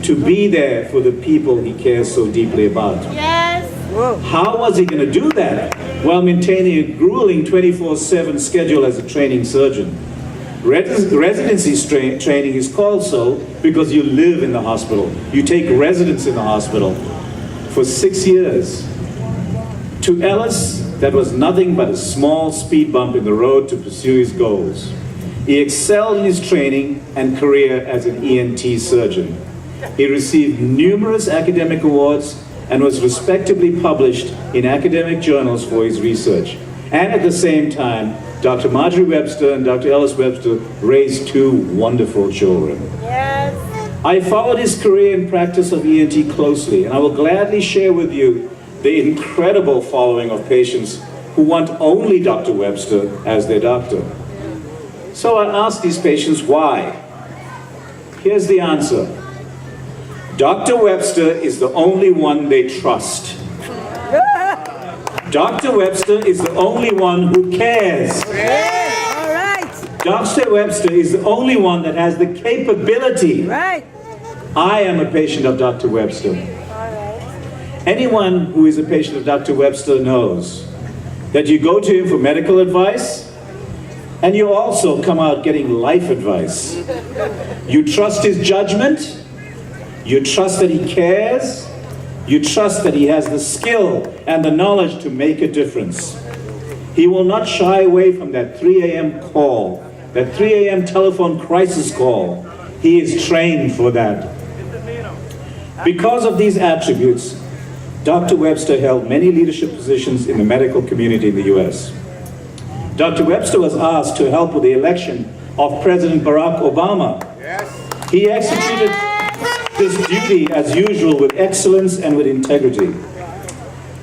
to be there for the people he cares so deeply about. Yes. How was he going to do that while maintaining a grueling 24/7 schedule as a training surgeon? Residency training is called so because you live in the hospital. You take residence in the hospital for 6 years. To Ellis, that was nothing but a small speed bump in the road to pursue his goals. He excelled in his training and career as an ENT surgeon. He received numerous academic awards and was respectably published in academic journals for his research. And at the same time, Dr. Marjorie Webster and Dr. Ellis Webster raised 2 wonderful children. Yes. I followed his career and practice of ENT closely, and I will gladly share with you the incredible following of patients who want only Dr. Webster as their doctor. So I asked these patients why. Here's the answer. Dr. Webster is the only one they trust. Dr. Webster is the only one who cares. All right. Dr. Webster is the only one that has the capability. Right. I am a patient of Dr. Webster. All right. Anyone who is a patient of Dr. Webster knows that you go to him for medical advice and you also come out getting life advice. You trust his judgment. You trust that he cares. You trust that he has the skill and the knowledge to make a difference. He will not shy away from that 3 a.m. call, that 3 a.m. telephone crisis call. He is trained for that. Because of these attributes, Dr. Webster held many leadership positions in the medical community in the U.S. Dr. Webster was asked to help with the election of President Barack Obama. He executed this duty as usual with excellence and with integrity.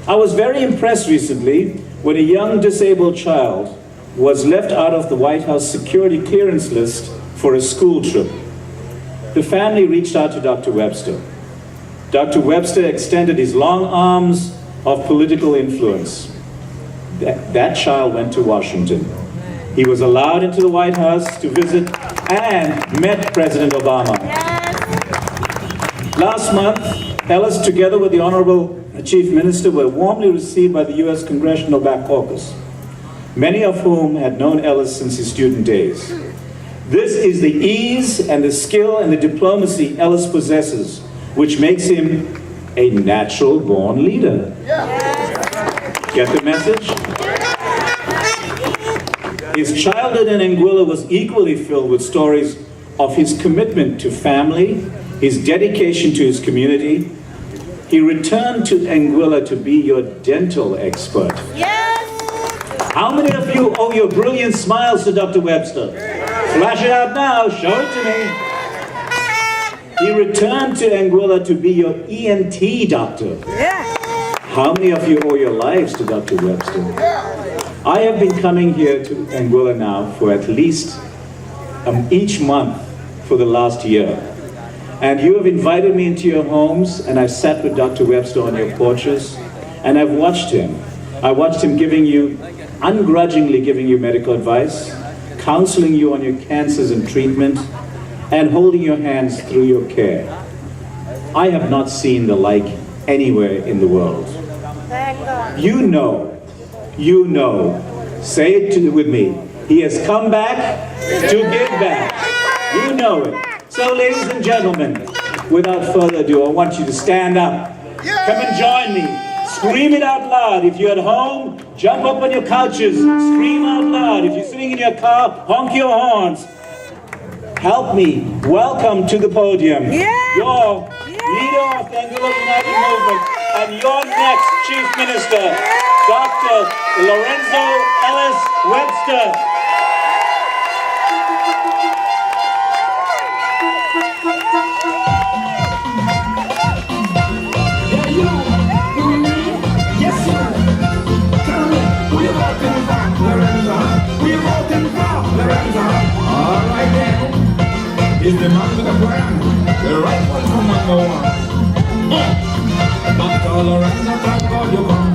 I was very impressed recently when a young disabled child was left out of the White House security clearance list for a school trip. The family reached out to Dr. Webster. Dr. Webster extended his long arms of political influence. That child went to Washington. He was allowed into the White House to visit and met President Obama. Last month, Ellis, together with the Honorable Chief Minister, were warmly received by the U.S. Congressional Black Caucus, many of whom had known Ellis since his student days. This is the ease and the skill and the diplomacy Ellis possesses, which makes him a natural-born leader. Get the message? His childhood in Anguilla was equally filled with stories of his commitment to family, his dedication to his community. He returned to Anguilla to be your dental expert. Yes. How many of you owe your brilliant smiles to Dr. Webster? Flash it out now, show it to me. He returned to Anguilla to be your ENT doctor. Yeah. How many of you owe your lives to Dr. Webster? I have been coming here to Anguilla now for at least each month for the last year. And you have invited me into your homes, and I've sat with Dr. Webster on your porches, and I've watched him. I watched him ungrudgingly giving you medical advice, counseling you on your cancers and treatment, and holding your hands through your care. I have not seen the like anywhere in the world. Thank God. You know, say it with me, he has come back to give back. You know it. So ladies and gentlemen, without further ado, I want you to stand up. Come and join me. Scream it out loud. If you're at home, jump up on your couches. Scream out loud. If you're sitting in your car, honk your horns. Help me welcome to the podium your leader of the Anguilla United Movement and your next Chief Minister, Dr. Lorenzo Ellis Webster. Alright then, is the man with a plan, the right one from number one. Dr. Lorenzo, thank God you come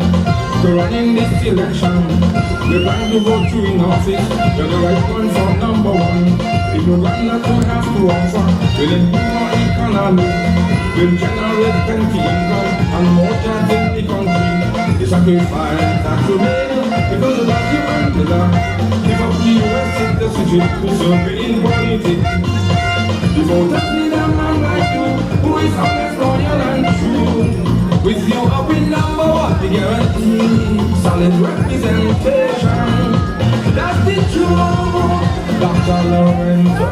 to run in this election. The plan to vote through in office, you're the right one from number one. If you run that you have to offer, will improve our economy, will generate plenty income and more jobs in the country. sacrifice that you made because of that you Mandela. Give up the US citizenship to serve in politics. You won't need a man like you who is honest, loyal and true. With you up in number one, the guarantee solid representation. That's the truth, Dr. Lorenzo.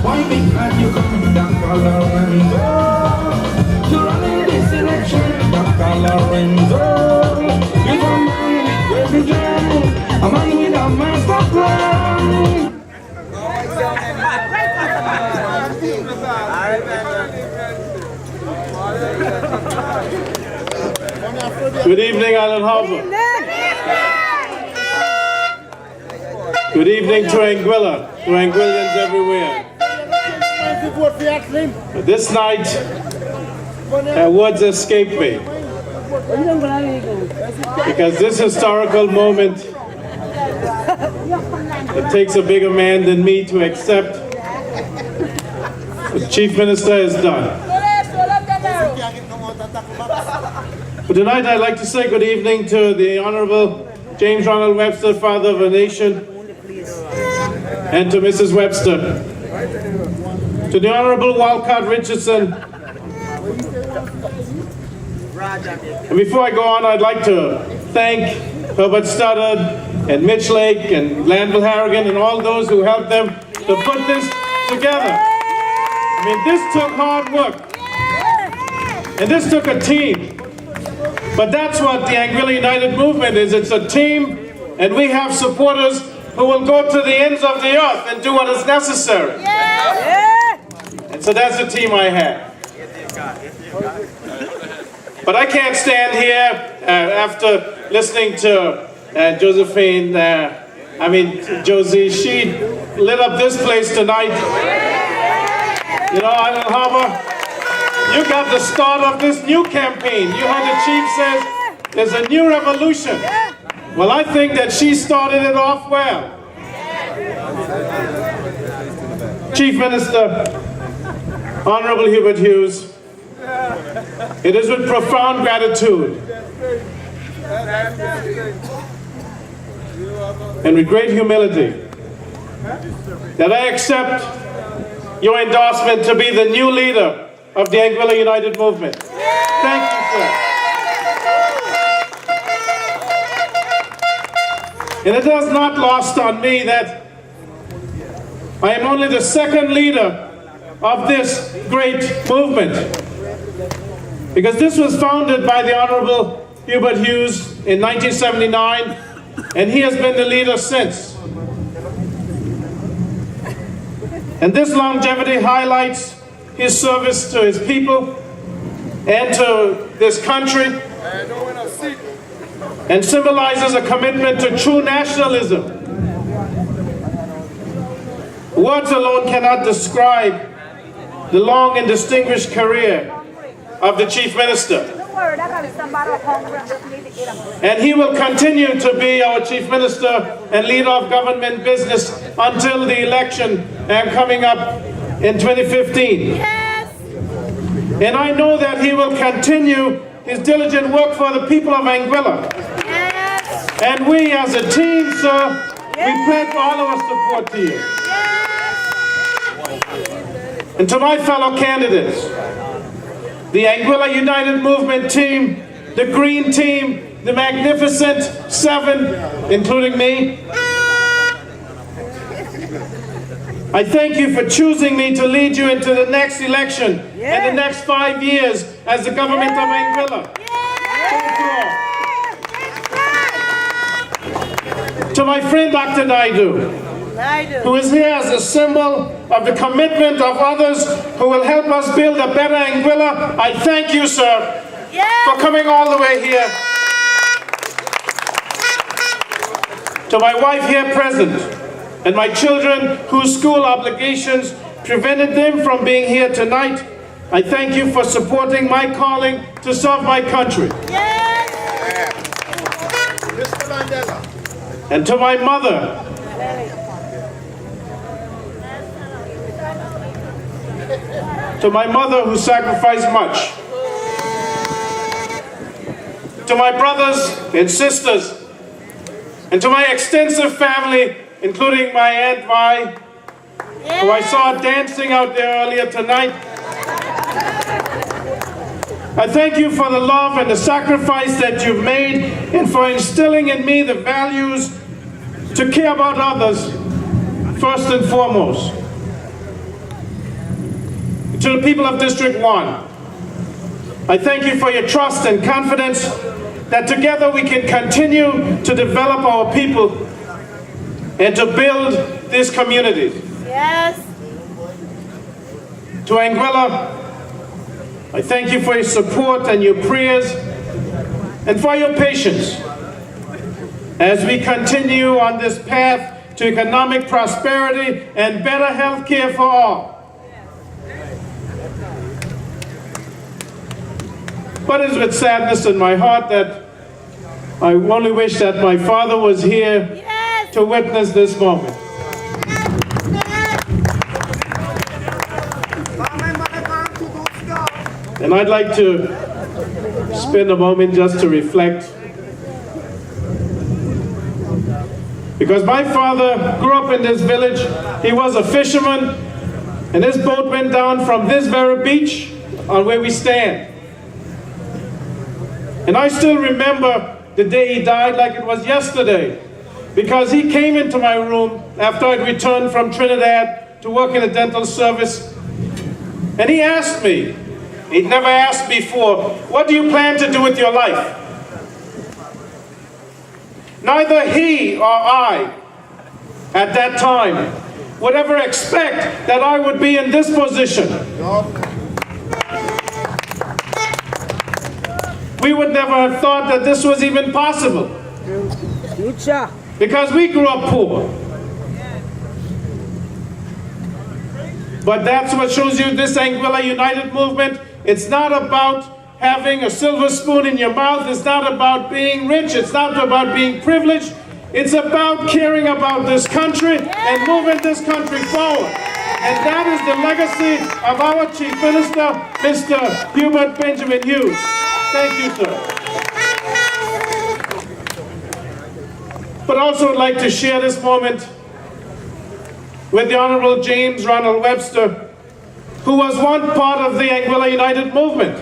Why be glad you come, Dr. Lorenzo? To run in this election, Dr. Lorenzo. You're a man with vision, a man with a master plan. Good evening, Island Harbor. Good evening to Anguilla, to Anguillians everywhere. This night, words escape me, because this historical moment, it takes a bigger man than me to accept what the Chief Minister has done. But tonight I'd like to say good evening to the Honorable James Ronald Webster, Father of a Nation, and to Mrs. Webster. To the Honorable Walcott Richardson. And before I go on, I'd like to thank Herbert Studdard and Mitch Lake and Glanville Harrigan and all those who helped them to put this together. I mean, this took hard work. And this took a team. But that's what the Anguilla United Movement is. It's a team, and we have supporters who will go to the ends of the earth and do what is necessary. And so that's the team I have. But I can't stand here after listening to Josephine, Josie. She lit up this place tonight. You know, Island Harbor, you got the start of this new campaign. You heard the chief says there's a new revolution. Well, I think that she started it off well. Chief Minister, Honorable Hubert Hughes, it is with profound gratitude and with great humility that I accept your endorsement to be the new leader of the Anguilla United Movement. Thank you, sir. And it is not lost on me that I am only the second leader of this great movement, because this was founded by the Honorable Hubert Hughes in 1979, and he has been the leader since. And this longevity highlights his service to his people and to this country, and symbolizes a commitment to true nationalism. Words alone cannot describe the long and distinguished career of the Chief Minister. And he will continue to be our Chief Minister and leader of government business until the election coming up in 2015. Yes. And I know that he will continue his diligent work for the people of Anguilla. Yes. And we as a team, sir, we pledge all of our support to you. Yes. And to my fellow candidates, the Anguilla United Movement team, the Green team, the Magnificent Seven, including me, I thank you for choosing me to lead you into the next election and the next 5 years as the government of Anguilla. To my friend Dr. Naidu, who is here as a symbol of the commitment of others who will help us build a better Anguilla, I thank you, sir, for coming all the way here. To my wife here present, and my children whose school obligations prevented them from being here tonight, I thank you for supporting my calling to serve my country. Yes. Mr. Mandela. And to my mother, who sacrificed much. to my brothers and sisters, and to my extensive family, including my Aunt Vi, who I saw dancing out there earlier tonight. I thank you for the love and the sacrifice that you've made, and for instilling in me the values to care about others first and foremost. To the people of District 1, I thank you for your trust and confidence that together we can continue to develop our people and to build these communities. Yes. To Anguilla, I thank you for your support and your prayers and for your patience as we continue on this path to economic prosperity and better health care for all. But it's with sadness in my heart that I only wish that my father was here to witness this moment. And I'd like to spend a moment just to reflect. Because my father grew up in this village. He was a fisherman, and his boat went down from this very beach on where we stand. And I still remember the day he died like it was yesterday, because he came into my room after I'd returned from Trinidad to work in a dental service, and he asked me, he'd never asked before, what do you plan to do with your life? Neither he or I, at that time, would ever expect that I would be in this position. We would never have thought that this was even possible. Because we grew up poor. But that's what shows you this Anguilla United movement. It's not about having a silver spoon in your mouth. It's not about being rich. It's not about being privileged. It's about caring about this country and moving this country forward. And that is the legacy of our Chief Minister, Mr. Hubert Benjamin Hughes. Thank you, sir. But also I'd like to share this moment with the Honorable James Ronald Webster, who was one part of the Anguilla United movement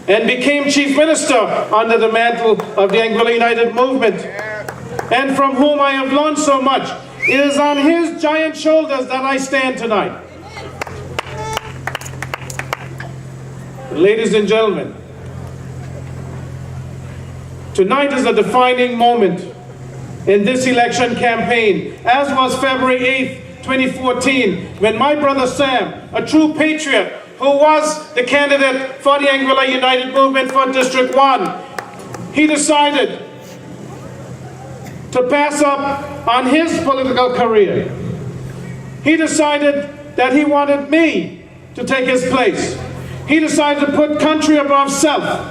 and became Chief Minister under the mantle of the Anguilla United movement, and from whom I have learned so much. It is on his giant shoulders that I stand tonight. Ladies and gentlemen, tonight is a defining moment in this election campaign, as was February 8th, 2014, when my brother Sam, a true patriot, who was the candidate for the Anguilla United movement for District 1, he decided to pass up on his political career. He decided that he wanted me to take his place. He decided to put country above self.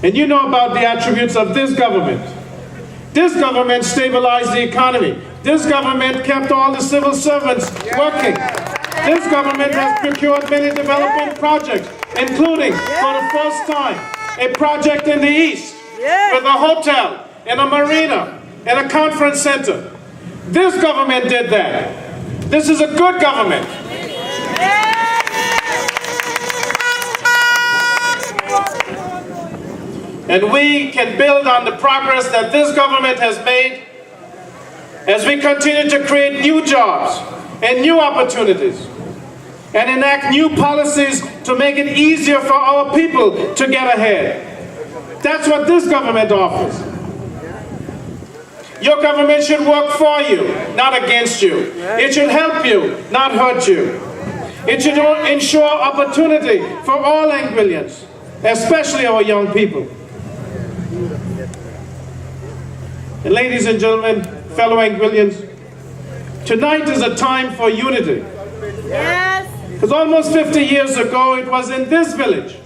And you know about the attributes of this government. This government stabilized the economy. This government kept all the civil servants working. This government has procured many development projects, including, for the first time, a project in the East with a hotel and a marina and a conference center. This government did that. This is a good government. And we can build on the progress that this government has made as we continue to create new jobs and new opportunities and enact new policies to make it easier for our people to get ahead. That's what this government offers. Your government should work for you, not against you. It should help you, not hurt you. It should ensure opportunity for all Anguillians, especially our young people. And ladies and gentlemen, fellow Anguillians, tonight is a time for unity. Yes. Because almost 50 years ago, it was in this village.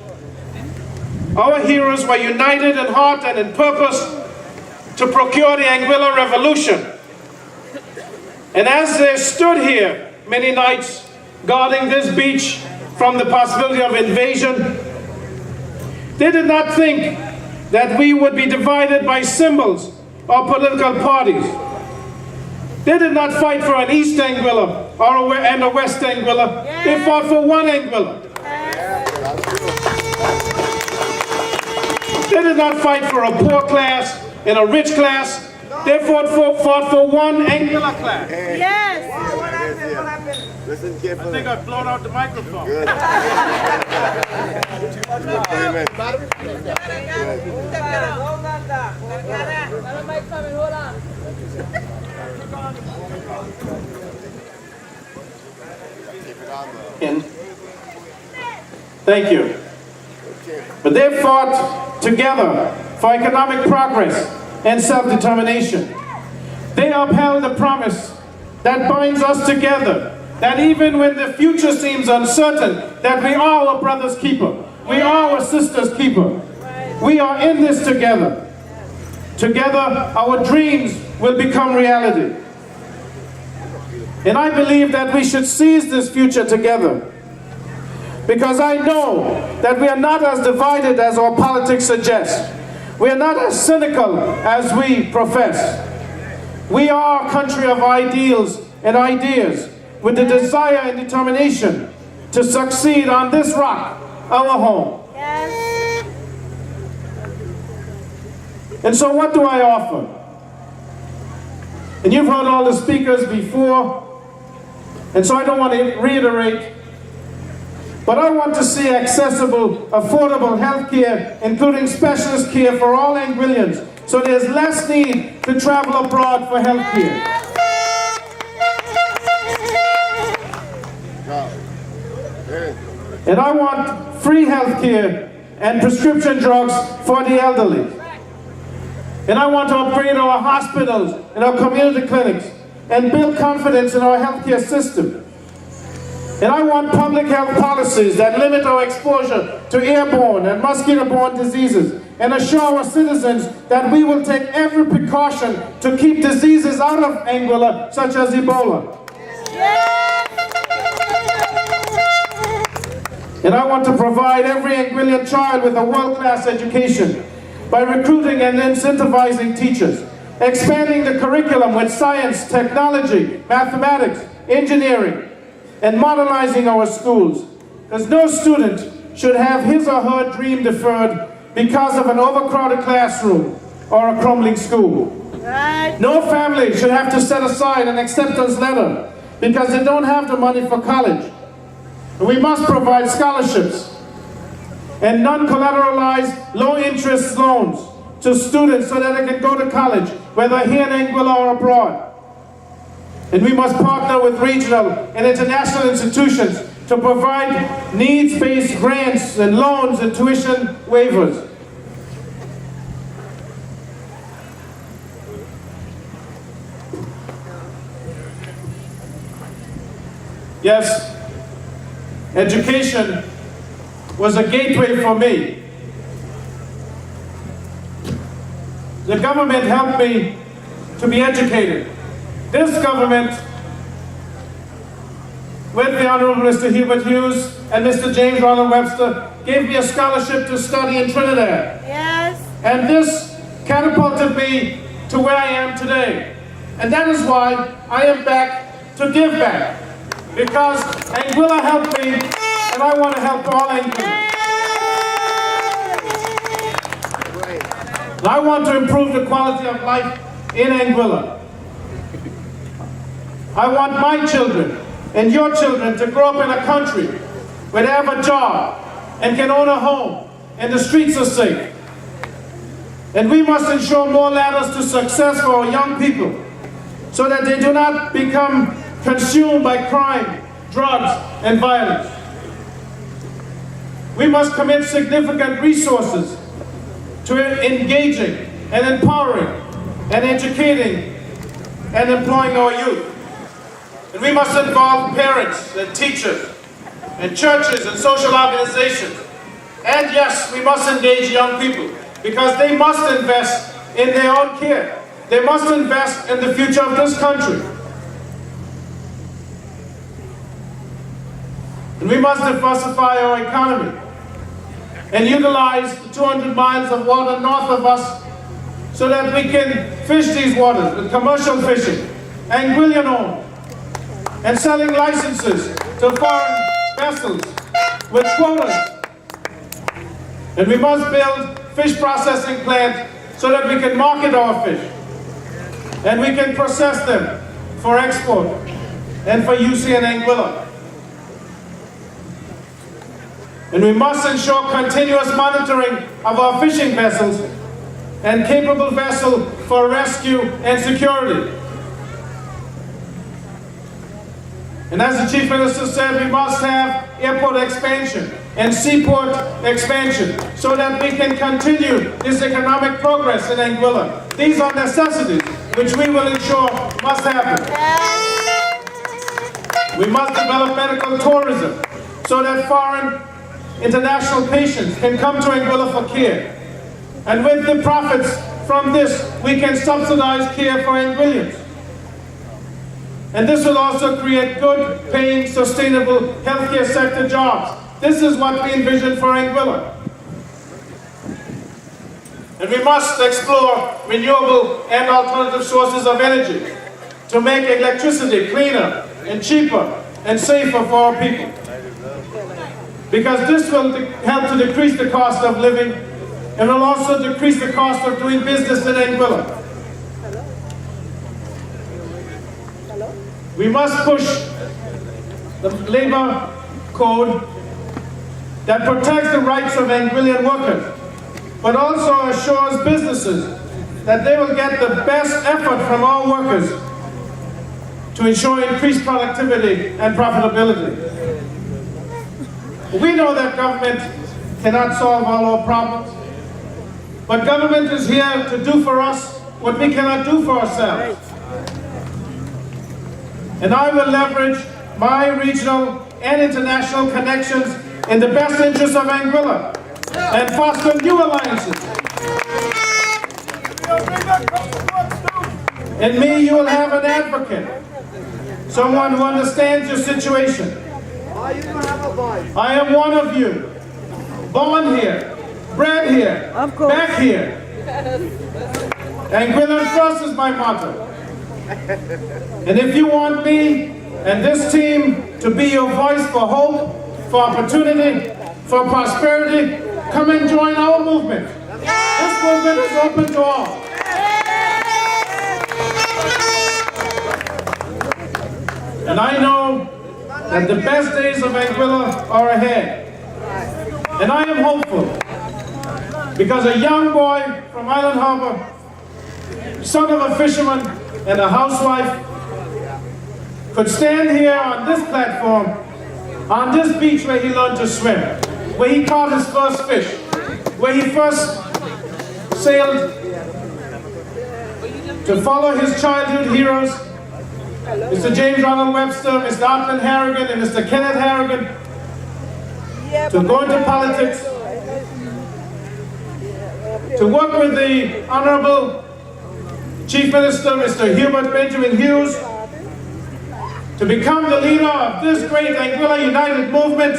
Our heroes were united in heart and in purpose to procure the Anguilla Revolution. And as they stood here many nights guarding this beach from the possibility of invasion. They did not think that we would be divided by symbols or political parties. They did not fight for an East Anguilla and a West Anguilla. They fought for one Anguilla. They did not fight for a poor class and a rich class. They fought for one Anguilla class. Yes. What happened? Listen carefully. I think I've blown out the microphone. Good. Thank you. But they fought together for economic progress and self-determination. They upheld the promise that binds us together, that even when the future seems uncertain, that we are a brother's keeper. We are a sister's keeper. We are in this together. Together, our dreams will become reality. And I believe that we should seize this future together, because I know that we are not as divided as our politics suggest. We are not as cynical as we profess. We are a country of ideals and ideas, with the desire and determination to succeed on this rock, our home. Yes. And so what do I offer? And you've heard all the speakers before, and so I don't want to reiterate, but I want to see accessible, affordable health care, including specialist care for all Anguillians, so there's less need to travel abroad for health care. And I want free health care and prescription drugs for the elderly. And I want to upgrade our hospitals and our community clinics and build confidence in our healthcare system. And I want public health policies that limit our exposure to airborne and mosquito-borne diseases and assure our citizens that we will take every precaution to keep diseases out of Anguilla, such as Ebola. And I want to provide every Anguillian child with a world-class education by recruiting and incentivizing teachers, expanding the curriculum with science, technology, mathematics, engineering, and modernizing our schools. Because no student should have his or her dream deferred because of an overcrowded classroom or a crumbling school. Right. No family should have to set aside an acceptance letter because they don't have the money for college. And we must provide scholarships and non-collateralized, low-interest loans to students so that they can go to college, whether here in Anguilla or abroad. And we must partner with regional and international institutions to provide needs-based grants and loans and tuition waivers. Yes, education was a gateway for me. The government helped me to be educated. This government, with the Honorable Mr. Hubert Hughes and Mr. James Ronald Webster, gave me a scholarship to study in Trinidad. Yes. And this catapulted me to where I am today. And that is why I am back to give back. Because Anguilla helped me, and I want to help all Anguillas. And I want to improve the quality of life in Anguilla. I want my children and your children to grow up in a country where they have a job and can own a home and the streets are safe. And we must ensure more ladders to success for our young people so that they do not become consumed by crime, drugs, and violence. We must commit significant resources to engaging and empowering and educating and employing our youth. And we must involve parents and teachers and churches and social organizations. And yes, we must engage young people because they must invest in their own care. They must invest in the future of this country. And we must diversify our economy and utilize the 200 miles of water north of us so that we can fish these waters with commercial fishing, Anguillian owned, and selling licenses to foreign vessels with quotas. And we must build fish processing plants so that we can market our fish and we can process them for export and for use in Anguilla. And we must ensure continuous monitoring of our fishing vessels and capable vessel for rescue and security. And as the Chief Minister said, we must have airport expansion and seaport expansion so that we can continue this economic progress in Anguilla. These are necessities which we will ensure must happen. We must develop medical tourism so that foreign international patients can come to Anguilla for care. And with the profits from this, we can subsidize care for Anguillians. And this will also create good, paying, sustainable healthcare sector jobs. This is what we envision for Anguilla. And we must explore renewable and alternative sources of energy to make electricity cleaner and cheaper and safer for our people. Because this will help to decrease the cost of living and will also decrease the cost of doing business in Anguilla. We must push the labor code that protects the rights of Anguillian workers, but also assures businesses that they will get the best effort from all workers to ensure increased productivity and profitability. We know that government cannot solve all our problems, but government is here to do for us what we cannot do for ourselves. And I will leverage my regional and international connections in the best interest of Anguilla and foster new alliances. In me, you will have an advocate, someone who understands your situation. I am one of you, born here, bred here, back here. Anguilla first is my motto. And if you want me and this team to be your voice for hope, for opportunity, for prosperity, come and join our movement. This movement is open to all. And I know that the best days of Anguilla are ahead. And I am hopeful because a young boy from Island Harbor, son of a fisherman and a housewife, could stand here on this platform, on this beach where he learned to swim, where he caught his first fish, where he first sailed to follow his childhood heroes, Mr. James Ronald Webster, Mr. Auckland Harrigan, and Mr. Kenneth Harrigan, to go into politics, to work with the Honorable Chief Minister, Mr. Hubert Benjamin Hughes, to become the leader of this great Anguilla United movement,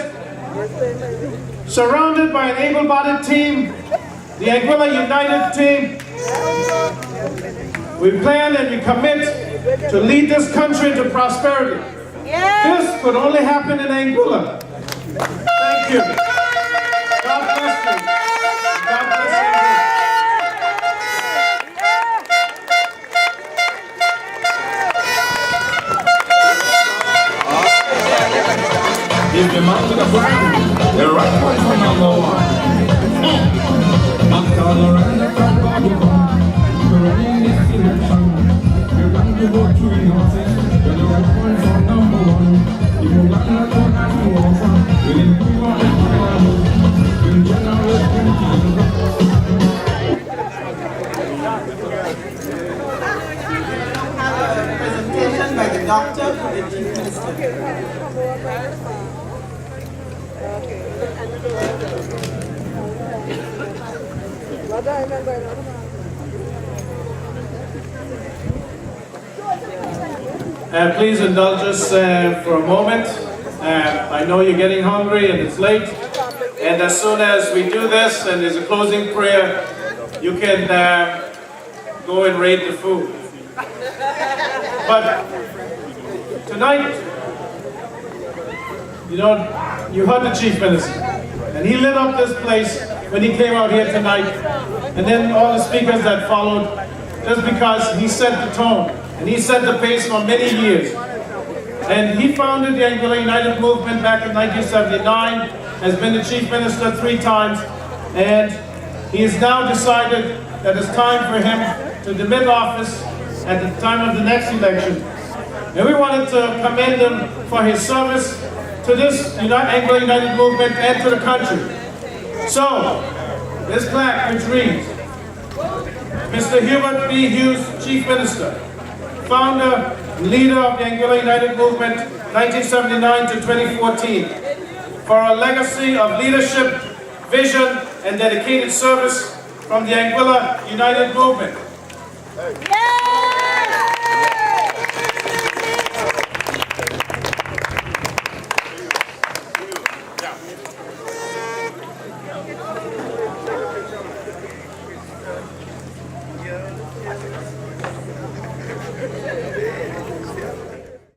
surrounded by an able-bodied team, the Anguilla United team. We plan and we commit to lead this country to prosperity. This could only happen in Anguilla. Thank you. God bless you. God bless you. If the man with the brand, the right one for number one. Dr. Lorenzo Webster, you're running this election. You're going to vote through in office. You're the right one for number one. If you got not to have to offer, we'll improve on the economy. In general, Presentation by the doctor for the Chief Minister. Please indulge us for a moment I know you're getting hungry and it's late. And as soon as we do this and there's a closing prayer, you can go and rate the food. But tonight, you know, you heard the Chief Minister, and he lit up this place when he came out here tonight, and then all the speakers that followed, just because he set the tone, and he set the pace for many years. And he founded the Anguilla United Movement back in 1979, has been the Chief Minister 3 times, and he has now decided that it's time for him to demit office at the time of the next election. And we wanted to commend him for his service to this Anguilla United Movement and to the country. So, this plaque which reads, Mr. Hubert B. Hughes, Chief Minister, founder and leader of the Anguilla United Movement, 1979 to 2014, for a legacy of leadership, vision, and dedicated service from the Anguilla United Movement. Yes!